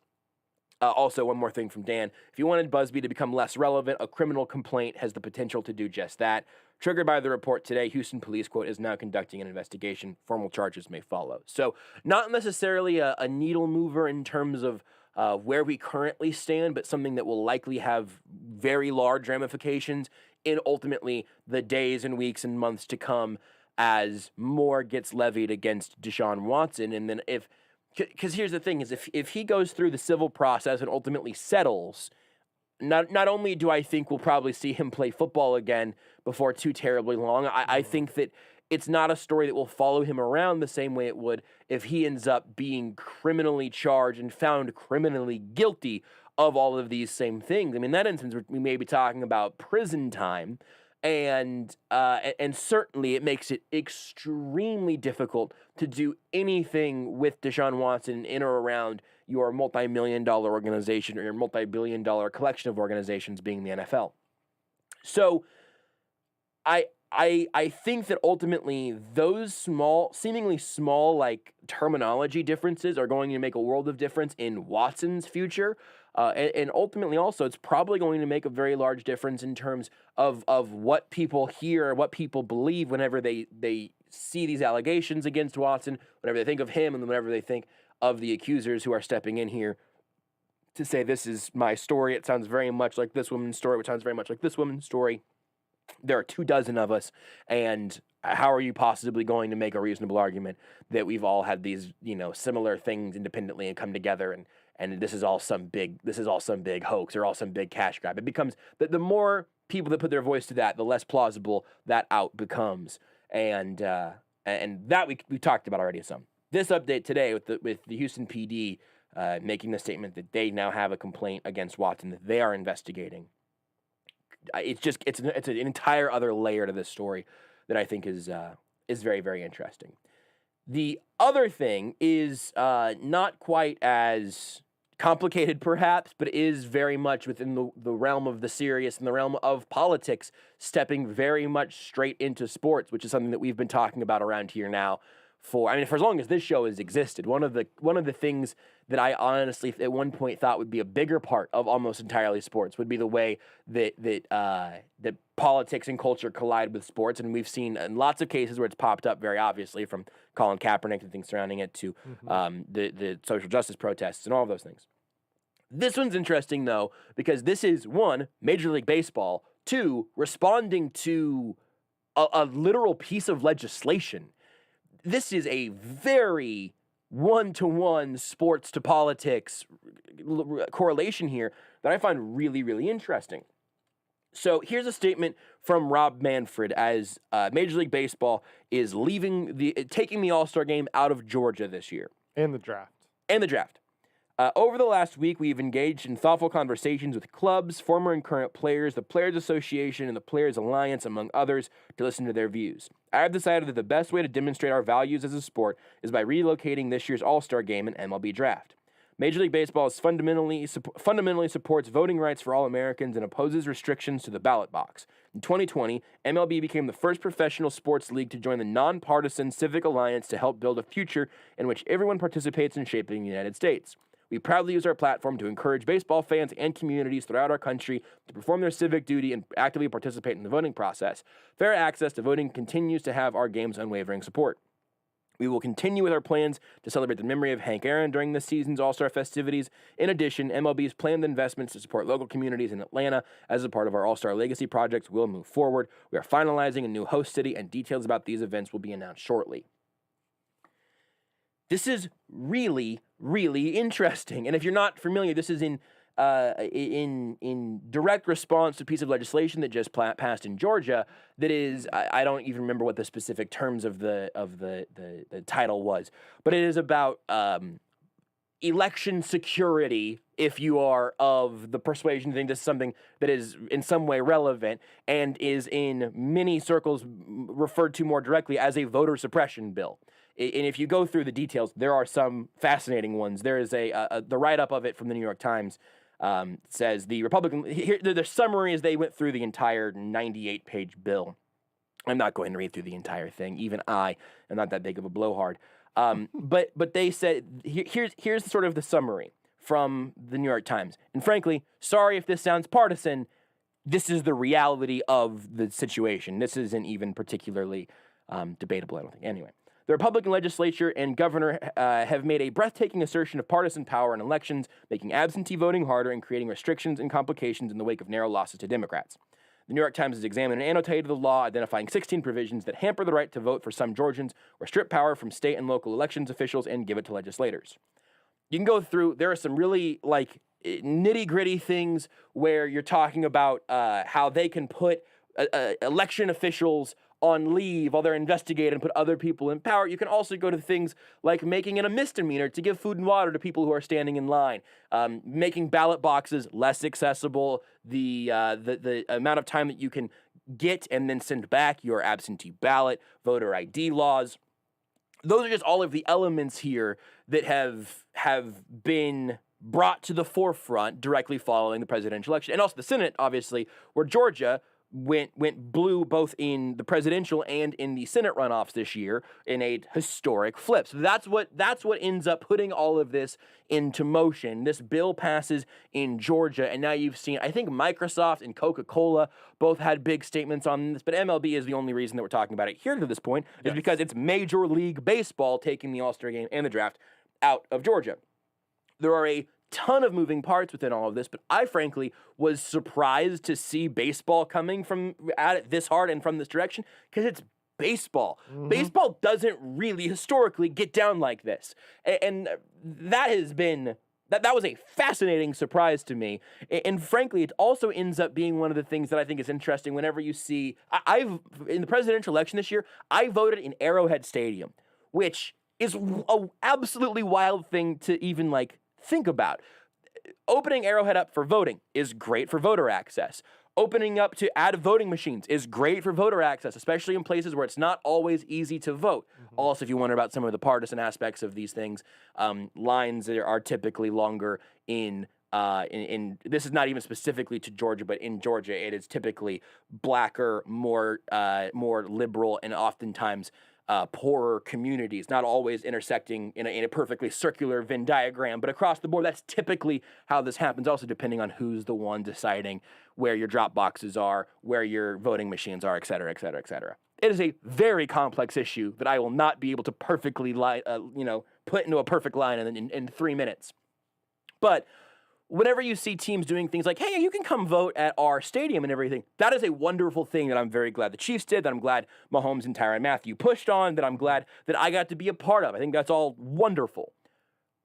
Also, one more thing from Dan. If you wanted Busby to become less relevant, a criminal complaint has the potential to do just that. Triggered by the report today, Houston Police, quote, is now conducting an investigation. Formal charges may follow. So not necessarily a needle mover in terms of where we currently stand, but something that will likely have very large ramifications in ultimately the days and weeks and months to come as more gets levied against Deshaun Watson. And then because here's the thing is if he goes through the civil process and ultimately settles, not only do I think we'll probably see him play football again before too terribly long, I think that it's not a story that will follow him around the same way it would if he ends up being criminally charged and found criminally guilty of all of these same things. I mean, in that instance, we may be talking about prison time, and certainly it makes it extremely difficult to do anything with Deshaun Watson in or around your multi-million-dollar organization or your multi-billion-dollar collection of organizations being the NFL. So I think that ultimately those seemingly small like terminology differences are going to make a world of difference in Watson's future. And ultimately also it's probably going to make a very large difference in terms of what people hear, what people believe whenever they see these allegations against Watson, whenever they think of him, and whenever they think of the accusers who are stepping in here to say, this is my story. It sounds very much like this woman's story, which sounds very much like this woman's story. There are 24 of us, and how are you possibly going to make a reasonable argument that we've all had these, similar things independently and come together, and this is all some big hoax or all some big cash grab? It becomes the more people that put their voice to that, the less plausible that out becomes, and that we talked about already some. This update today with the Houston PD making the statement that they now have a complaint against Watson that they are investigating. It's an entire other layer to this story that I think is very, very interesting. The other thing is not quite as complicated, perhaps, but is very much within the realm of the serious and the realm of politics, stepping very much straight into sports, which is something that we've been talking about around here now for as long as this show has existed. One of the things that I honestly at one point thought would be a bigger part of almost entirely sports would be the way that politics and culture collide with sports, and we've seen in lots of cases where it's popped up very obviously, from Colin Kaepernick and things surrounding it to the social justice protests and all of those things. This one's interesting though because this is, one, Major League Baseball, two, responding to a literal piece of legislation. This is a very one-to-one sports to politics correlation here that I find really, really interesting. So here's a statement from Rob Manfred as Major League Baseball is taking the All-Star game out of Georgia this year. And the draft. Over the last week, we've engaged in thoughtful conversations with clubs, former and current players, the Players Association, and the Players Alliance, among others, to listen to their views. I have decided that the best way to demonstrate our values as a sport is by relocating this year's All-Star game and MLB draft. Major League Baseball fundamentally supports voting rights for all Americans and opposes restrictions to the ballot box. In 2020, MLB became the first professional sports league to join the nonpartisan Civic Alliance to help build a future in which everyone participates in shaping the United States. We proudly use our platform to encourage baseball fans and communities throughout our country to perform their civic duty and actively participate in the voting process. Fair access to voting continues to have our game's unwavering support. We will continue with our plans to celebrate the memory of Hank Aaron during this season's All-Star festivities. In addition, MLB's planned investments to support local communities in Atlanta as a part of our All-Star Legacy projects will move forward. We are finalizing a new host city, and details about these events will be announced shortly. This is really, really interesting. And if you're not familiar, this is in direct response to a piece of legislation that just passed in Georgia that is, I don't even remember what the specific terms of the title was, but it is about election security if you are of the persuasion think this is something that is in some way relevant and is in many circles referred to more directly as a voter suppression bill. And if you go through the details, there are some fascinating ones. There is the write-up of it from the New York Times says the Republican, here, the summary is they went through the entire 98-page bill. I'm not going to read through the entire thing. Even I am not that big of a blowhard. But they said, here's sort of the summary from the New York Times. And frankly, sorry if this sounds partisan, this is the reality of the situation. This isn't even particularly debatable, I don't think. Anyway. The Republican legislature and governor have made a breathtaking assertion of partisan power in elections, making absentee voting harder and creating restrictions and complications in the wake of narrow losses to Democrats. The New York Times has examined and annotated the law, identifying 16 provisions that hamper the right to vote for some Georgians or strip power from state and local elections officials and give it to legislators. You can go through, there are some really nitty-gritty things where you're talking about how they can put election officials on leave while they're investigating and put other people in power. You can also go to things like making it a misdemeanor to give food and water to people who are standing in line, making ballot boxes less accessible, the amount of time that you can get and then send back your absentee ballot, voter ID laws. Those are just all of the elements here that have been brought to the forefront directly following the presidential election. And also the Senate, obviously, where Georgia went blue both in the presidential and in the Senate runoffs this year in a historic flip. So that's what ends up putting all of this into motion. This bill passes in Georgia, and now you've seen, I think Microsoft and Coca-Cola both had big statements on this, but MLB is the only reason that we're talking about it here to this point, is because it's Major League Baseball taking the All-Star game and the draft out of Georgia. There are a ton of moving parts within all of this, but I frankly was surprised to see baseball coming at it this hard and from this direction, because it's baseball. Mm-hmm. Baseball doesn't really historically get down like this. And that has been, that was a fascinating surprise to me. And frankly, it also ends up being one of the things that I think is interesting whenever you see, in the presidential election this year, I voted in Arrowhead Stadium, which is a absolutely wild thing to even Think about opening Arrowhead up for voting is great for voter access. Opening up to add voting machines is great for voter access, especially in places where it's not always easy to vote. Also, if you wonder about some of the partisan aspects of these things, lines are typically longer in this is not even specifically to Georgia, but in Georgia, it is typically blacker, more liberal, and oftentimes poorer communities, not always intersecting in a perfectly circular Venn diagram, but across the board, that's typically how this happens, also depending on who's the one deciding where your drop boxes are, where your voting machines are, et cetera, et cetera, et cetera. It is a very complex issue that I will not be able to perfectly put into a perfect line in 3 minutes. But whenever you see teams doing things like, hey, you can come vote at our stadium and everything, that is a wonderful thing that I'm very glad the Chiefs did, that I'm glad Mahomes and Tyrann Mathieu pushed on, that I'm glad that I got to be a part of. I think that's all wonderful.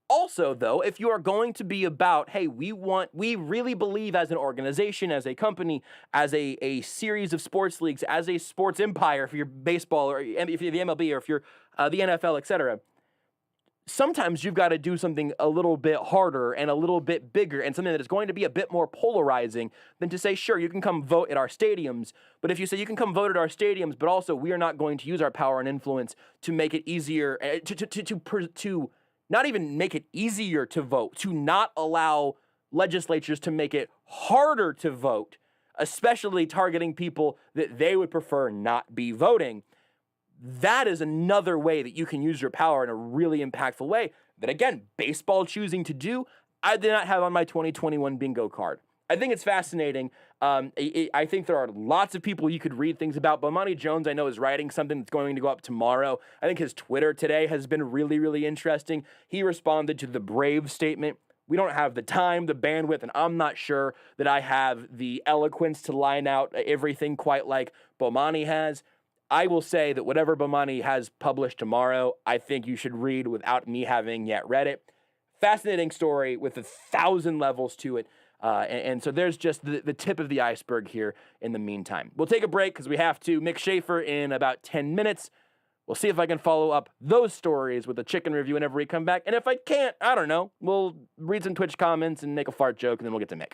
Also, though, if you are going to be about, hey, we really believe as an organization, as a company, as a series of sports leagues, as a sports empire, if you're baseball or if you're the MLB or if you're the NFL, et cetera, sometimes you've got to do something a little bit harder and a little bit bigger and something that is going to be a bit more polarizing than to say, sure, you can come vote at our stadiums. But if you say you can come vote at our stadiums, but also we are not going to use our power and influence to make it easier, to not even make it easier to vote, to not allow legislatures to make it harder to vote, especially targeting people that they would prefer not be voting. That is another way that you can use your power in a really impactful way that, again, baseball choosing to do, I did not have on my 2021 bingo card. I think it's fascinating. I think there are lots of people you could read things about. Bomani Jones, I know, is writing something that's going to go up tomorrow. I think his Twitter today has been really, really interesting. He responded to the Braves statement. We don't have the time, the bandwidth, and I'm not sure that I have the eloquence to line out everything quite like Bomani has. I will say that whatever Bomani has published tomorrow, I think you should read without me having yet read it. Fascinating story with 1,000 levels to it. And so there's just the tip of the iceberg here in the meantime. We'll take a break because we have to. Mick Shaffer in about 10 minutes. We'll see if I can follow up those stories with a chicken review whenever we come back. And if I can't, I don't know. We'll read some Twitch comments and make a fart joke, and then we'll get to Mick.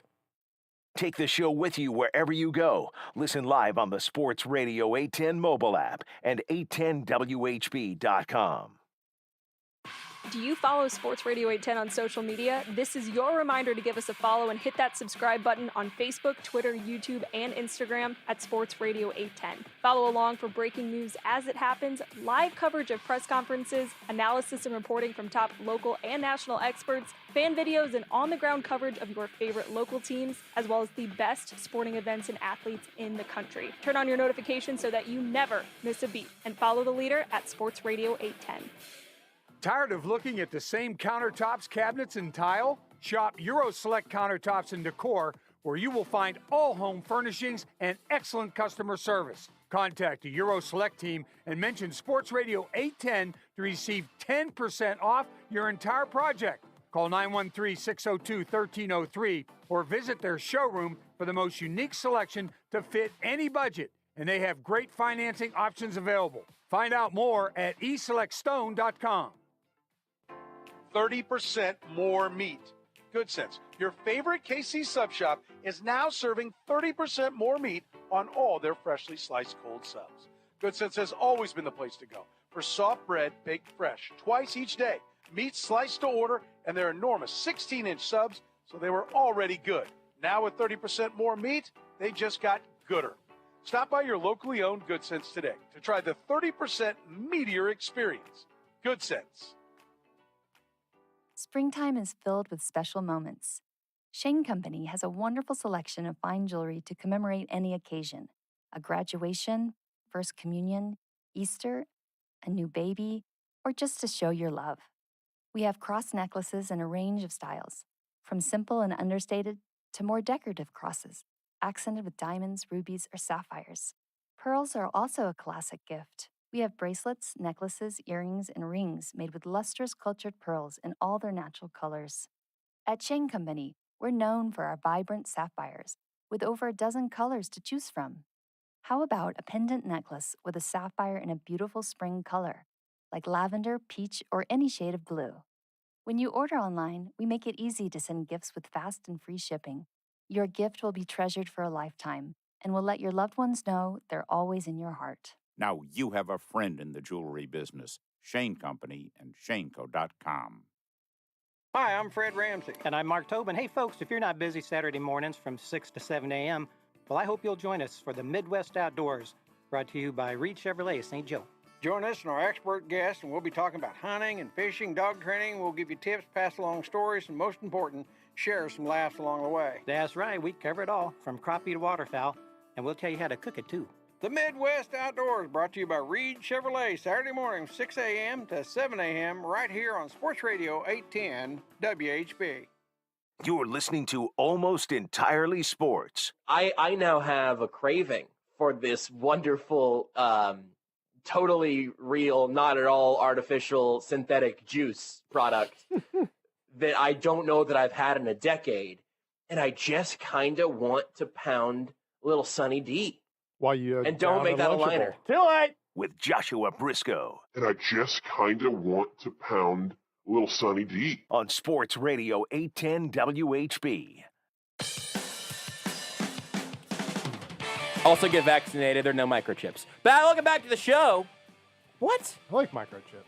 Take the show with you wherever you go. Listen live on the Sports Radio 810 mobile app and 810WHB.com. Do you follow Sports Radio 810 on social media? This is your reminder to give us a follow and hit that subscribe button on Facebook, Twitter, YouTube, and Instagram at Sports Radio 810. Follow along for breaking news as it happens, live coverage of press conferences, analysis and reporting from top local and national experts, fan videos, and on-the-ground coverage of your favorite local teams, as well as the best sporting events and athletes in the country. Turn on your notifications so that you never miss a beat, and follow the leader at Sports Radio 810. Tired of looking at the same countertops, cabinets, and tile? Shop EuroSelect Countertops and Decor, where you will find all home furnishings and excellent customer service. Contact the EuroSelect team and mention Sports Radio 810 to receive 10% off your entire project. Call 913-602-1303 or visit their showroom for the most unique selection to fit any budget. And they have great financing options available. Find out more at eselectstone.com. 30% more meat. Good Sense, your favorite KC sub shop, is now serving 30% more meat on all their freshly sliced cold subs. Good Sense has always been the place to go for soft bread baked fresh twice each day, meat sliced to order, and their enormous 16-inch subs, so they were already good. Now with 30% more meat, they just got gooder. Stop by your locally owned Good Sense today to try the 30% meatier experience. Good Sense. Springtime is filled with special moments. Shane Company has a wonderful selection of fine jewelry to commemorate any occasion. A graduation, first communion, Easter, a new baby, or just to show your love. We have cross necklaces in a range of styles, from simple and understated to more decorative crosses, accented with diamonds, rubies, or sapphires. Pearls are also a classic gift. We have bracelets, necklaces, earrings, and rings made with lustrous cultured pearls in all their natural colors. At Shane Company, we're known for our vibrant sapphires, with over a dozen colors to choose from. How about a pendant necklace with a sapphire in a beautiful spring color, like lavender, peach, or any shade of blue? When you order online, we make it easy to send gifts with fast and free shipping. Your gift will be treasured for a lifetime and will let your loved ones know they're always in your heart. Now you have a friend in the jewelry business. Shane Company and ShaneCo.com. Hi, I'm Fred Ramsey. And I'm Mark Tobin. Hey, folks, if you're not busy Saturday mornings from 6 to 7 a.m., well, I hope you'll join us for the Midwest Outdoors, brought to you by Reed Chevrolet St. Joe. Join us and our expert guests, and we'll be talking about hunting and fishing, dog training. We'll give you tips, pass along stories, and most important, share some laughs along the way. That's right. We cover it all, from crappie to waterfowl, and we'll tell you how to cook it, too. The Midwest Outdoors, brought to you by Reed Chevrolet, Saturday morning, 6 a.m. to 7 a.m., right here on Sports Radio 810 WHB. You're listening to Almost Entirely Sports. I now have a craving for this wonderful, totally real, not at all artificial synthetic juice product that I don't know that I've had in a decade. And I just kind of want to pound a little Sunny D. While you and don't make that a liner. Too late. With Joshua Brisco. And I just kind of want to pound a little Sunny D. On Sports Radio 810 WHB. Also get vaccinated. There are no microchips. But welcome back to the show. What? I like microchips.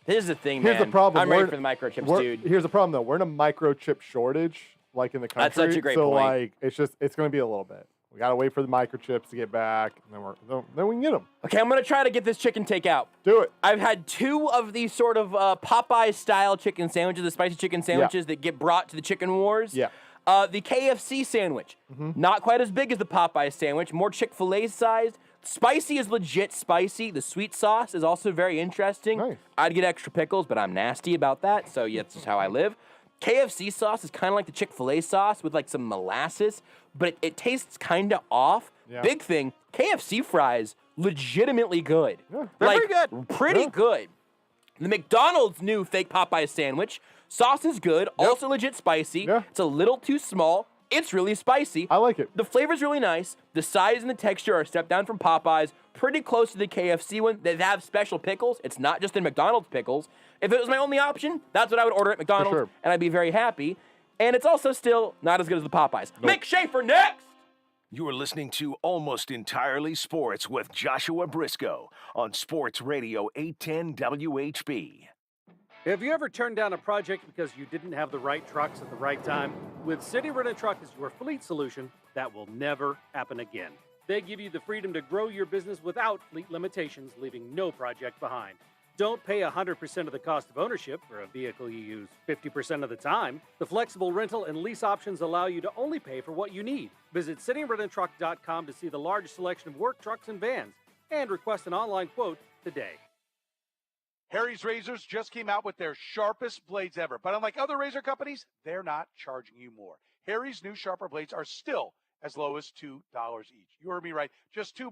This is the thing, Here's man. the problem. I'm ready for the microchips, dude. Here's the problem, though. We're in a microchip shortage, like in the country. That's such a great so, point. like, it's going to be a little bit. We got to wait for the microchips to get back, and then we can get them. Okay, I'm going to try to get this chicken takeout. Do it. I've had 2 of these sort of Popeye-style chicken sandwiches, the spicy chicken sandwiches that get brought to the Chicken Wars. Yeah. The KFC sandwich, not quite as big as the Popeye sandwich, more Chick-fil-A sized. Spicy is legit spicy. The sweet sauce is also very interesting. Nice. I'd get extra pickles, but I'm nasty about that, so yeah, that's just how I live. KFC sauce is kind of like the Chick-fil-A sauce with like some molasses, but it tastes kind of off. Yeah. Big thing, KFC fries, legitimately good. Yeah, they're like, pretty good. Pretty Yeah. good. The McDonald's new fake Popeye sandwich, sauce is good, also legit spicy. Yeah. It's a little too small. It's really spicy. I like it. The flavor's really nice. The size and the texture are a step down from Popeye's, pretty close to the KFC one. They have special pickles. It's not just in McDonald's pickles. If it was my only option, that's what I would order at McDonald's, sure. and I'd be very happy. And it's also still not as good as the Popeyes. Nope. Mick Shaffer next! You are listening to Almost Entirely Sports with Joshua Brisco on Sports Radio 810 WHB. Have you ever turned down a project because you didn't have the right trucks at the right time? With City Rent & Truck as your fleet solution, that will never happen again. They give you the freedom to grow your business without fleet limitations, leaving no project behind. Don't pay 100% of the cost of ownership for a vehicle you use 50% of the time. The flexible rental and lease options allow you to only pay for what you need. Visit cityrentandtruck.com to see the large selection of work trucks and vans and request an online quote today. Harry's Razors just came out with their sharpest blades ever. But unlike other razor companies, they're not charging you more. Harry's new sharper blades are still as low as $2 each. You heard me right, just $2.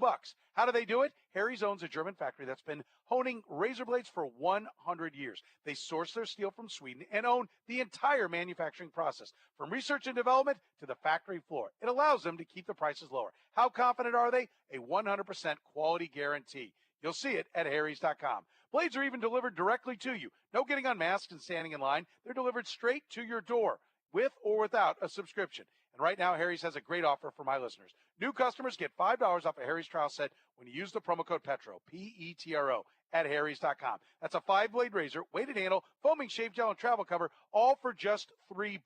How do they do it? Harry's owns a German factory that's been honing razor blades for 100 years. They source their steel from Sweden and own the entire manufacturing process, from research and development to the factory floor. It allows them to keep the prices lower. How confident are they? A 100% quality guarantee. You'll see it at harrys.com. Blades are even delivered directly to you. No getting unmasked and standing in line. They're delivered straight to your door, with or without a subscription. And right now, Harry's has a great offer for my listeners. New customers get $5 off a Harry's trial set when you use the promo code PETRO, P-E-T-R-O, at harrys.com. That's a 5-blade razor, weighted handle, foaming shave gel, and travel cover, all for just $3,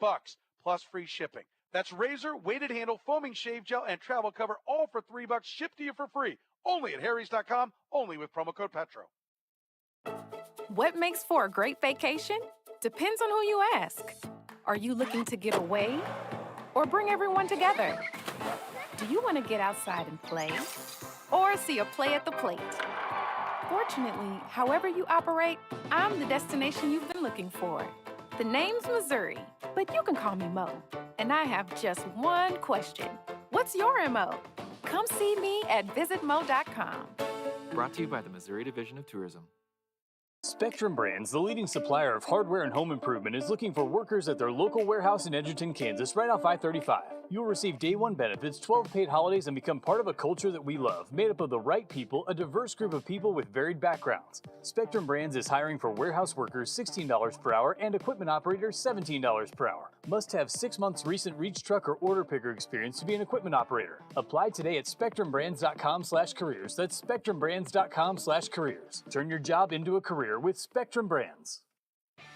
plus free shipping. That's razor, weighted handle, foaming shave gel, and travel cover, all for $3, shipped to you for free. Only at harrys.com, only with promo code PETRO. What makes for a great vacation? Depends on who you ask. Are you looking to get away or bring everyone together? Do you want to get outside and play or see a play at the plate? Fortunately, however you operate, I'm the destination you've been looking for. The name's Missouri, but you can call me Mo. And I have just one question. What's your MO? Come see me at visitmo.com. Brought to you by the Missouri Division of Tourism. Spectrum Brands, the leading supplier of hardware and home improvement, is looking for workers at their local warehouse in Edgerton, Kansas, right off I-35. You'll receive day one benefits, 12 paid holidays, and become part of a culture that we love, made up of the right people, a diverse group of people with varied backgrounds. Spectrum Brands is hiring for warehouse workers $16 per hour and equipment operators $17 per hour. Must have 6 months recent reach truck or order picker experience to be an equipment operator. Apply today at spectrumbrands.com/careers. That's spectrumbrands.com/careers. Turn your job into a career with Spectrum Brands.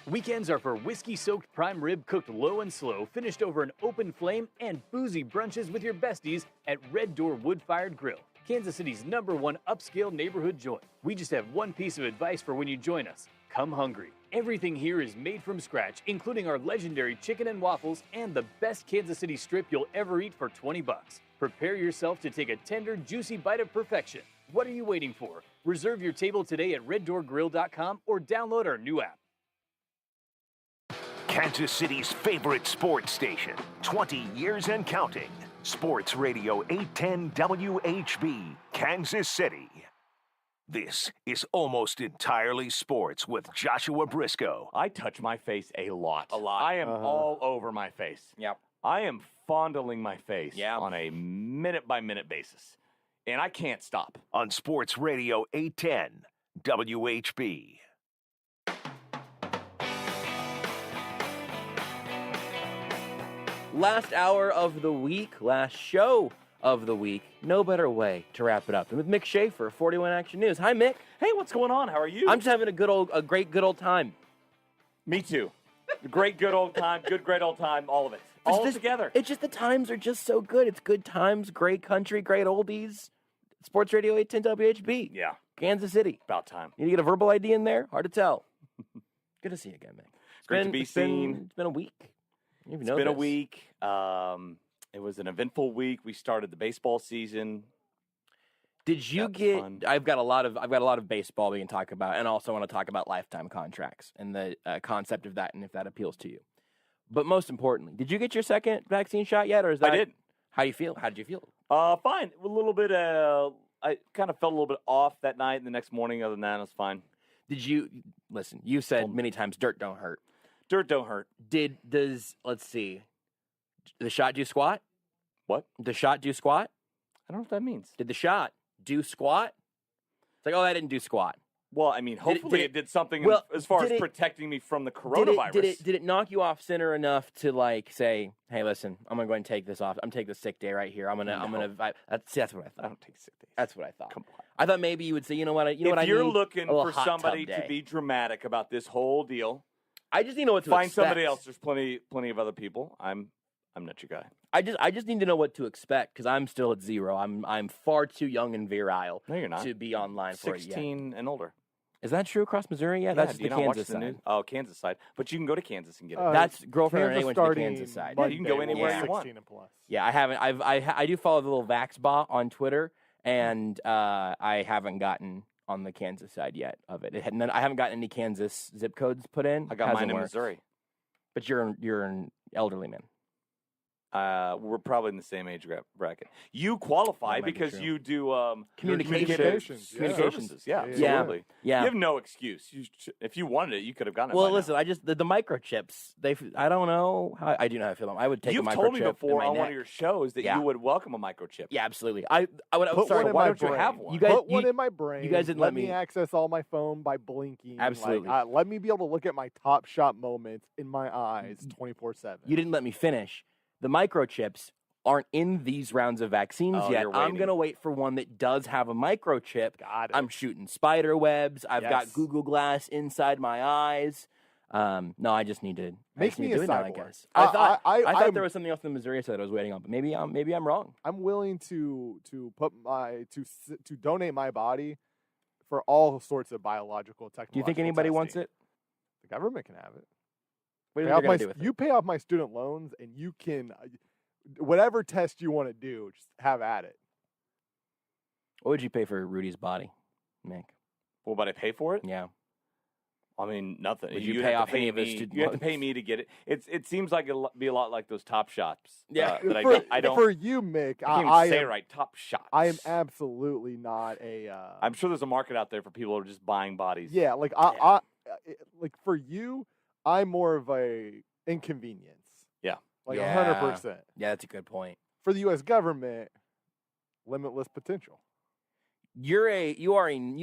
Weekends are for whiskey-soaked prime rib cooked low and slow, finished over an open flame, and boozy brunches with your besties at Red Door Wood-Fired Grill, Kansas City's #1 upscale neighborhood joint. We just have one piece of advice for when you join us. Come hungry. Everything here is made from scratch, including our legendary chicken and waffles and the best Kansas City strip you'll ever eat for $20. Prepare yourself to take a tender, juicy bite of perfection. What are you waiting for? Reserve your table today at reddoorgrill.com or download our new app. Kansas City's favorite sports station, 20 years and counting. Sports Radio 810 WHB, Kansas City. This is Almost Entirely Sports with Joshua Brisco. I touch my face a lot. I am all over my face. Yep. I am fondling my face on a minute-by-minute basis. And I can't stop. On Sports Radio 810 WHB. Last hour of the week, last show of the week. No better way to wrap it up than with Mick Shaffer, 41 Action News. Hi, Mick. Hey, what's going on? How are you? I'm just having a great good old time. Me too. Great old time, great old time, all of it. All together. It's just the times are just so good. It's good times, great country, great oldies. Sports Radio 810 WHB. Yeah. Kansas City. About time. You get a verbal ID in there? Hard to tell. Good to see you again, Mick. Great to be seen. It's been a week. It's been a week. It was an eventful week. We started the baseball season. Did you get? Fun. I've got a lot of baseball we can talk about, and also want to talk about lifetime contracts and the concept of that, and if that appeals to you. But most importantly, did you get your second vaccine shot yet, or is that? I did. How do you feel? How did you feel? Fine. A little bit. I kind of felt a little bit off that night, and the next morning. Other than that, it was fine. Did you listen? You said many times, "Dirt don't hurt." Dirt don't hurt. Let's see. The shot do squat? What? The shot do squat? I don't know what that means. Did the shot do squat? It's like, oh, that didn't do squat. Well, I mean, hopefully it did something as far as protecting me from the coronavirus. Did it knock you off center enough to like say, hey, listen, I'm gonna go ahead and take this off. I'm taking the sick day right here. I'm gonna. That's what I thought. I don't take sick days. That's what I thought. Come on. I thought maybe you would say, you know what? If you're looking for somebody to be dramatic about this whole deal, I just need to know what to find expect. somebody else. There's plenty of other people. I'm not your guy. I just need to know what to expect because I'm still at 0. I'm far too young and virile. No, you're not. To be online for it yet. 16 and older. Is that true across Missouri? Yeah, that's the Kansas side. Oh, Kansas side. But you can go to Kansas and get it. That's girlfriend Renee went to the Kansas side. Yeah, you can go anywhere you want. 16 and plus. Yeah, I haven't. I do follow the little Vaxbot on Twitter, and I haven't gotten on the Kansas side yet of it. I haven't gotten any Kansas zip codes put in. I got mine in Missouri. But you're an elderly man. We're probably in the same age bracket. You qualify because you do communications services. Yeah, absolutely. Yeah. You have no excuse. If you wanted it, you could have gotten it. Well, listen, I just the microchips. I don't know how I do know how I feel. I would take a microchip. You've told me before on one of your shows that you would welcome a microchip. Yeah, absolutely. I would. Put sorry, one in why my don't brain. you have one? You guys, Put one in my brain. You guys didn't let me access all my phone by blinking. Absolutely. Let me be able to look at my Top Shot moments in my eyes 24/7. You didn't let me finish. The microchips aren't in these rounds of vaccines yet. I'm going to wait for one that does have a microchip. Got it. I'm shooting spider webs. I've got Google Glass inside my eyes. No, I just need to make me a cyborg. Now, I guess. I thought there was something else in the Missouri side that I was waiting on, but maybe I'm wrong. I'm willing to donate my body for all sorts of biological technological. Do you think anybody wants it? The government can have it. What are you going to do with it? You pay off my student loans, and you can. Whatever test you want to do, just have at it. What would you pay for Rudy's body, Mick? What would I pay for it? Yeah. I mean, nothing. Would you pay have off to pay any of his me. student You have to loans? pay me to get it. It seems like it'll be a lot like those Top Shots. Yeah. That I don't. For you, Mick, I can't even say it right. Top Shots. I am absolutely not a. I'm sure there's a market out there for people who are just buying bodies. Yeah, like I like for you, I'm more of a inconvenience. Yeah. Like 100%. Yeah, that's a good point. For the U.S. government, limitless potential. You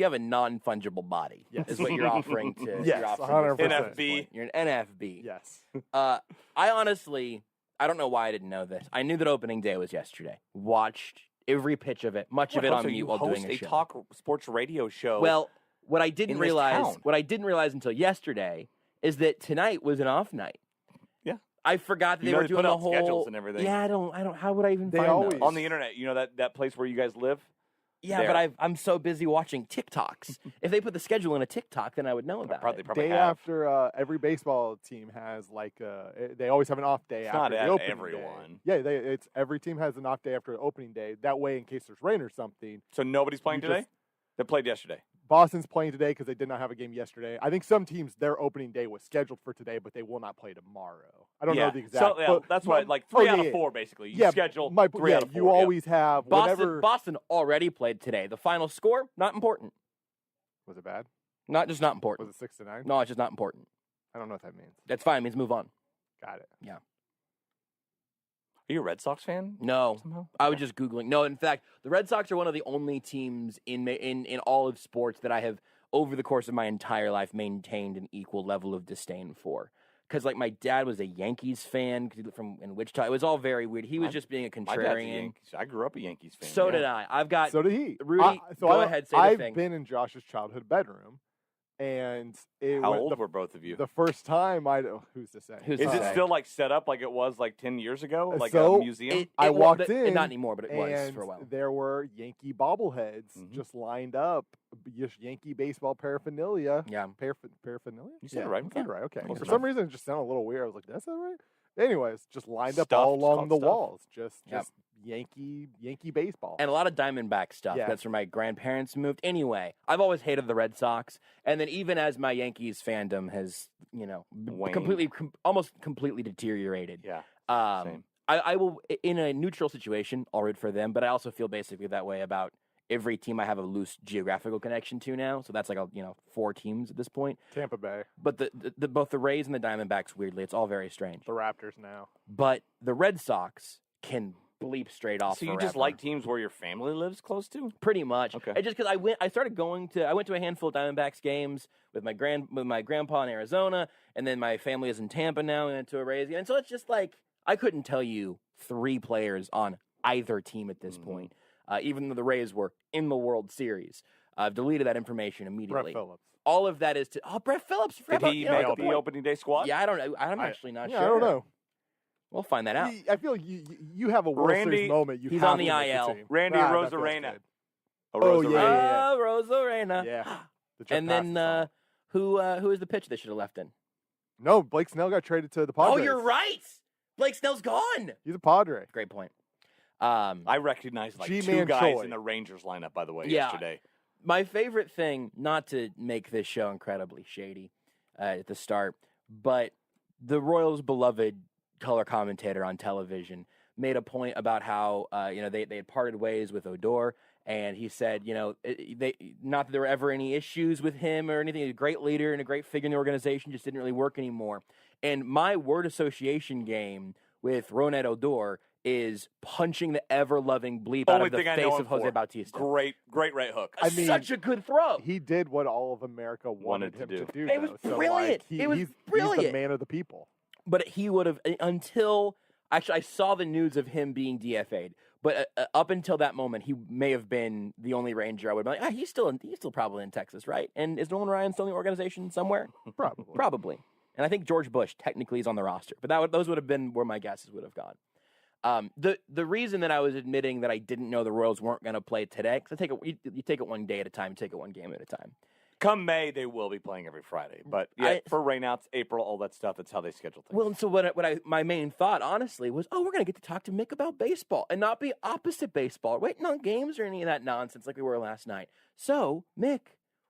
have a non-fungible body. Yes. Is what you're offering to. Yes, you're offering 100%. to this NFB. point. You're an NFB. Yes. I honestly, I don't know why I didn't know this. I knew that opening day was yesterday. Watched every pitch of it, much of it on so mute you while host doing a a show. talk sports radio show. Well, what I didn't in this realize, town. what I didn't realize until yesterday, is that tonight was an off night. Yeah. I forgot that You they know were they doing put the out whole schedules and everything. Yeah, I don't. How would I even They find always- those? on the internet, you know that place where you guys live. Yeah, there. but I'm so busy watching TikToks. If they put the schedule in a TikTok, then I would know about Probably it. Day have. after every baseball team has they always have an off day It's after not the at opening everyone. day. Yeah, it's every team has an off day after the opening day. That way, in case there's rain or something. So nobody's playing You today. just- They played yesterday. Boston's playing today because they did not have a game yesterday. I think some teams their opening day was scheduled for today, but they will not play tomorrow. I don't know the exact. So, yeah, but- that's why, like 3 out of 4, basically. You schedule 3 out of 4. You always have whenever. Boston already played today. The final score, not important. Was it bad? Just not important. Was it 6-9? No, it's just not important. I don't know what that means. That's fine. It means move on. Got it. Yeah. Are you a Red Sox fan? No, Somehow? I was just googling. No, in fact, the Red Sox are one of the only teams in all of sports that I have, over the course of my entire life, maintained an equal level of disdain for. Because like my dad was a Yankees fan from in Wichita. It was all very weird. He was just being a My dad's a contrarian. Yankees. I grew up a Yankees fan. So yeah. did I. I've got So did he. Rudy. Go ahead. Say the I've thing. been in Josh's childhood bedroom, and How old were both of you? The first time who's to say? Who's Is to it say? still like set up like it was like 10 years ago, like So, a museum? I walked in. Not anymore, but it was and for a while. there were Yankee bobbleheads Mm-hmm. just lined up, just Yankee baseball paraphernalia. Yeah. Paraphernalia? You said it Yeah, right. I said it Yeah. right. Okay. Close For enough. some reason, it just sounded a little weird. I was like, "That's not right." Anyways, just lined up Stuff, all it's along called the stuff. walls, just Yep. Yankee baseball. And a lot of Diamondback stuff. Yeah. That's where my grandparents moved. Anyway, I've always hated the Red Sox, and then even as my Yankees fandom has, Waned. almost completely deteriorated. Yeah. Same. I will, in a neutral situation, I'll root for them, but I also feel basically that way about every team I have a loose geographical connection to now. So that's like 4 teams at this point. Tampa Bay, But the both the Rays and the Diamondbacks, weirdly, it's all very strange. the Raptors now. But the Red Sox can bleep straight off. So you just forever. like teams where your family lives close to? Pretty much. Okay. And just because I went to a handful of Diamondbacks games with my grandpa in Arizona, and then my family is in Tampa now, and went to a Rays game. And so it's just like I couldn't tell you 3 players on either team at this point, even though the Rays were in the World Series. I've deleted that information immediately. Brett Phillips. All of that is to Brett Phillips. Did he make the opening day squad? Yeah, I don't know. I'm actually not sure. I don't know. We'll find that out. I feel like you have a World Randy- Series moment. he's have on the to make IL. team. Randy That feels Rosarena. good. Oh, yeah. Rosarena. Yeah. The Jeff And Passan then song. who is the pitch they should have left in? No, Blake Snell got traded to the Padres. Oh, you're right. Blake Snell's gone. He's a Padre. Great point. I recognized like G-Man 2 guys Choi. in the Rangers lineup, by the way, Yeah. yesterday. My favorite thing, not to make this show incredibly shady at the start, but the Royals' beloved color commentator on television made a point about how they had parted ways with Odor, and he said not that there were ever any issues with him or anything. He's a great leader and a great figure in the organization, just didn't really work anymore. And my word association game with Roned Odor is punching the ever-loving bleep out Only of the thing I face know him of Jose for. Bautista. Great right hook. I mean, Such a good throw. He did what all of America wanted him to do. It was though. brilliant. So, like, It was he's brilliant. the man of the people. But he would have until actually I saw the news of him being DFA'd. But up until that moment, he may have been the only Ranger I would be like, he's still probably in Texas, right? And is Nolan Ryan still in the organization somewhere? Probably. And I think George Bush technically is on the roster. But those would have been where my guesses would have gone. The reason that I was admitting that I didn't know the Royals weren't going to play today, because you take it one day at a time, you take it one game at a time. Come May, they will be playing every Friday. But for rainouts, April, all that stuff, that's how they schedule things. Well, and so my main thought, honestly, was, we're going to get to talk to Mick about baseball and not be opposite baseball, waiting on games or any of that nonsense like we were last night. So, Mick,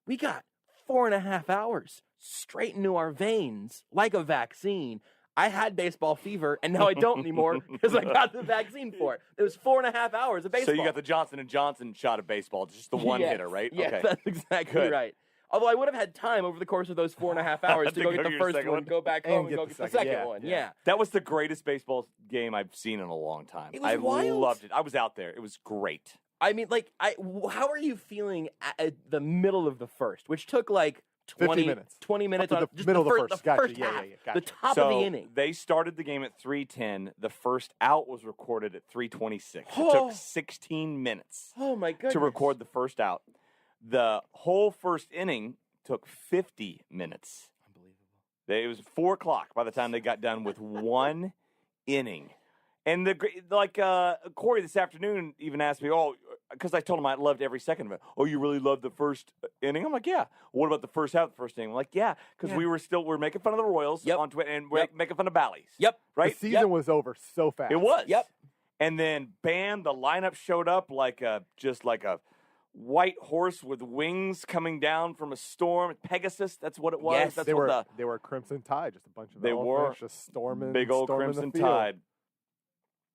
we got 4.5 hours straight into our veins like a vaccine. I had baseball fever, and now I don't anymore because I got the vaccine for it. It was 4.5 hours of baseball. So you got the Johnson & Johnson shot of baseball, just the one hitter, right? Yes, okay. That's exactly Good. right. Although I would have had time over the course of those 4.5 hours to go get the first one, go back home, and go get the second one. Yeah. That was the greatest baseball game I've seen in a long time. It was I wild. loved it. I was out there. It was great. I mean, like, how are you feeling at the middle of the first, which took like 20 minutes. 20 minutes Up to on the just middle of the the first. Gotcha. first Yeah, half, yeah, gotcha. the top so of the inning. They started the game at 3:10. The first out was recorded at 3:26. It Oh. took 16 minutes Oh my goodness! to record the first out. The whole first inning took 50 minutes. Unbelievable. It was 4 o'clock by the time they got done with one inning. And Corey this afternoon even asked me, because I told him I loved every second of it. Oh, you really loved the first inning? I'm like, yeah. What about the first out, the first inning? I'm like, yeah, because we were making fun of the Royals on Twitter and we're making fun of Bally's. Yep. Right? The season was over so fast. It was. Yep. And then, bam, the lineup showed up like a white horse with wings coming down from a storm. Pegasus, that's what it was. Yes, that's They what were Crimson Tide, just a bunch of They elephants were just storming. big old storming the Crimson field. Tide.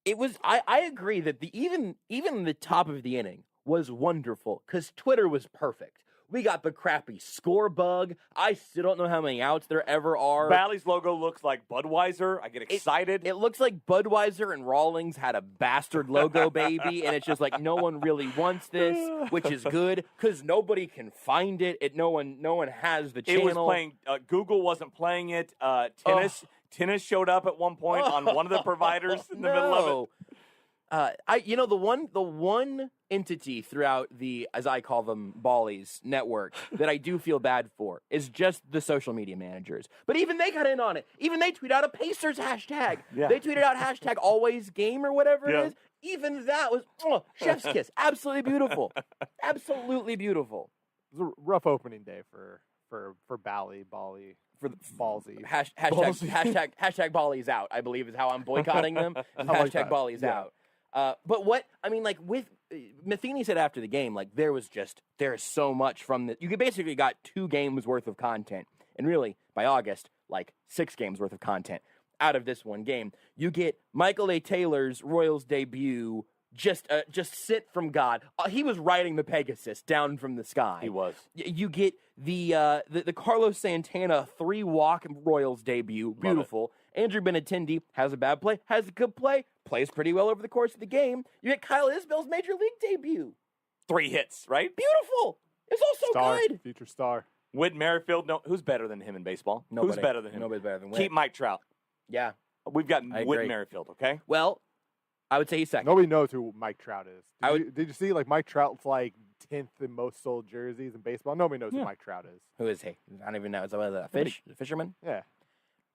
It was. I agree that even the top of the inning was wonderful because Twitter was perfect. We got the crappy score bug. I still don't know how many outs there ever are. Bally's logo looks like Budweiser. I get excited. It looks like Budweiser and Rawlings had a bastard logo, baby, and it's just like no one really wants this, which is good because nobody can find it. No one has the channel. It was playing. Google wasn't playing it. Tennis showed up at one point on one of the providers in the middle of it. The one entity throughout the, as I call them, Bally's network that I do feel bad for is just the social media managers. But even they got in on it. Even they tweet out a Pacers hashtag. Yeah. They tweeted out hashtag always game or whatever Yeah. it is. Even that was chef's kiss. Absolutely beautiful. Absolutely beautiful. It was a rough opening day for Bally. For the Ballsy. Hashtag Bally's out, I believe is how I'm boycotting them. I like Hashtag that. Bally's Yeah. out. But what I mean, like with Matheny said after the game, like there's so much from the. You basically got 2 games worth of content, and really by August, like 6 games worth of content out of this one game. You get Michael A. Taylor's Royals debut. Just sent from God. He was riding the Pegasus down from the sky. He was. You get the Carlos Santana 3-walk Royals debut. Beautiful. Andrew Benintendi has a bad play, has a good play, plays pretty well over the course of the game. You get Kyle Isbell's major league debut. 3 hits, right? Beautiful. It's all so Star, good. future star. Whit Merrifield. No, who's better than him in baseball? Nobody. Who's better than him? Nobody's better than Whit. Keep Mike Trout. Yeah. We've got I Whit agree. Merrifield. Okay. Well, I would say he's second. Nobody knows who Mike Trout is. I Did you see, like, Mike Trout's like 10th in most sold jerseys in baseball? Nobody knows who Mike Trout is. Who is he? I don't even know. Is that a fish? A fisherman? Yeah.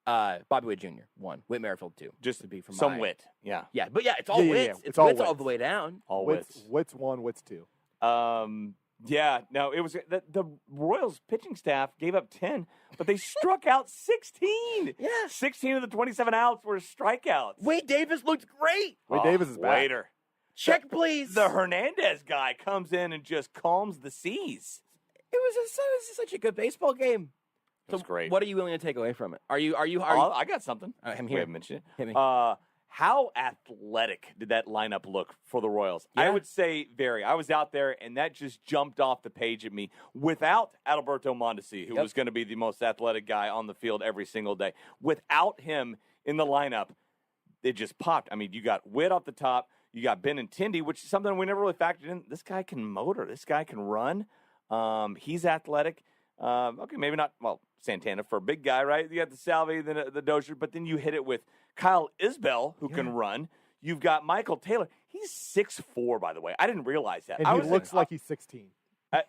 Bobby Witt Jr. 1. Whit Merrifield 2. Just to be from some my- wit. Yeah. Yeah, but yeah, it's all Yeah, wits. yeah. It's all wits all wits. the way down. All Wits 1, Wits 2. Yeah, no, it was the Royals pitching staff gave up 10, but they struck out 16. Yeah. 16 of the 27 outs were strikeouts. Wade Davis looked great. Wade Davis is back. Waiter. Check, please. The Hernandez guy comes in and just calms the seas. It was such a good baseball game. It was great. What are you willing to take away from it? Are you? I got something. I'm We here. haven't mentioned it. Hit me. How athletic did that lineup look for the Royals? I Yeah. would say very. I was out there, and that just jumped off the page at me. Without Adalberto Mondesi, who was going to be the most athletic guy on the field every single day, without him in the lineup, it just popped. I mean, you got Witt off the top. You got Benintendi, which is something we never really factored in. This guy can motor. This guy can run. He's athletic. Okay, maybe not. Well, Santana for a big guy, right? You got the Salvi, the Dozier, but then you hit it with Kyle Isbell, who can run. You've got Michael Taylor. He's 6'4", by the way. I didn't realize that. And he looks like he's 16.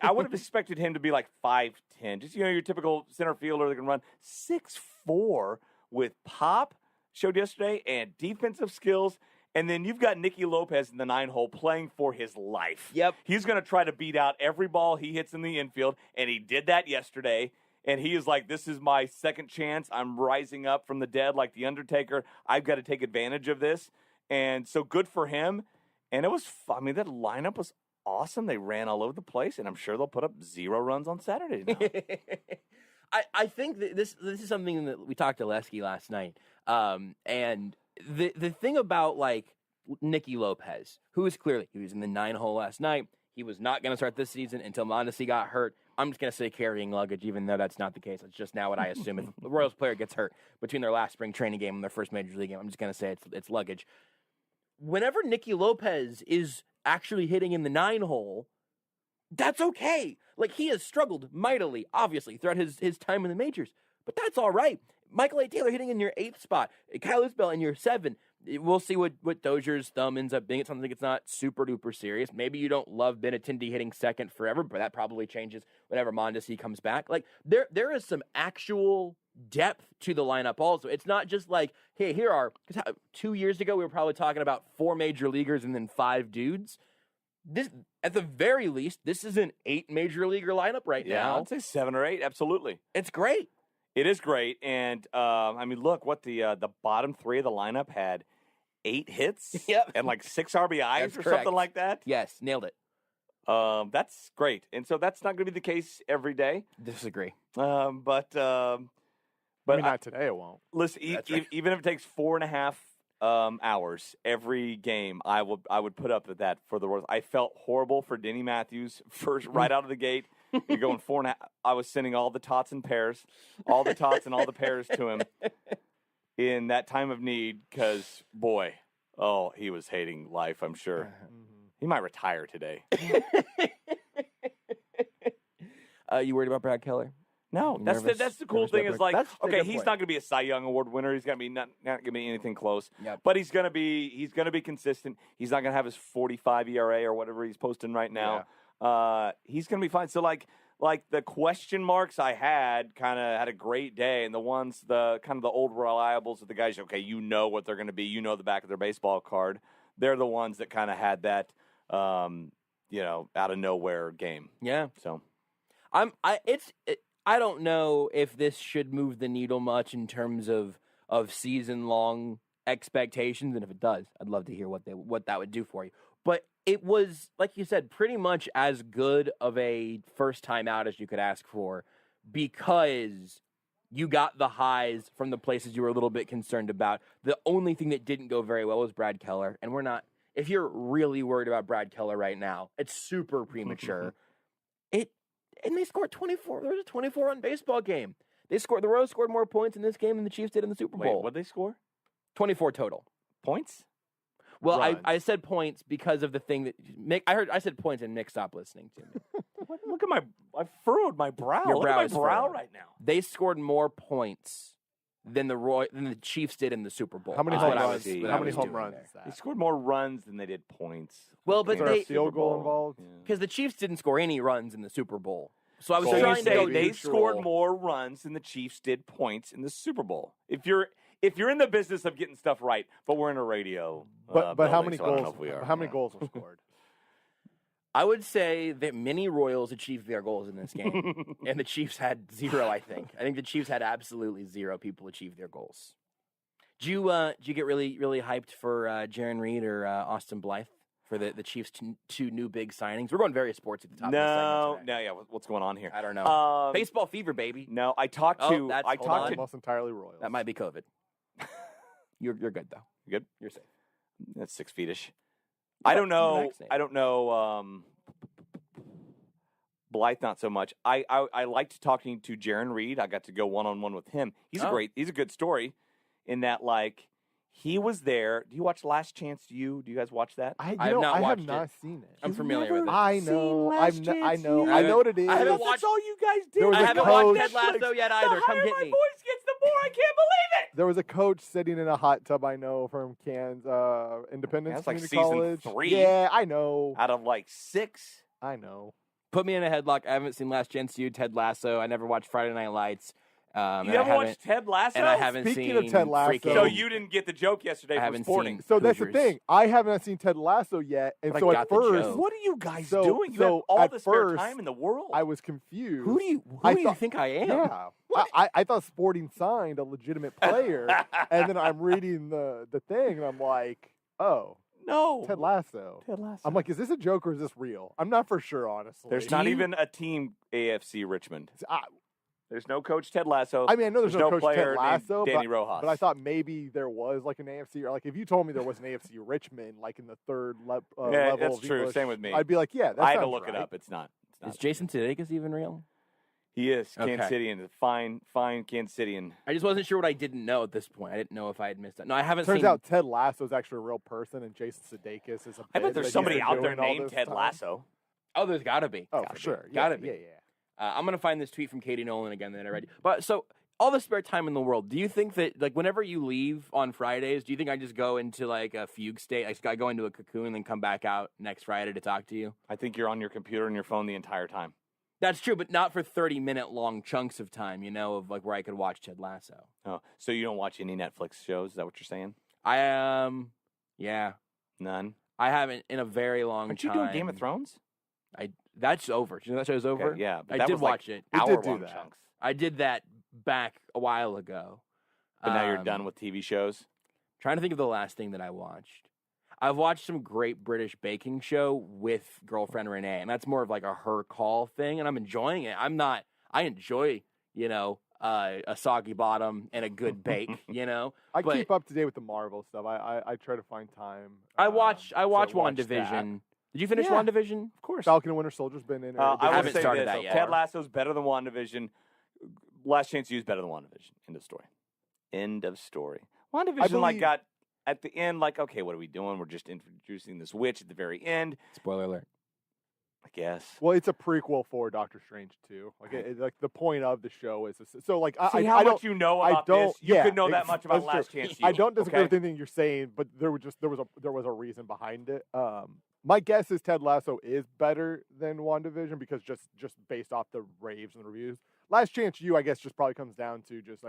I would have expected him to be like 5'10", just your typical center fielder that can run. 6'4" with pop, showed yesterday, and defensive skills. And then you've got Nicky Lopez in the 9-hole playing for his life. Yep. He's going to try to beat out every ball he hits in the infield, and he did that yesterday. And he is like, this is my second chance. I'm rising up from the dead like The Undertaker. I've got to take advantage of this. And so good for him. And it was, that lineup was awesome. They ran all over the place, and I'm sure they'll put up 0 runs on Saturday now. I think that this is something that we talked to Lesky last night. And the thing about, like, Nicky Lopez, who is clearly, he was in the 9-hole last night. He was not going to start this season until Mondesi got hurt. I'm just going to say carrying luggage, even though that's not the case. It's just now what I assume. If the Royals player gets hurt between their last spring training game and their first Major League game, I'm just going to say it's luggage. Whenever Nicky Lopez is actually hitting in the 9-hole, that's okay. Like, he has struggled mightily, obviously, throughout his time in the majors. But that's all right. Michael A. Taylor hitting in your 8th spot. Kyle Isbell in your 7. We'll see what Dozier's thumb ends up being. It sounds like it's not super-duper serious. Maybe you don't love Benintendi hitting second forever, but that probably changes whenever Mondesi comes back. Like, there is some actual depth to the lineup also. It's not just like, hey, here are... Because 2 years ago, we were probably talking about 4 major leaguers and then 5 dudes. This, at the very least, this is an 8 major leaguer lineup right now. I'd say 7 or 8, absolutely. It's great. It is great, and I mean, look what the bottom 3 of the lineup had 8 hits and like 6 RBIs That's or correct. something like that. Yes, nailed it. That's great, and so that's not going to be the case every day. Disagree. But I mean, not today. It won't. Listen, even if it takes 4.5 hours every game, I would put up with that for the Royals. I felt horrible for Denny Matthews right out of the gate. You're going 4.5. I was sending all the tots and pairs, all the tots and all the pairs to him in that time of need because, boy, he was hating life, I'm sure. He might retire today. You worried about Brad Keller? No, that's the cool thing is like, okay, he's not going to be a Cy Young Award winner. He's going to be not going to be anything close. Yep. But he's going to be consistent. He's not going to have his 45 ERA or whatever he's posting right now. He's going to be fine. So like the question marks I had kind of had a great day, and the ones the kind of the old reliables of the guys, okay, you know what they're going to be, you know the back of their baseball card. They're the ones that kind of had that out of nowhere game. Yeah. So I don't know if this should move the needle much in terms of season-long expectations, and if it does, I'd love to hear what that would do for you. But it was, like you said, pretty much as good of a first time out as you could ask for because you got the highs from the places you were a little bit concerned about. The only thing that didn't go very well was Brad Keller, and we're not – if you're really worried about Brad Keller right now, it's super premature. And they scored 24. There was a 24-run baseball game. The Royals scored more points in this game than the Chiefs did in the Super Bowl. Wait, what'd they score? 24 total. Points? Well, I said points because of the thing that Mick. I said points and Mick stopped listening to me. Look at I furrowed my brow. Your Look brow at is my brow furrowed. right now. They scored more points than the Chiefs did in the Super Bowl. How many home runs? How many home runs there. is that? They scored more runs than they did points. Well, but Is there a field goal involved? because the Chiefs didn't score any runs in the Super Bowl. So I was So trying you to say go they neutral. scored more runs than the Chiefs did points in the Super Bowl. If you're in the business of getting stuff right, but we're in a radio. But how building, many so I don't know goals? if we are. How many goals were scored? I would say that many Royals achieved their goals in this game, and the Chiefs had 0. I think the Chiefs had absolutely 0 people achieve their goals. Did you get really hyped for Jaron Reed or Austin Blythe for the Chiefs' two new big signings? We're going various sports at the top. of the segment What's going on here? I don't know. Baseball fever, baby. No, I talked to. Almost entirely Royals. That might be COVID. You're good though. You good? You're safe. That's 6 feet-ish. I don't know. vaccinated. I don't know. Blythe, not so much. I liked talking to Jaron Reed. I got to go one-on-one with him. He's a good story in that, like, he was there. Do you watch Last Chance U? Do you guys watch that? I have not seen it. I'm familiar with it. I know. I know what it is. I haven't watched. That's all you guys did. There was I a haven't coach- watched Ted Lasso yet either. The Come higher get my me. voice gets, the more I can't believe it. There was a coach sitting in a hot tub, I know, from Independence That's like Community season College. 3. Yeah, I know. Out of like 6. I know. Put me in a headlock. I haven't seen Last Chance U, Ted Lasso. I never watched Friday Night Lights. You and I haven't haven't- watched Ted Lasso? And I haven't Speaking seen of Ted Lasso- freaking- So you didn't get the joke yesterday I for haven't sporting. seen So that's the Hoosiers. thing. I haven't seen Ted Lasso yet, and But I so got at the first, joke. What are you guys So- doing? You so have all at the spare first, time in the world. I was confused. Who do you think I am? Yeah, I thought Sporting signed a legitimate player, and then I'm reading the thing, and I'm like, oh, No. Ted Lasso. Ted Lasso. I'm like, is this a joke or is this real? I'm not for sure, honestly. There's not even a team AFC Richmond. There's no coach Ted Lasso. I mean, I know there's no coach player Ted Lasso, named Danny but, Rojas. but I thought maybe there was like an AFC, or like if you told me there was an AFC Richmond, like in the third level that's of true. English, Same with me. I'd be like, yeah, that I had to sounds look it right. up. It's not. Is Jason Sudeikis even real? He is. Okay. Kansas City and fine Kansas City. And I just wasn't sure what I didn't know at this point. I didn't know if I had missed it. No, I haven't Turns seen. out Ted Lasso is actually a real person, and Jason Sudeikis is a. I bet bit there's that somebody he's been out there doing all named this Ted time. Lasso. Oh, there's got to be. Oh, Gotta for sure. Gotta be. Yeah. I'm gonna find this tweet from Katie Nolan again that I read. But so all the spare time in the world, do you think that like whenever you leave on Fridays, do you think I just go into like a fugue state? Like I go into a cocoon and then come back out next Friday to talk to you? I think you're on your computer and your phone the entire time. That's true, but not for 30-minute long chunks of time, you know, of like where I could watch Ted Lasso. Oh, so you don't watch any Netflix shows? Is that what you're saying? Yeah. None. I haven't in a very long Aren't time. you doing Game of Thrones? That's over. Do you know that show's over? Okay, yeah, but I that did was like watch it. hour-long chunks. I did that back a while ago. But now you're done with TV shows? Trying to think of the last thing that I watched. I've watched some Great British Baking Show with girlfriend Renee, and that's more of like a her call thing, and I'm enjoying it. I enjoy, a soggy bottom and a good bake, I but keep up to date with the Marvel stuff. I try to find time. I watch to watch WandaVision. that. Did you finish Yeah. WandaVision? Of course. Falcon and Winter Soldier's been in. I haven't would say started this. that yet. Ted Lasso's better than WandaVision. Last Chance U is better than WandaVision. End of story. End of story. WandaVision got at the end okay, what are we doing? We're just introducing this witch at the very end. Spoiler alert. I guess. Well, it's a prequel for Doctor Strange too. Like the point of the show is so like See I how don't much you know I about don't this? You yeah, could know that much about that's Last true. Chance U. I don't disagree okay? with anything you're saying, but there was a reason behind it. My guess is Ted Lasso is better than WandaVision because just based off the raves and the reviews. Last Chance U, I guess, just probably comes down to just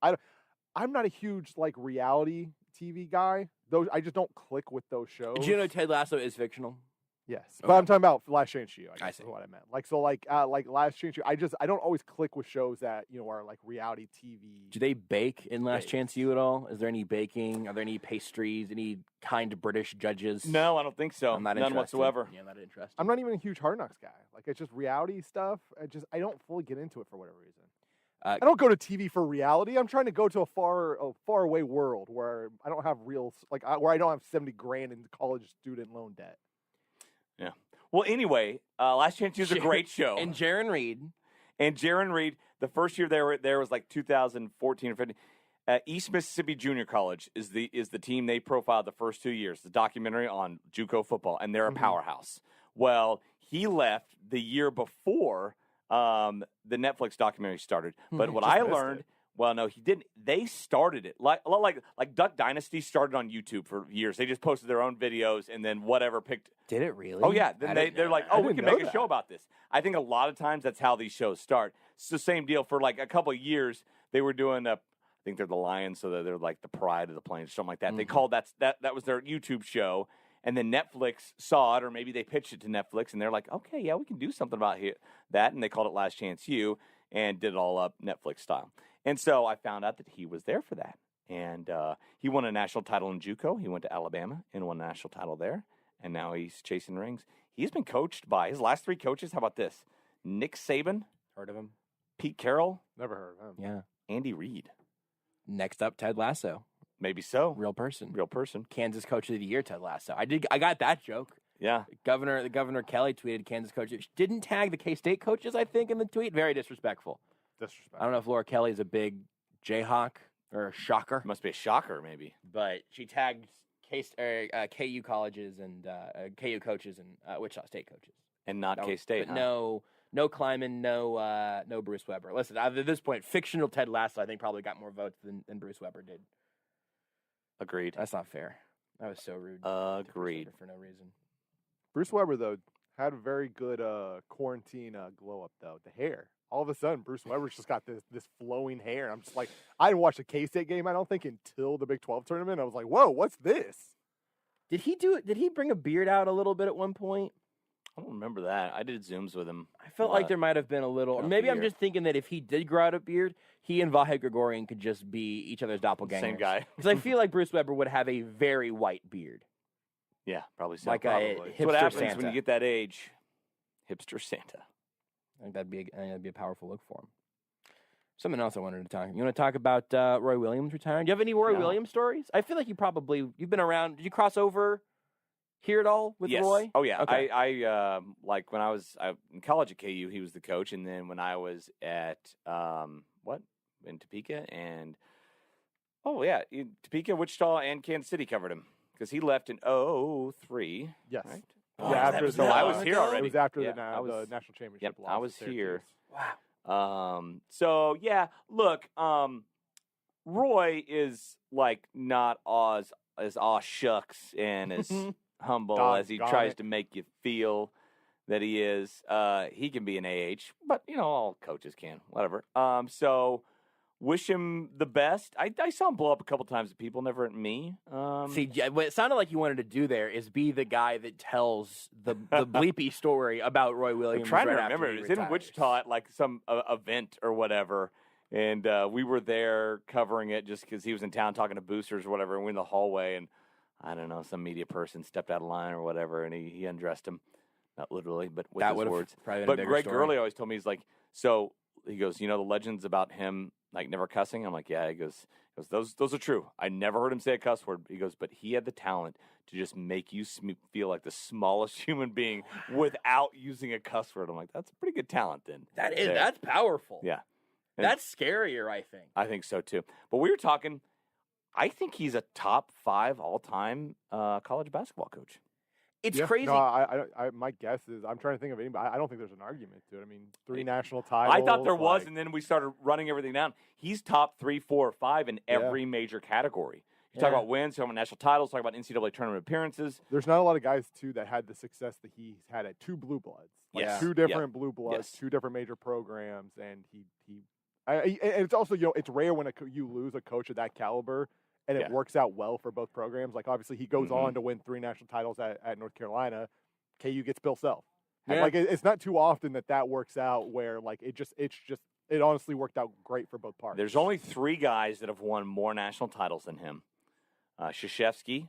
I'm not a huge like reality TV guy. Those I just don't click with those shows. Did you know Ted Lasso is fictional? Yes, Okay. but I'm talking about Last Chance U. I guess see. is what I meant. Like Last Chance U. I don't always click with shows that are like reality TV. Do they bake in Last Chance U at all? Is there any baking? Are there any pastries? Any kind British judges? No, I don't think so. I'm not None interested. whatsoever. Yeah, not interested. I'm not even a huge Hard Knocks guy. Like it's just reality stuff. I don't fully get into it for whatever reason. I don't go to TV for reality. I'm trying to go to a far away world where I don't have where I don't have $70,000 in college student loan debt. Yeah. Well, anyway, Last Chance U is a great show. And Jaron Reed. The first year they were there was like 2014 or 15. East Mississippi Junior College is the team they profiled the first 2 years. The documentary on JUCO football, and they're a powerhouse. Well, he left the year before the Netflix documentary started. But what I learned, well, no, he didn't. They started it like Duck Dynasty started on YouTube for years. They just posted their own videos and then whatever picked. Did it really? Oh yeah. Then they're like, oh, we can make a that. show about this. I think a lot of times that's how these shows start. It's the same deal for like a couple of years. They were doing I think they're the Lions, so they're like the pride of the Plains, something like that. Mm-hmm. They called that was their YouTube show. And then Netflix saw it, or maybe they pitched it to Netflix, and they're like, okay, yeah, we can do something about that. And they called it Last Chance U and did it all up Netflix style. And so I found out that he was there for that. And he won a national title in JUCO. He went to Alabama and won a national title there. And now he's chasing rings. He's been coached by his last 3 coaches. How about this? Nick Saban. Heard of him? Pete Carroll. Never heard of him. Yeah. Andy Reid. Next up, Ted Lasso. Maybe so. Real person. Kansas Coach of the Year, Ted Lasso. I got that joke. Yeah. Governor Kelly tweeted Kansas coach. Didn't tag the K-State coaches, I think, in the tweet. Very disrespectful. I don't know if Laura Kelly's a big Jayhawk or a shocker. Must be a shocker, maybe. But she tagged KU colleges and KU coaches and Wichita State coaches. And not K-State, But no Kleiman, no Bruce Weber. Listen, at this point, fictional Ted Lasso, I think, probably got more votes than Bruce Weber did. Agreed. That's not fair. That was so rude. Agreed. For no reason. Bruce Weber though had a very good quarantine glow up though. The hair. All of a sudden, Bruce Weber's just got this flowing hair. I'm just like, I didn't watch the K-State game, I don't think, until the Big 12 tournament. I was like, whoa, what's this? Did he do it? Did he bring a beard out a little bit at one point? I don't remember that. I did Zooms with him. I felt like there might have been a little. Or maybe I'm just thinking that if he did grow out a beard, he and Vahe Gregorian could just be each other's doppelgangers. Same guy. Because I feel like Bruce Weber would have a very white beard. Yeah, probably so. Like a probably. That's what hipster happens Santa. when you get that age. Hipster Santa. I think that'd be a powerful look for him. Something else I wanted to talk. You want to talk about Roy Williams retiring? Do you have any Roy Williams stories? I feel like you've been around. Did you cross over here at all with Yes. Roy? Oh yeah. Okay. I like when I was in college at KU, he was the coach, and then when I was at in Topeka and Topeka, Wichita, and Kansas City covered him because he left in 2003. Yes. Right? Yeah, I was here already. It was after Yeah, the national championship. Yep, loss I to was Syracuse. here. Wow. So yeah, look, Roy is like not as aw shucks and as humble as he tries to make you feel that he is. He can be an AH, but all coaches can. Whatever. So wish him the best. I saw him blow up a couple times at people, never at me. See, what it sounded like you wanted to do there is be the guy that tells the bleepy story about Roy Williams. I'm trying right to after remember. he It was in retires. Wichita at like some event or whatever. And we were there covering it just because he was in town talking to boosters or whatever. And we're in the hallway, and I don't know, some media person stepped out of line or whatever, and he undressed him. Not literally, but with That his would've words. probably been a But bigger Greg story. Gurley always told me, he's like, so he goes, the legends about him like never cussing? I'm like, yeah. He goes, those are true. I never heard him say a cuss word. He goes, but he had the talent to just make you feel like the smallest human being without using a cuss word. I'm like, that's a pretty good talent then. That's powerful. Yeah. And That's scarier, I think. I think so too. But we were talking, I think he's a top 5 all-time college basketball coach. It's Yeah. crazy. No, I my guess is I'm trying to think of anybody. I don't think there's an argument to it. I mean, 3 national titles. I thought there was, and then we started running everything down. He's top 3, 4, 5 in every major category. You talk about wins, talk about national titles, talk about NCAA tournament appearances. There's not a lot of guys too that had the success that he's had at 2 blue bloods, like Yes. 2 different Yeah. blue bloods, Yes. 2 different major programs, and and it's also it's rare when you lose a coach of that caliber. And it works out well for both programs. Like, obviously, he goes on to win 3 national titles at North Carolina. KU gets Bill Self. And, like, it's not too often that works out where, like, it honestly worked out great for both parties. There's only 3 guys that have won more national titles than him. Krzyzewski,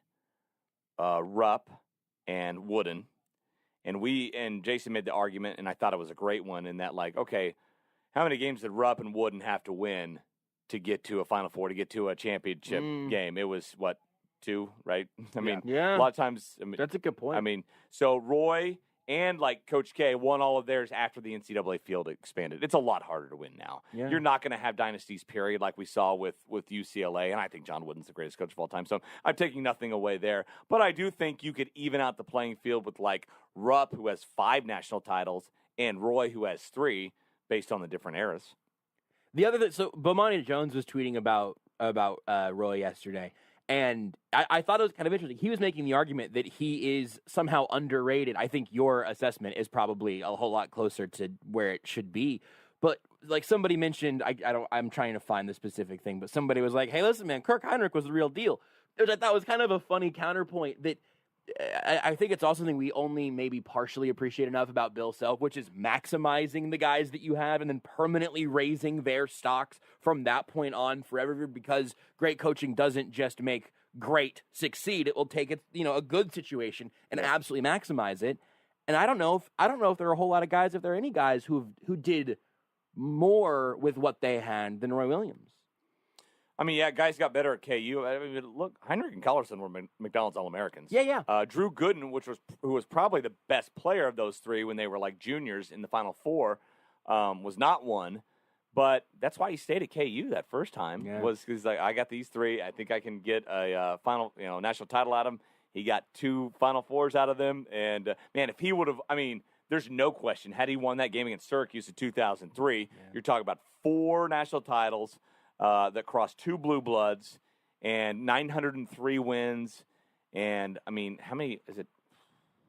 Rupp, and Wooden. And Jason made the argument, and I thought it was a great one, in that, like, okay, how many games did Rupp and Wooden have to win to get to a Final Four, to get to a championship game? It was, 2, right? I mean, a lot of times. That's a good point. I mean, so Roy and, like, Coach K won all of theirs after the NCAA field expanded. It's a lot harder to win now. Yeah. You're not going to have dynasties, period, like we saw with UCLA, and I think John Wooden's the greatest coach of all time, so I'm taking nothing away there. But I do think you could even out the playing field with, like, Rupp, who has 5 national titles, and Roy, who has 3, based on the different eras. The other so Bomani Jones was tweeting about Roy yesterday, and I thought it was kind of interesting. He was making the argument that he is somehow underrated. I think your assessment is probably a whole lot closer to where it should be. But like somebody mentioned, I'm trying to find the specific thing, but somebody was like, "Hey, listen, man, Kirk Heinrich was the real deal." Which I thought was kind of a funny counterpoint that. I think it's also something we only maybe partially appreciate enough about Bill Self, which is maximizing the guys that you have and then permanently raising their stocks from that point on forever, because great coaching doesn't just make great succeed. It will take it, a good situation and absolutely maximize it. And I don't know if there are a whole lot of guys, if there are any guys who did more with what they had than Roy Williams. I mean, yeah, guys got better at KU. I mean, look, Heinrich and Collerson were McDonald's All-Americans. Yeah. Drew Gooden, who was probably the best player of those 3 when they were like juniors in the Final Four, was not one. But that's why he stayed at KU that first time. Was because like, I got these 3. I think I can get a final, national title out of them. He got 2 Final Fours out of them. And man, if he would have, I mean, there's no question. Had he won that game against Syracuse in 2003, you're talking about 4 national titles. That crossed 2 blue bloods and 903 wins. And, I mean, how many, is it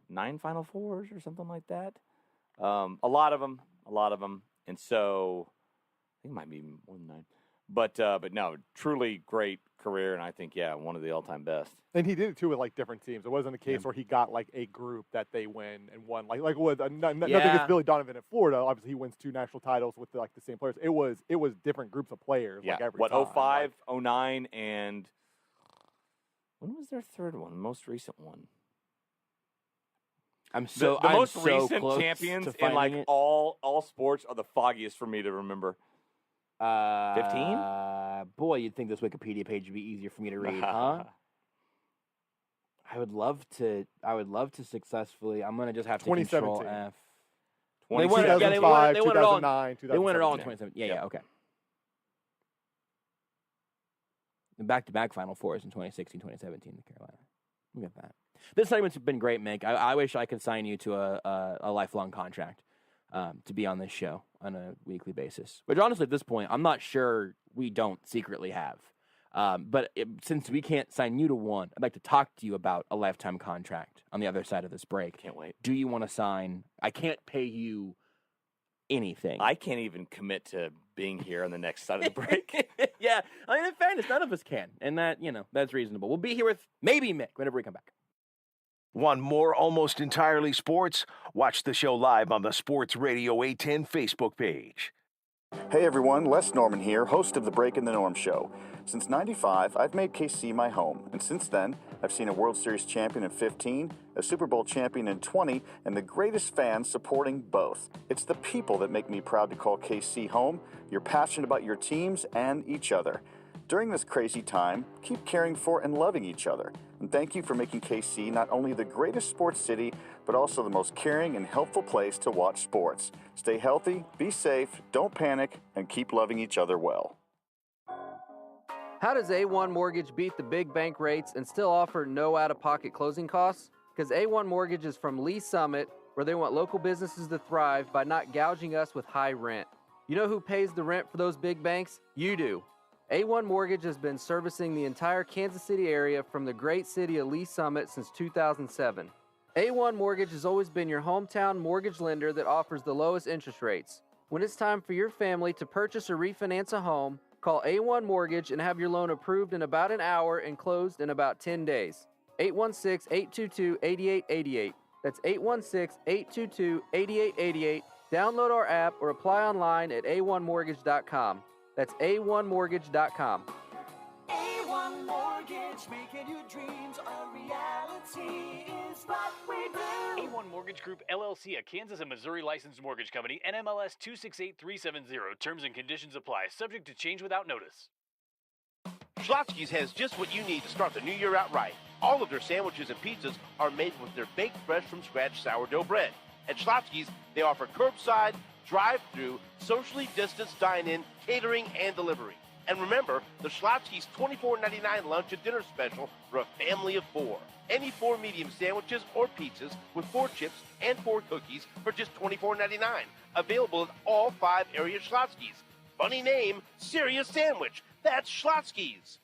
9 Final Fours or something like that? A lot of them. And so, I think it might be more than 9. But no, truly great career, and I think, one of the all-time best. And he did it, too, with, like, different teams. It wasn't a case where he got, like, a group that they win and won. Like with nothing against Billy Donovan at Florida. Obviously, he wins 2 national titles with, like, the same players. It was different groups of players, like, every time. 05, 09, and when was their third one, the most recent one? The most recent close champions to in finding like it. all sports are the foggiest for me to remember. 15? Boy, you'd think this Wikipedia page would be easier for me to read, huh? I would love to successfully. I'm gonna just have to control 2017. F. They won it. Yeah, they won it all. 2009, They won it all in 2017. 2017. Yeah, okay. The back-to-back Final Fours in 2016, 2017 in Carolina. Look at that. This segment's been great, Mick. I wish I could sign you to a lifelong contract to be on this show on a weekly basis. Which honestly, at this point, I'm not sure we don't secretly have. But since we can't sign you to one, I'd like to talk to you about a lifetime contract on the other side of this break. Can't wait. Do you want to sign? I can't pay you anything. I can't even commit to being here on the next side of the break. Yeah, I mean, in fairness, none of us can. And that, that's reasonable. We'll be here with maybe Mick whenever we come back. Want more Almost Entirely Sports? Watch the show live on the Sports Radio 810 Facebook page. Hey everyone, Les Norman here, host of the Break in the Norm Show. Since '95, I've made KC my home, and since then, I've seen a World Series champion in 15, a Super Bowl champion in 20, and the greatest fans supporting both. It's the people that make me proud to call KC home. You're passionate about your teams and each other. During this crazy time, keep caring for and loving each other. And thank you for making KC not only the greatest sports city, but also the most caring and helpful place to watch sports. Stay healthy, be safe, don't panic, and keep loving each other well. How does A1 Mortgage beat the big bank rates and still offer no out-of-pocket closing costs? Because A1 Mortgage is from Lee Summit, where they want local businesses to thrive by not gouging us with high rent. You know who pays the rent for those big banks? You do. A1 Mortgage has been servicing the entire Kansas City area from the great city of Lee Summit since 2007. A1 Mortgage has always been your hometown mortgage lender that offers the lowest interest rates. When it's time for your family to purchase or refinance a home, call A1 Mortgage and have your loan approved in about an hour and closed in about 10 days. 816-822-8888. That's 816-822-8888. Download our app or apply online at a1mortgage.com. That's a1mortgage.com. A1 Mortgage, making your dreams a reality is what we do. A1 Mortgage Group, LLC, a Kansas and Missouri licensed mortgage company, NMLS 268370. Terms and conditions apply, subject to change without notice. Schlotzsky's has just what you need to start the new year out right. All of their sandwiches and pizzas are made with their baked fresh from scratch sourdough bread. At Schlotzsky's, they offer curbside, drive-through, socially distanced dine-in, catering, and delivery. And remember, the Schlotzsky's $24.99 lunch and dinner special for a family of 4. Any 4 medium sandwiches or pizzas with 4 chips and 4 cookies for just $24.99. Available at all 5 area Schlotzsky's. Funny name, serious sandwich. That's Schlotzsky's.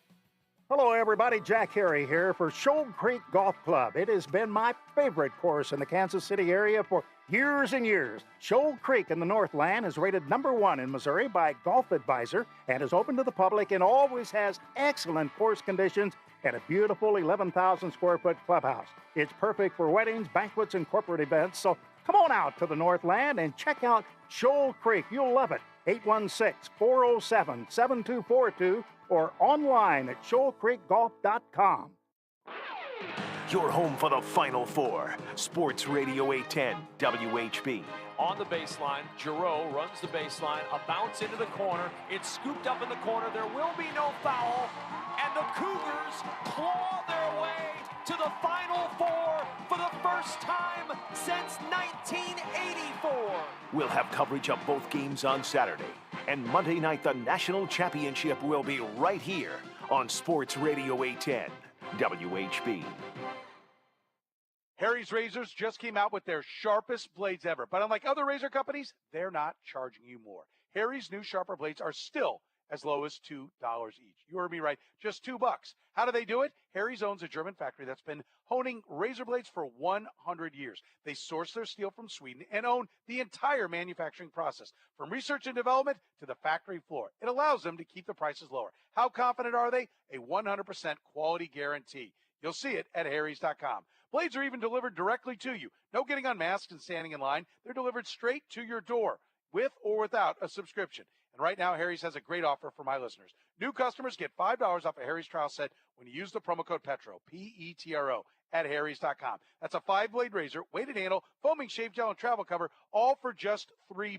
Hello, everybody. Jack Harry here for Shoal Creek Golf Club. It has been my favorite course in the Kansas City area for years and years. Shoal Creek in the Northland is rated #1 in Missouri by Golf Advisor and is open to the public and always has excellent course conditions and a beautiful 11,000 square foot clubhouse. It's perfect for weddings, banquets, and corporate events. So come on out to the Northland and check out Shoal Creek. You'll love it. 816-407-7242 or online at shoalcreekgolf.com. Your home for the Final Four. Sports Radio 810 WHB. On the baseline, Giroux runs the baseline, a bounce into the corner. It's scooped up in the corner. There will be no foul. And the Cougars claw their way to the Final Four for the first time since 1984. We'll have coverage of both games on Saturday. And Monday night, the national championship will be right here on Sports Radio 810 WHB. Harry's Razors just came out with their sharpest blades ever. But unlike other razor companies, they're not charging you more. Harry's new sharper blades are still as low as $2 each. You heard me right, just $2. How do they do it? Harry's owns a German factory that's been honing razor blades for 100 years. They source their steel from Sweden and own the entire manufacturing process, from research and development to the factory floor. It allows them to keep the prices lower. How confident are they? A 100% quality guarantee. You'll see it at harrys.com. Blades are even delivered directly to you. No getting unmasked and standing in line. They're delivered straight to your door, with or without a subscription. And right now, Harry's has a great offer for my listeners. New customers get $5 off a Harry's trial set when you use the promo code PETRO, P-E-T-R-O, at harrys.com. That's a 5-blade razor, weighted handle, foaming shave gel, and travel cover, all for just $3,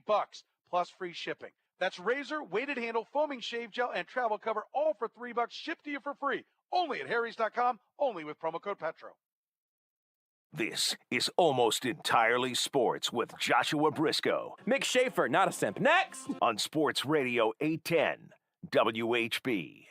plus free shipping. That's razor, weighted handle, foaming shave gel, and travel cover, all for $3, shipped to you for free. Only at harrys.com, only with promo code Petro. This is Almost Entirely Sports with Joshua Brisco. Mick Shaffer, not a simp. Next! On Sports Radio 810 WHB.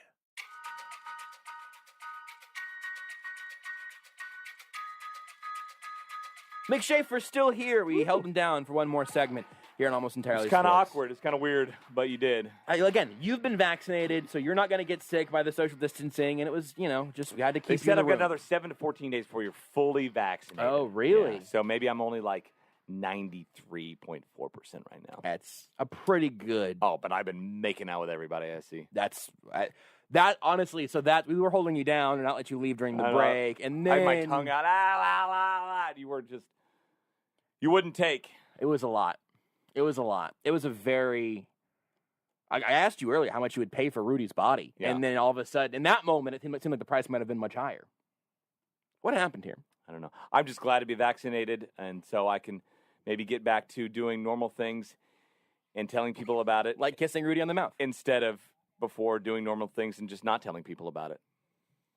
Mick Shaffer's still here. We held him down for one more segment here on Almost Entirely It's kind of Sports. awkward. It's kind of weird, but you did. Again, you've been vaccinated, so you're not going to get sick by the social distancing, and it was, just we had to keep They you said in the I've got room. another 7 to 14 days before you're fully vaccinated. Oh, really? Yeah, so maybe I'm only like 93.4% right now. That's a pretty good. Oh, but I've been making out with everybody I see. That honestly, so that we were holding you down and not let you leave during the I know. break, and then I had my tongue out. And you were just, you wouldn't take. It was a lot. It was a lot. It was a very. I asked you earlier how much you would pay for Rudy's body, and then all of a sudden, in that moment, it seemed like the price might have been much higher. What happened here? I don't know. I'm just glad to be vaccinated, and so I can maybe get back to doing normal things and telling people about it. Like kissing Rudy on the mouth. Instead of before doing normal things and just not telling people about it.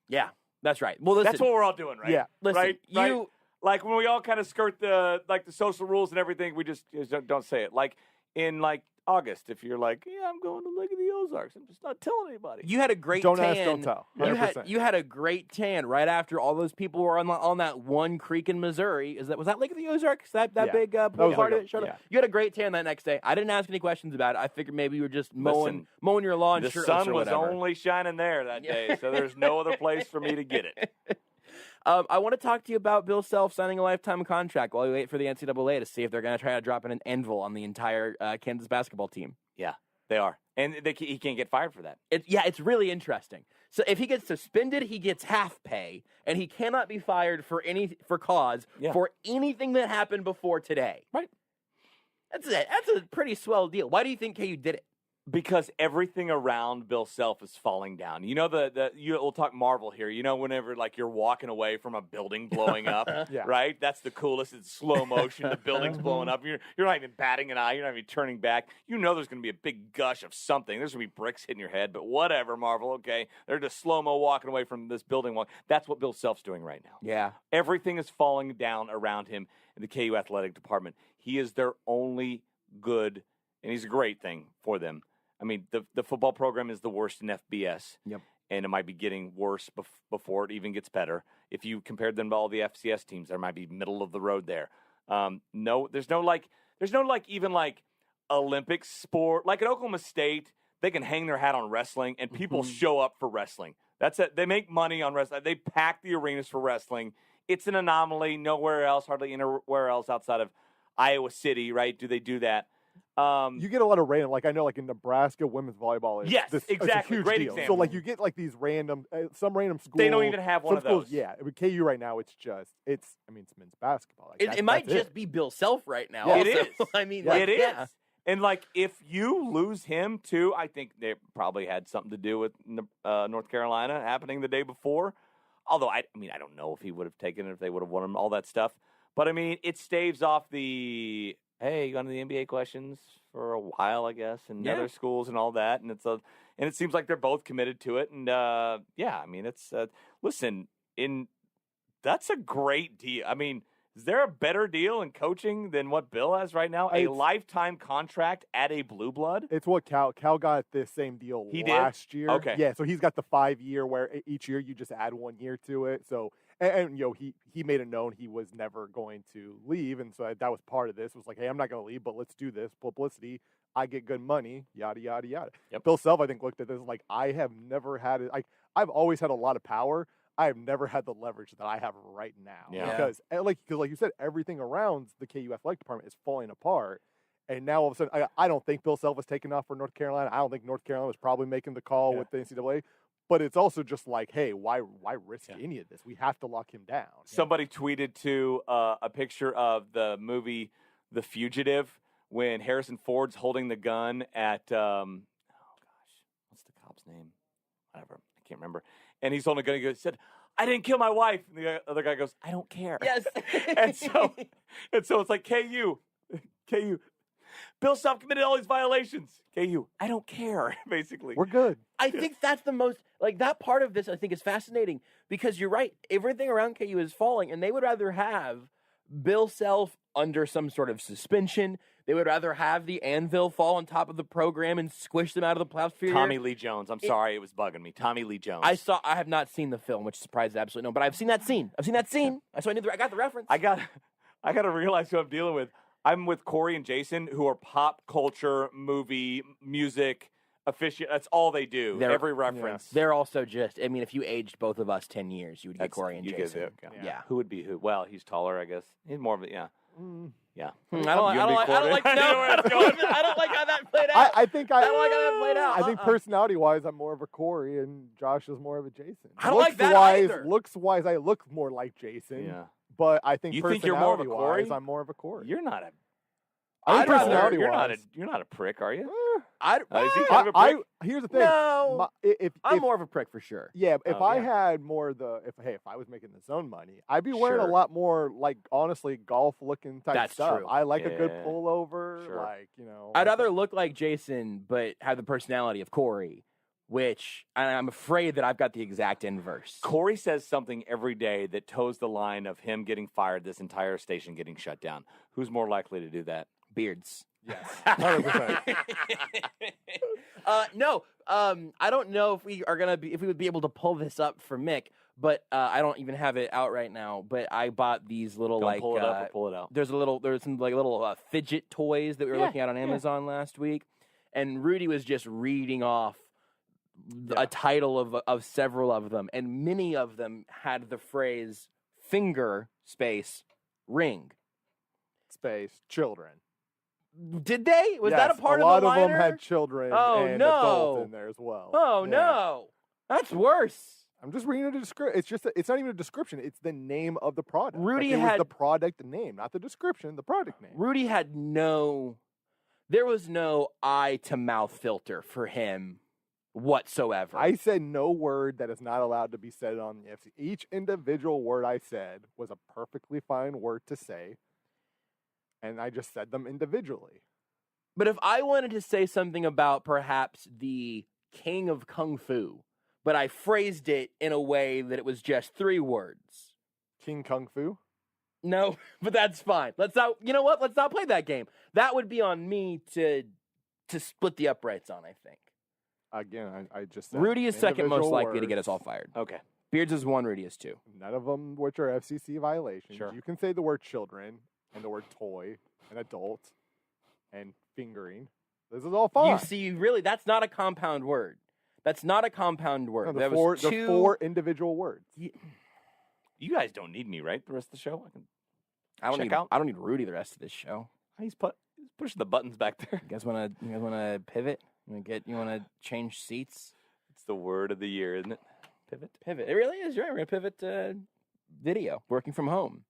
Yeah, that's right. Well, listen, that's what we're all doing, right? Yeah. Listen, right? you like when we all kind of skirt the social rules and everything, we just don't say it. Like in August, if you're like, yeah, I'm going to Lake of the Ozarks, I'm just not telling anybody. You had a great Don't tan. ask, don't tell. You had a great tan right after all those people were on that one creek in Missouri. Was that Lake of the Ozarks? That Yeah. big That pool was party like that showed yeah. up? You had a great tan that next day. I didn't ask any questions about it. I figured maybe you were just mowing your lawn. The shirtless sun or was whatever. only shining there that day, so there's no other place for me to get it. I want to talk to you about Bill Self signing a lifetime contract while we wait for the NCAA to see if they're going to try to drop in an anvil on the entire Kansas basketball team. Yeah, they are. And he can't get fired for that. It's really interesting. So if he gets suspended, he gets half pay, and he cannot be fired for for anything that happened before today. Right. That's a pretty swell deal. Why do you think KU did it? Because everything around Bill Self is falling down. You know, we'll talk Marvel here. You know, whenever you're walking away from a building blowing up, Yeah. right? That's the coolest. It's slow motion. The building's blowing up. You're not even batting an eye. You're not even turning back. You know there's going to be a big gush of something. There's going to be bricks hitting your head. But whatever, Marvel. Okay, they're just slow mo walking away from this building. That's what Bill Self's doing right now. Yeah. Everything is falling down around him in the KU athletic department. He is their only good, and he's a great thing for them. I mean, the football program is the worst in FBS. Yep. And it might be getting worse before it even gets better. If you compared them to all the FCS teams, there might be middle of the road there. There's no even Olympic sport. Like at Oklahoma State, they can hang their hat on wrestling, and people show up for wrestling. That's it. They make money on wrestling. They pack the arenas for wrestling. It's an anomaly. Nowhere else, hardly anywhere else outside of Iowa City, right? Do they do that? You get a lot of random, I know, in Nebraska, women's volleyball is Yes, it's exactly. a huge Great deal. example. So you get these random, some random schools. They don't even have one some of schools, those. Yeah, with KU right now, it's men's basketball. It might just be Bill Self right now. Yeah. Also. It is. I mean, it is. yeah. And if you lose him too, I think they probably had something to do with North Carolina happening the day before. Although I don't know if he would have taken it if they would have won him, all that stuff. But I mean, it staves off the hey, you gone to the NBA questions for a while, I guess, and other schools and all that. And it seems like they're both committed to it. And it's listen, that's a great deal. I mean, is there a better deal in coaching than what Bill has right now? A lifetime contract at a blue blood? It's what Cal got this same deal last year. Okay. Yeah, so he's got the 5-year where each year you just add 1 year to it. So and he made it known he was never going to leave, and so that was part of this. It was like, hey, I'm not going to leave, but let's do this publicity. I get good money, yada yada yada. Yep. Bill Self, I think, looked at this like, I have never had it. I've always had a lot of power. I have never had the leverage that I have right now. Yeah. Because like you said, everything around the KU athletic department is falling apart. And now all of a sudden, I don't think Bill Self was taking off for North Carolina. I don't think North Carolina was probably making the call with the NCAA. But it's also just like, hey, why risk any of this? We have to lock him down. Somebody tweeted to a picture of the movie The Fugitive when Harrison Ford's holding the gun at what's the cop's name? Whatever, I can't remember. And he's holding a gun. He said, I didn't kill my wife. And the other guy goes, I don't care. Yes. and so it's like, KU. Bill Self committed all these violations. KU, I don't care, basically. We're good. I think that's the most, like, that part of this I think is fascinating because you're right. Everything around KU is falling, and they would rather have Bill Self under some sort of suspension. They would rather have the anvil fall on top of the program and squish them out of the playoff sphere. Tommy Lee Jones. I'm sorry, it was bugging me. Tommy Lee Jones. I have not seen the film, which surprises absolutely no, but I've seen that scene. So I got the reference. I got to realize who I'm dealing with. I'm with Corey and Jason, who are pop culture, movie, music aficionados. That's all they do. Every reference. They're also just, I mean, if you aged both of us 10 years, you would get Corey and you Jason. Yeah. Who would be who? Well, he's taller, I guess. He's more of a, yeah. Yeah. I don't like how that played out. I think I don't like how that played out. I think personality-wise, I'm more of a Corey, and Josh is more of a Jason. I don't like that either. Looks-wise, I look more like Jason. Yeah. But I think you think you're more of a Corey? I'm more of a Corey. You're not a. I think personality-wise, you're not a prick, are you? Here's the thing. No, if I'm more of a prick for sure. Yeah, if I had more of the, if I was making the zone money, I'd be wearing a lot more, like, honestly, golf-looking type That's stuff. true. I like a good pullover, I'd rather look like Jason, but have the personality of Corey, which I'm afraid that I've got the exact inverse. Corey says something every day that toes the line of him getting fired, this entire station getting shut down. Who's more likely to do that? Beards. Yes, 100%. No, I don't know if we would be able to pull this up for Mick, but I don't even have it out right now. But I bought these little pull it up or pull it out. There's some little fidget toys that we were looking at on Amazon last week, and Rudy was just reading off a title of several of them, and many of them had the phrase finger space ring space children. Did they? Was that a part of the liner? A lot of them had children and adults in there as well. Oh, no. That's worse. I'm just reading the description. It's not even a description. It's the name of the product. Rudy it had was the product name, not the description, the product name. Rudy had there was no eye to mouth filter for him whatsoever. I said no word that is not allowed to be said on the FC. Each individual word I said was a perfectly fine word to say. And I just said them individually. But if I wanted to say something about perhaps the king of kung fu, but I phrased it in a way that it was just 3 words. King Kung Fu? No, but that's fine. Let's not play that game. That would be on me to split the uprights on, I think. Again, I just said Rudy is second most likely words. to get us all fired. Okay. Beards is 1, Rudy is 2. None of them which are FCC violations. Sure. You can say the word children and the word toy and adult and fingering. This is all fine. You see, really, that's not a compound word. That's not a compound word. No, the 4 individual words. You guys don't need me, right? The rest of the show? I don't need Rudy the rest of this show. He's pushing the buttons back there. You guys wanna pivot? You wanna change seats? It's the word of the year, isn't it? Pivot. It really is. Right. We're gonna pivot to video, working from home,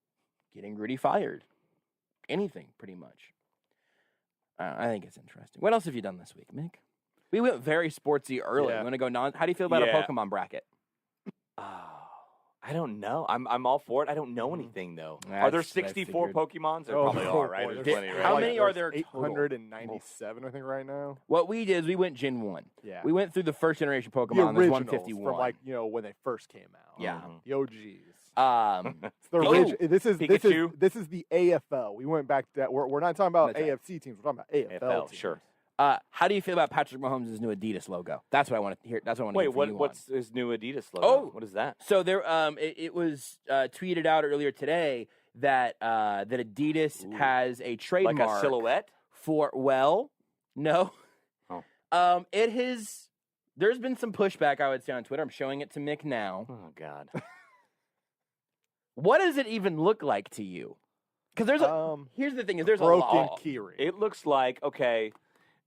getting Rudy fired. Anything, pretty much. I think it's interesting. What else have you done this week, Mick? We went very sportsy early. Yeah. You want to go How do you feel about a Pokemon bracket? I don't know. I'm all for it. I don't know anything, though. Are there 64 Pokemons? There probably are, right? There's plenty, right? How many are there? 897, I think, right now. What we did is we went Gen 1. Yeah. We went through the first generation Pokemon. The There's originals 151. from when they first came out. Yeah. The OGs. This is the AFL. We went back to that. We're not talking about AFC teams. We're talking about AFL teams. Sure. How do you feel about Patrick Mahomes' new Adidas logo? That's what I want to hear. That's what I want to hear from you on. What's his new Adidas logo? Oh, what is that? So there, it was tweeted out earlier today that that Adidas has a trademark, like a silhouette for. Well, no. Oh. It has. There's been some pushback, I would say, on Twitter. I'm showing it to Mick now. Oh God. What does it even look like to you? Because there's here's the thing: is there's broken a lot. keyring. It looks like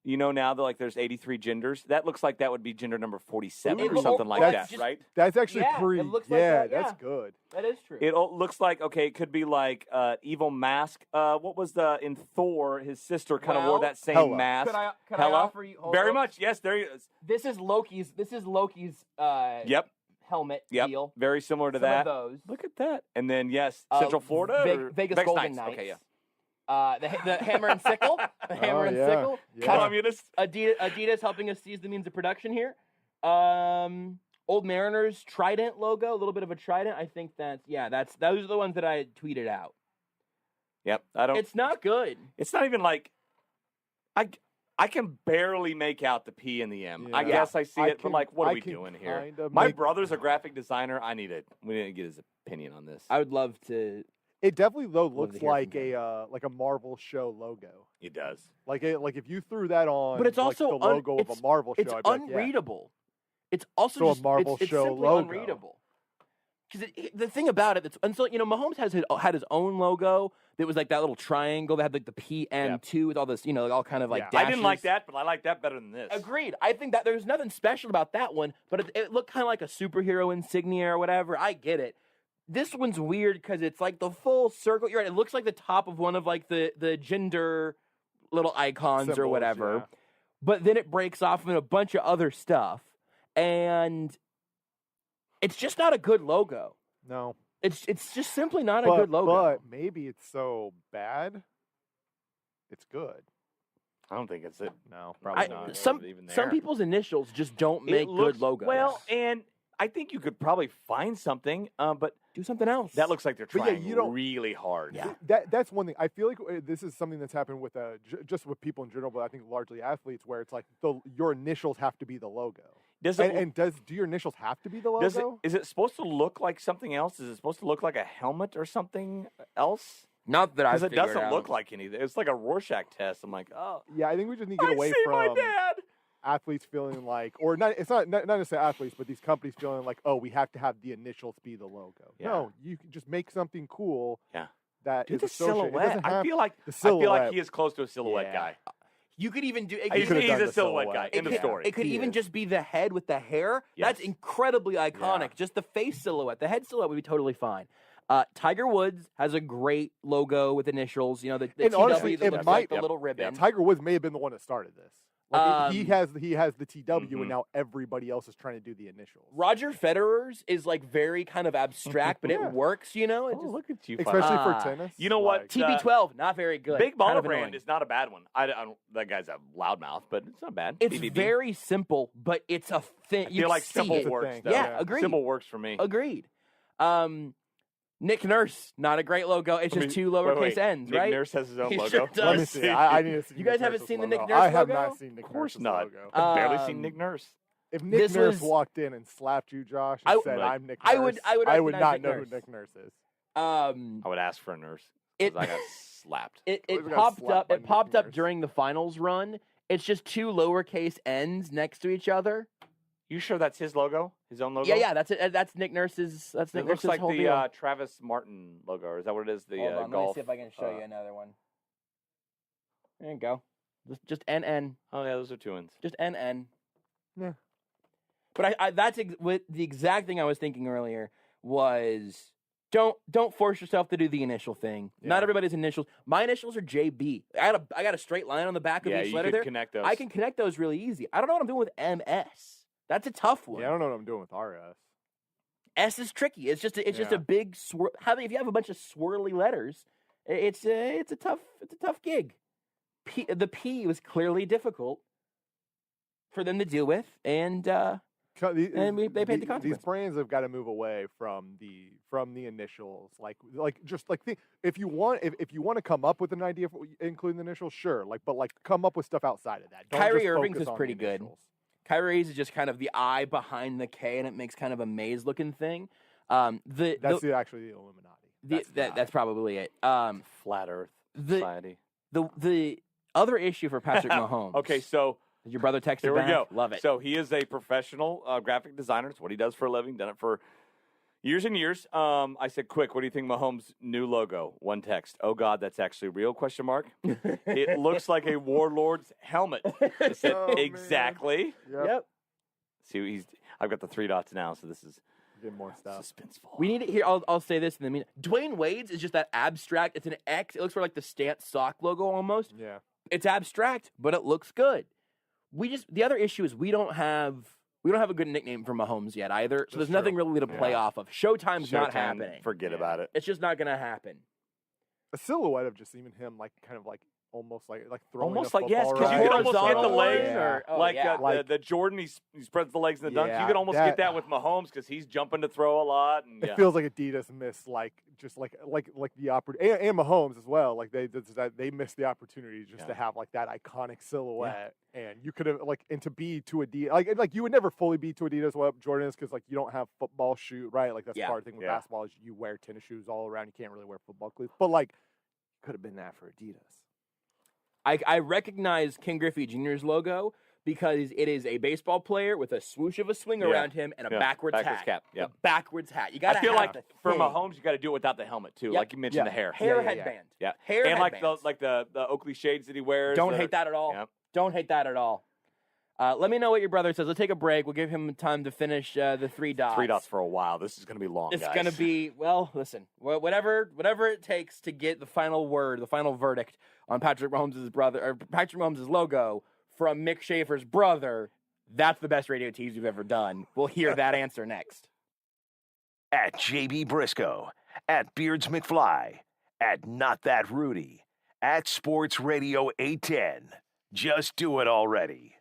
you know now that there's 83 genders. That looks like that would be gender number 47 or something like that, right? That's actually it looks like that, that's good. That is true. It looks like it could be like evil mask. What was in Thor? His sister kind of wore that same mask. Could I offer you very much? Yes, there he is. This is Loki's. Yep. helmet Yep, deal. very similar to Some that. of those. Look at that. And then, yes, Central Florida? or Vegas Golden Knights. Okay, yeah. The hammer and sickle. The hammer and sickle. Yeah. Communist. Adidas helping us seize the means of production here. Old Mariners trident logo, a little bit of a trident. I think those are the ones that I tweeted out. Yep. It's not good. It's not even like I can barely make out the P and the M. I guess I see it, but like, what are we doing here? My brother's a graphic designer. We need to get his opinion on this. I would love to. It definitely though looks like a Marvel show logo. It does. Like if you threw that on, But it's also the logo of a Marvel show. It's I'd be like, unreadable. It's also So a just Marvel it's show simply logo. unreadable. Because the thing about it, Mahomes had his own logo that was like that little triangle that had like the PN2 with all this, all kind of like dashes. I didn't like that, but I like that better than this. Agreed. I think that there's nothing special about that one, but it looked kind of like a superhero insignia or whatever. I get it. This one's weird because it's like the full circle. You're right. It looks like the top of one of like the gender little icons or Symbols, whatever. yeah. But then it breaks off in a bunch of other stuff. And it's just not a good logo. No. It's just simply not a good logo. But maybe it's so bad, it's good. I don't think it's it. No, probably not. Some people's initials just don't make good logos. Well, and I think you could probably find something, but do something else. That looks like they're But yeah, trying you don't- really hard. Yeah. That's one thing. I feel like this is something that's happened with just with people in general, but I think largely athletes, where it's like your initials have to be the logo. Does it, do your initials have to be the logo? is it supposed to look like something else? Is it supposed to look like a helmet or something else? Not that Because it doesn't look like anything. It's like a Rorschach test. I'm like, oh. Yeah, I think we just need to get away from my dad. athletes feeling like, or not. It's not necessarily athletes, but these companies feeling like, oh, we have to have the initials be the logo. Yeah. No, you can just make something cool. Yeah. That Do is the associated. It silhouette. doesn't I have feel like the I feel like silhouette. he is close to a silhouette Yeah. guy. You could even do. He's a silhouette guy in the story. It could even just be the head with the hair. Yes. That's incredibly iconic. Yeah. Just the face silhouette. The head silhouette would be totally fine. Tiger Woods has a great logo with initials. The And TW honestly, that it looks might like the little ribbon. Tiger Woods may have been the one that started this. Like he has the TW, Mm-hmm. and now everybody else is trying to do the initials. Roger Federer's is like very kind of abstract, but Yeah. it works. It Oh, just, look at you. Especially for tennis. You know what? TB12, not very good. Big Kind Baller of Brand annoying. is not a bad one. I don't, that guy's a loudmouth, but it's not bad. It's BBB. very simple, but it's a thing. I feel like simple It's a works. thing. Though. Yeah, agreed. Simple works for me. Agreed. Nick Nurse, not a great logo. It's just two lowercase ends, Nick right? Nurse has his own He logo. sure does. Let me see. I need to see. You Nick guys haven't Nurse's seen the logo. Nick Nurse I have logo? not seen Nick Of course Nurse's not. logo. I've barely seen Nick Nurse. If Nick This Nurse was- walked in and slapped you, Josh, and I- said, like, "I'm Nick Nurse," I would I would recognize not Nick know Nurse. who Nick Nurse is. I would ask for a nurse. 'Cause I got slapped. It Whoever got popped slapped up. by It popped Nick up Nurse. during the finals run. It's just two lowercase ends next to each other. You sure that's his logo? His own logo? Yeah, that's it. That's Nick Nurse's. That's Nick It looks Nurse's like whole the deal. Travis Martin logo. Or is that what it is? The Hold on, let me golf. see if I can show you another one. There you go. Just NN. Oh yeah, those are two ends. Just NN. Yeah. But that's what the exact thing I was thinking earlier was don't force yourself to do the initial thing. Yeah. Not everybody's initials. My initials are JB. I got a straight line on the back of Yeah, each you letter could there. connect those. I can connect those really easy. I don't know what I'm doing with MS. That's a tough one. Yeah, I don't know what I'm doing with RS. S is tricky. It's just a big swirl. If you have a bunch of swirly letters, it's a tough gig. The P was clearly difficult for them to deal with, and they paid the These consequence. brands have got to move away from the initials. If you want to come up with an idea for including the initials, sure. But come up with stuff outside of that. Don't Kyrie just Irving's focus is on pretty the good. initials. Kyrie's is just kind of the I behind the K, and it makes kind of a maze-looking thing. Actually the Illuminati. That's probably it. Flat Earth the Society. the other issue for Patrick Mahomes. Okay, so Did your brother texted here we back? go. Love it. So he is a professional graphic designer. It's what he does for a living. Done it for years and years. I said, quick, what do you think Mahomes' new logo? One text. Oh, God, that's actually real, question mark. It looks like a warlord's helmet. I said, exactly. Yep. See, I've got the 3 dots now, so this is Get more stuff. suspenseful. We need it here. I'll say this in the meantime. Dwayne Wade's is just that abstract. It's an X. It looks like the Stance sock logo almost. Yeah. It's abstract, but it looks good. The other issue is we don't have We don't have a good nickname for Mahomes yet either, so there's nothing really to play off of. Showtime's not happening. Forget about it. It's just not going to happen. A silhouette of just even him, like kind of like almost like throwing Almost a like, yes, football, because you right? could almost get the legs, Yeah. like the Jordan, he spreads the legs in the dunk. You could almost get that with Mahomes because he's jumping to throw a lot. And, It feels like Adidas missed like the opportunity, and Mahomes as well. Like they missed the opportunity just to have like that iconic silhouette, and you could have and to be to Adidas, like you would never fully be to Adidas what Jordan is because like you don't have football shoe, right? Like that's part of the thing with basketball is you wear tennis shoes all around. You can't really wear football cleats, but like could have been that for Adidas. I recognize Ken Griffey Jr.'s logo because it is a baseball player with a swoosh of a swing around him and a backwards hat. cap. A backwards hat. You got to I feel have like the for thing. Mahomes, you got to do it without the helmet too. Like you mentioned, the hair. Hair headband. Yeah. Hair and headbands. like the Oakley shades that he wears. Don't hate that at all. Don't hate that at all. Let me know what your brother says. Let's take a break. We'll give him time to finish the 3 dots. 3 dots for a while. This is going to be long, It's guys. going to be, well, listen, whatever it takes to get the final word, the final verdict on Patrick Mahomes' logo from Mick Shaffer's brother. That's the best radio tease we've ever done. We'll hear that answer next. At JB Brisco, at Beards McFly, at Not That Rudy, at Sports Radio 810. Just do it already.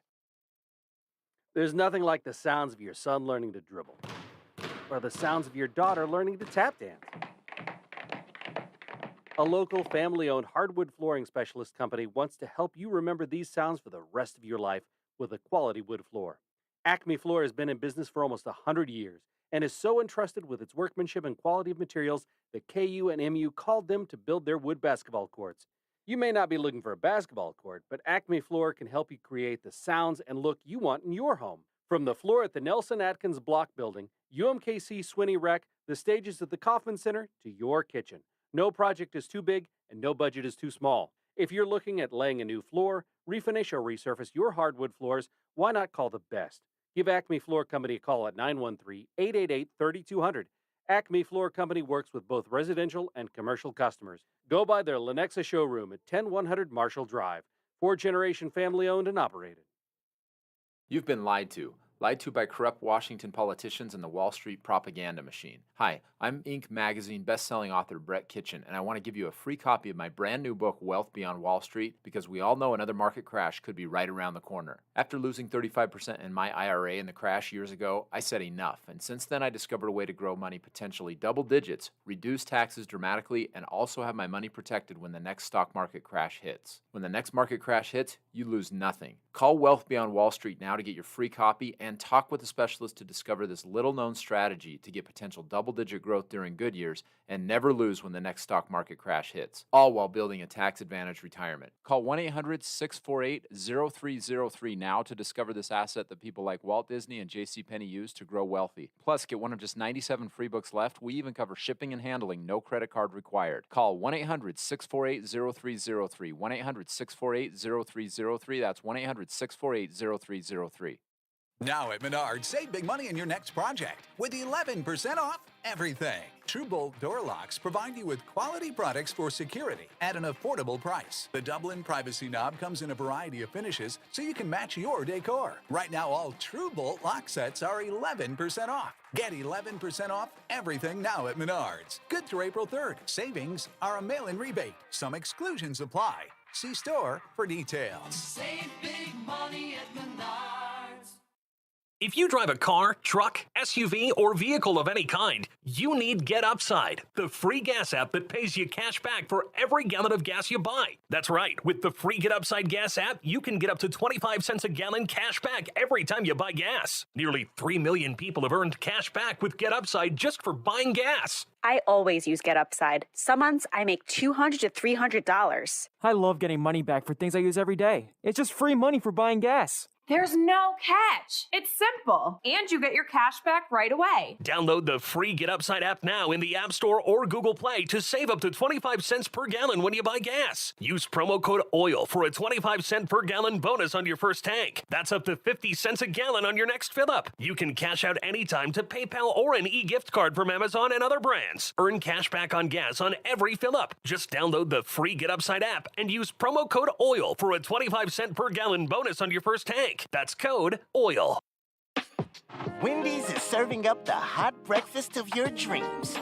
There's nothing like the sounds of your son learning to dribble, or the sounds of your daughter learning to tap dance. A local family-owned hardwood flooring specialist company wants to help you remember these sounds for the rest of your life with a quality wood floor. Acme Floor has been in business for almost 100 years and is so entrusted with its workmanship and quality of materials that KU and MU called them to build their wood basketball courts. You may not be looking for a basketball court, but Acme Floor can help you create the sounds and look you want in your home. From the floor at the Nelson Atkins Block Building, UMKC Swinney Rec, the stages at the Kauffman Center, to your kitchen. No project is too big and no budget is too small. If you're looking at laying a new floor, refinish or resurface your hardwood floors, why not call the best? Give Acme Floor Company a call at 913-888-3200. Acme Floor Company works with both residential and commercial customers. Go by their Lenexa showroom at 10100 Marshall Drive. 4-generation family-owned and operated. You've been lied to. Lied to by corrupt Washington politicians and the Wall Street propaganda machine. Hi, I'm Inc. magazine best-selling author Brett Kitchen, and I want to give you a free copy of my brand new book, Wealth Beyond Wall Street, because we all know another market crash could be right around the corner. After losing 35% in my IRA in the crash years ago, I said enough, and since then I discovered a way to grow money potentially double digits, reduce taxes dramatically, and also have my money protected when the next stock market crash hits. When the next market crash hits, you lose nothing. Call Wealth Beyond Wall Street now to get your free copy and talk with a specialist to discover this little-known strategy to get potential double-digit growth during good years and never lose when the next stock market crash hits, all while building a tax-advantaged retirement. Call 1-800-648-0303 now to discover this asset that people like Walt Disney and JCPenney use to grow wealthy. Plus, get one of just 97 free books left. We even cover shipping and handling, no credit card required. Call 1-800-648-0303, 1-800-648-0303. That's 1-800-648-0303. Now at Menards, save big money in your next project with 11% off everything. TrueBolt door locks provide you with quality products for security at an affordable price. The Dublin Privacy Knob comes in a variety of finishes so you can match your decor. Right now, all TrueBolt lock sets are 11% off. Get 11% off everything now at Menards. Good through April 3rd. Savings are a mail-in rebate. Some exclusions apply. See store for details. Save big money at Menards. If you drive a car, truck, SUV, or vehicle of any kind, you need Get Upside, the free gas app that pays you cash back for every gallon of gas you buy. That's right, with the free Get Upside gas app, you can get up to 25 cents a gallon cash back every time you buy gas. Nearly 3 million people have earned cash back with Get Upside just for buying gas. I always use Get Upside. Some months I make $200 to $300. I love getting money back for things I use every day. It's just free money for buying gas. There's no catch. It's simple. And you get your cash back right away. Download the free Get Upside app now in the App Store or Google Play to save up to 25 cents per gallon when you buy gas. Use promo code OIL for a 25 cent per gallon bonus on your first tank. That's up to 50 cents a gallon on your next fill up. You can cash out anytime to PayPal or an e-gift card from Amazon and other brands. Earn cash back on gas on every fill up. Just download the free Get Upside app and use promo code OIL for a 25 cent per gallon bonus on your first tank. That's code OIL. Wendy's is serving up the hot breakfast of your dreams.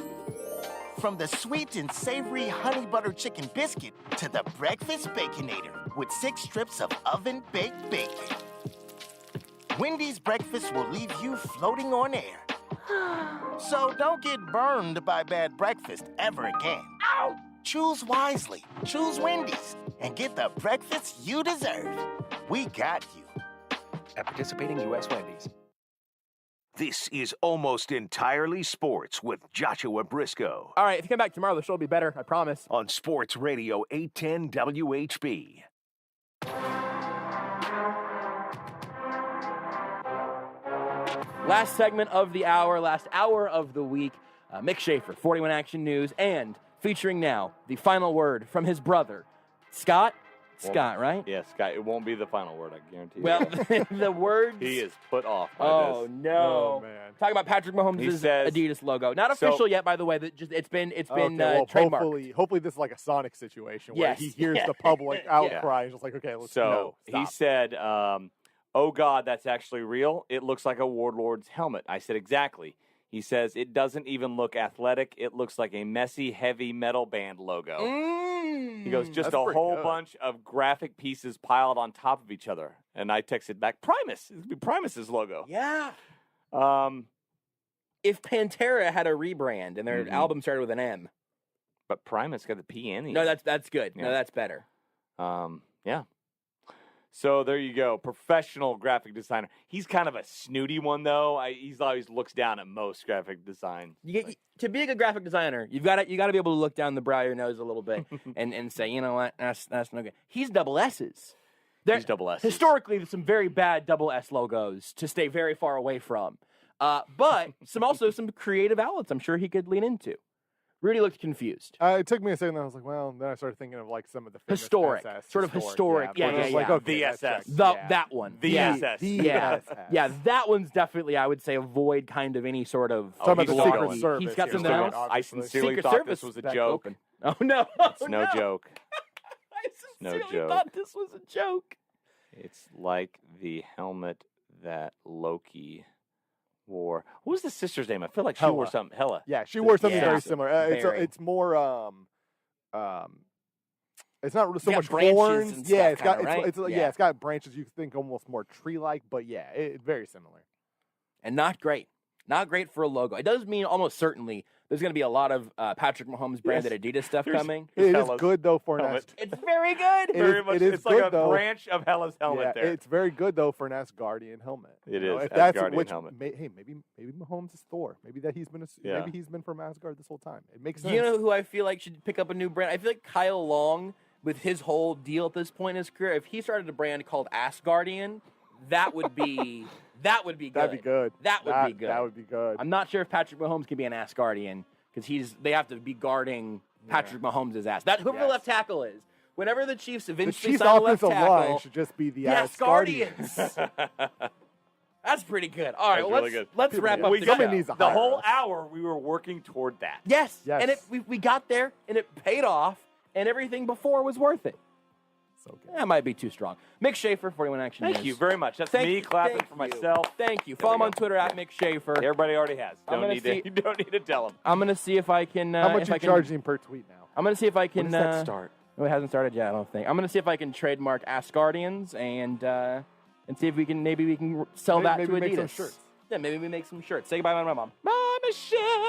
From the sweet and savory honey butter chicken biscuit to the breakfast Baconator with 6 strips of oven-baked bacon. Wendy's breakfast will leave you floating on air. So don't get burned by bad breakfast ever again. Ow! Choose wisely, choose Wendy's, and get the breakfast you deserve. We got you. At participating U.S. Wendy's. This is Almost Entirely Sports with Joshua Brisco. All right, if you come back tomorrow, the show will be better, I promise. On Sports Radio 810 WHB. Last segment of the hour, last hour of the week. Mick Shaffer, 41 Action News, and featuring now the final word from his brother, Scott. Scott, right? Yeah, Scott. It won't be the final word, I guarantee you. Well, the words. He is put off by Oh, this. no. Oh, man. Talking about Patrick Mahomes' He says- Adidas logo. Not official yet, by the way. That just it's been well, trademarked. hopefully this is like a Sonic situation where Yes. he hears the public outcry and just like, okay, let's So he stop. said, oh, God, that's actually real. It looks like a Warlord's helmet. I said, exactly. He says, it doesn't even look athletic. It looks like a messy, heavy metal band logo. He goes, just That's a pretty whole good. bunch of graphic pieces piled on top of each other. And I texted back, Primus. It's going to be Primus's logo. Yeah. If Pantera had a rebrand and their album started with an M. But Primus got the P and the No, M. that's good. Yeah. No, that's better. Yeah. So there you go. Professional graphic designer. He's kind of a snooty one, though. He's always looks down at most graphic design. To be a good graphic designer, you got to be able to look down the brow of your nose a little bit and say, you know what, that's no good. He's double S's. He's double S's. Historically, there's some very bad double S logos to stay very far away from. But some creative outlets I'm sure he could lean into. Rudy looked confused. It took me a second. I was like, well, then I started thinking of like some of the famous Historic. SS, Sort of historic. Yeah, but I was yeah, like, yeah. okay, The that SS. checks. That one. The yeah. SS. Yeah. SS. Yeah, that one's definitely, I would say, avoid kind of any sort of. Talking about he's the still Secret going. Service. He's got here, something so else? I obviously. sincerely Secret thought Service this was a back joke. open. Oh, no. It's no joke. I No sincerely joke. thought this was a joke. It's like the helmet that Loki wore. What was the sister's name? I feel like she wore Hela. something. Hela. Yeah, she wore something Yeah. very similar. Very. It's more it's not so got much branches horns. and Yeah, stuff it's got kinda, right? it's Yeah. it's got branches. You think almost more tree-like, but yeah, it's very similar. And not great. Not great for a logo. It does mean almost certainly there's going to be a lot of Patrick Mahomes branded Adidas stuff coming. It is Hela's good though for helmet. an It's very good. Very much. it is It's like good, a though. branch of Hela's helmet there. It's very good though for an Asgardian helmet. It You know, is, if that's Asgardian which, helmet. Hey, maybe Mahomes is Thor. Maybe that he's been Yeah. maybe he's been from Asgard this whole time. It makes sense. You know who I feel like should pick up a new brand? I feel like Kyle Long, with his whole deal at this point in his career, if he started a brand called Asgardian, that would be good. That'd be good. That would be good. That would be good. I'm not sure if Patrick Mahomes can be an Asgardian because they have to be guarding Patrick Mahomes' ass. That whoever the left tackle is. Whenever the Chiefs The eventually Chiefs' sign a left offensive tackle, line should just be the Asgardians. That's pretty good. All right, That's well, really good. let's wrap up We the got show. the whole hour. We were working toward that. Yes. Yes. And we got there, and it paid off, and everything before was worth it. So good. That might be too strong. Mick Shaffer, 41 Action Thank News. you very much. That's me clapping for myself. Thank you. There Follow we him go. on Twitter at Mick Shaffer. Everybody already has. I'm gonna You don't need to tell them. I'm gonna see if I can. How much if you I can, charging per tweet now? I'm gonna see if I can. When does that start? No, it hasn't started yet. I don't think. I'm gonna see if I can trademark Asgardians and see if we can sell that Maybe to make Adidas. some shirts. Yeah, maybe we make some shirts. Say goodbye to my mom. Mama, shit.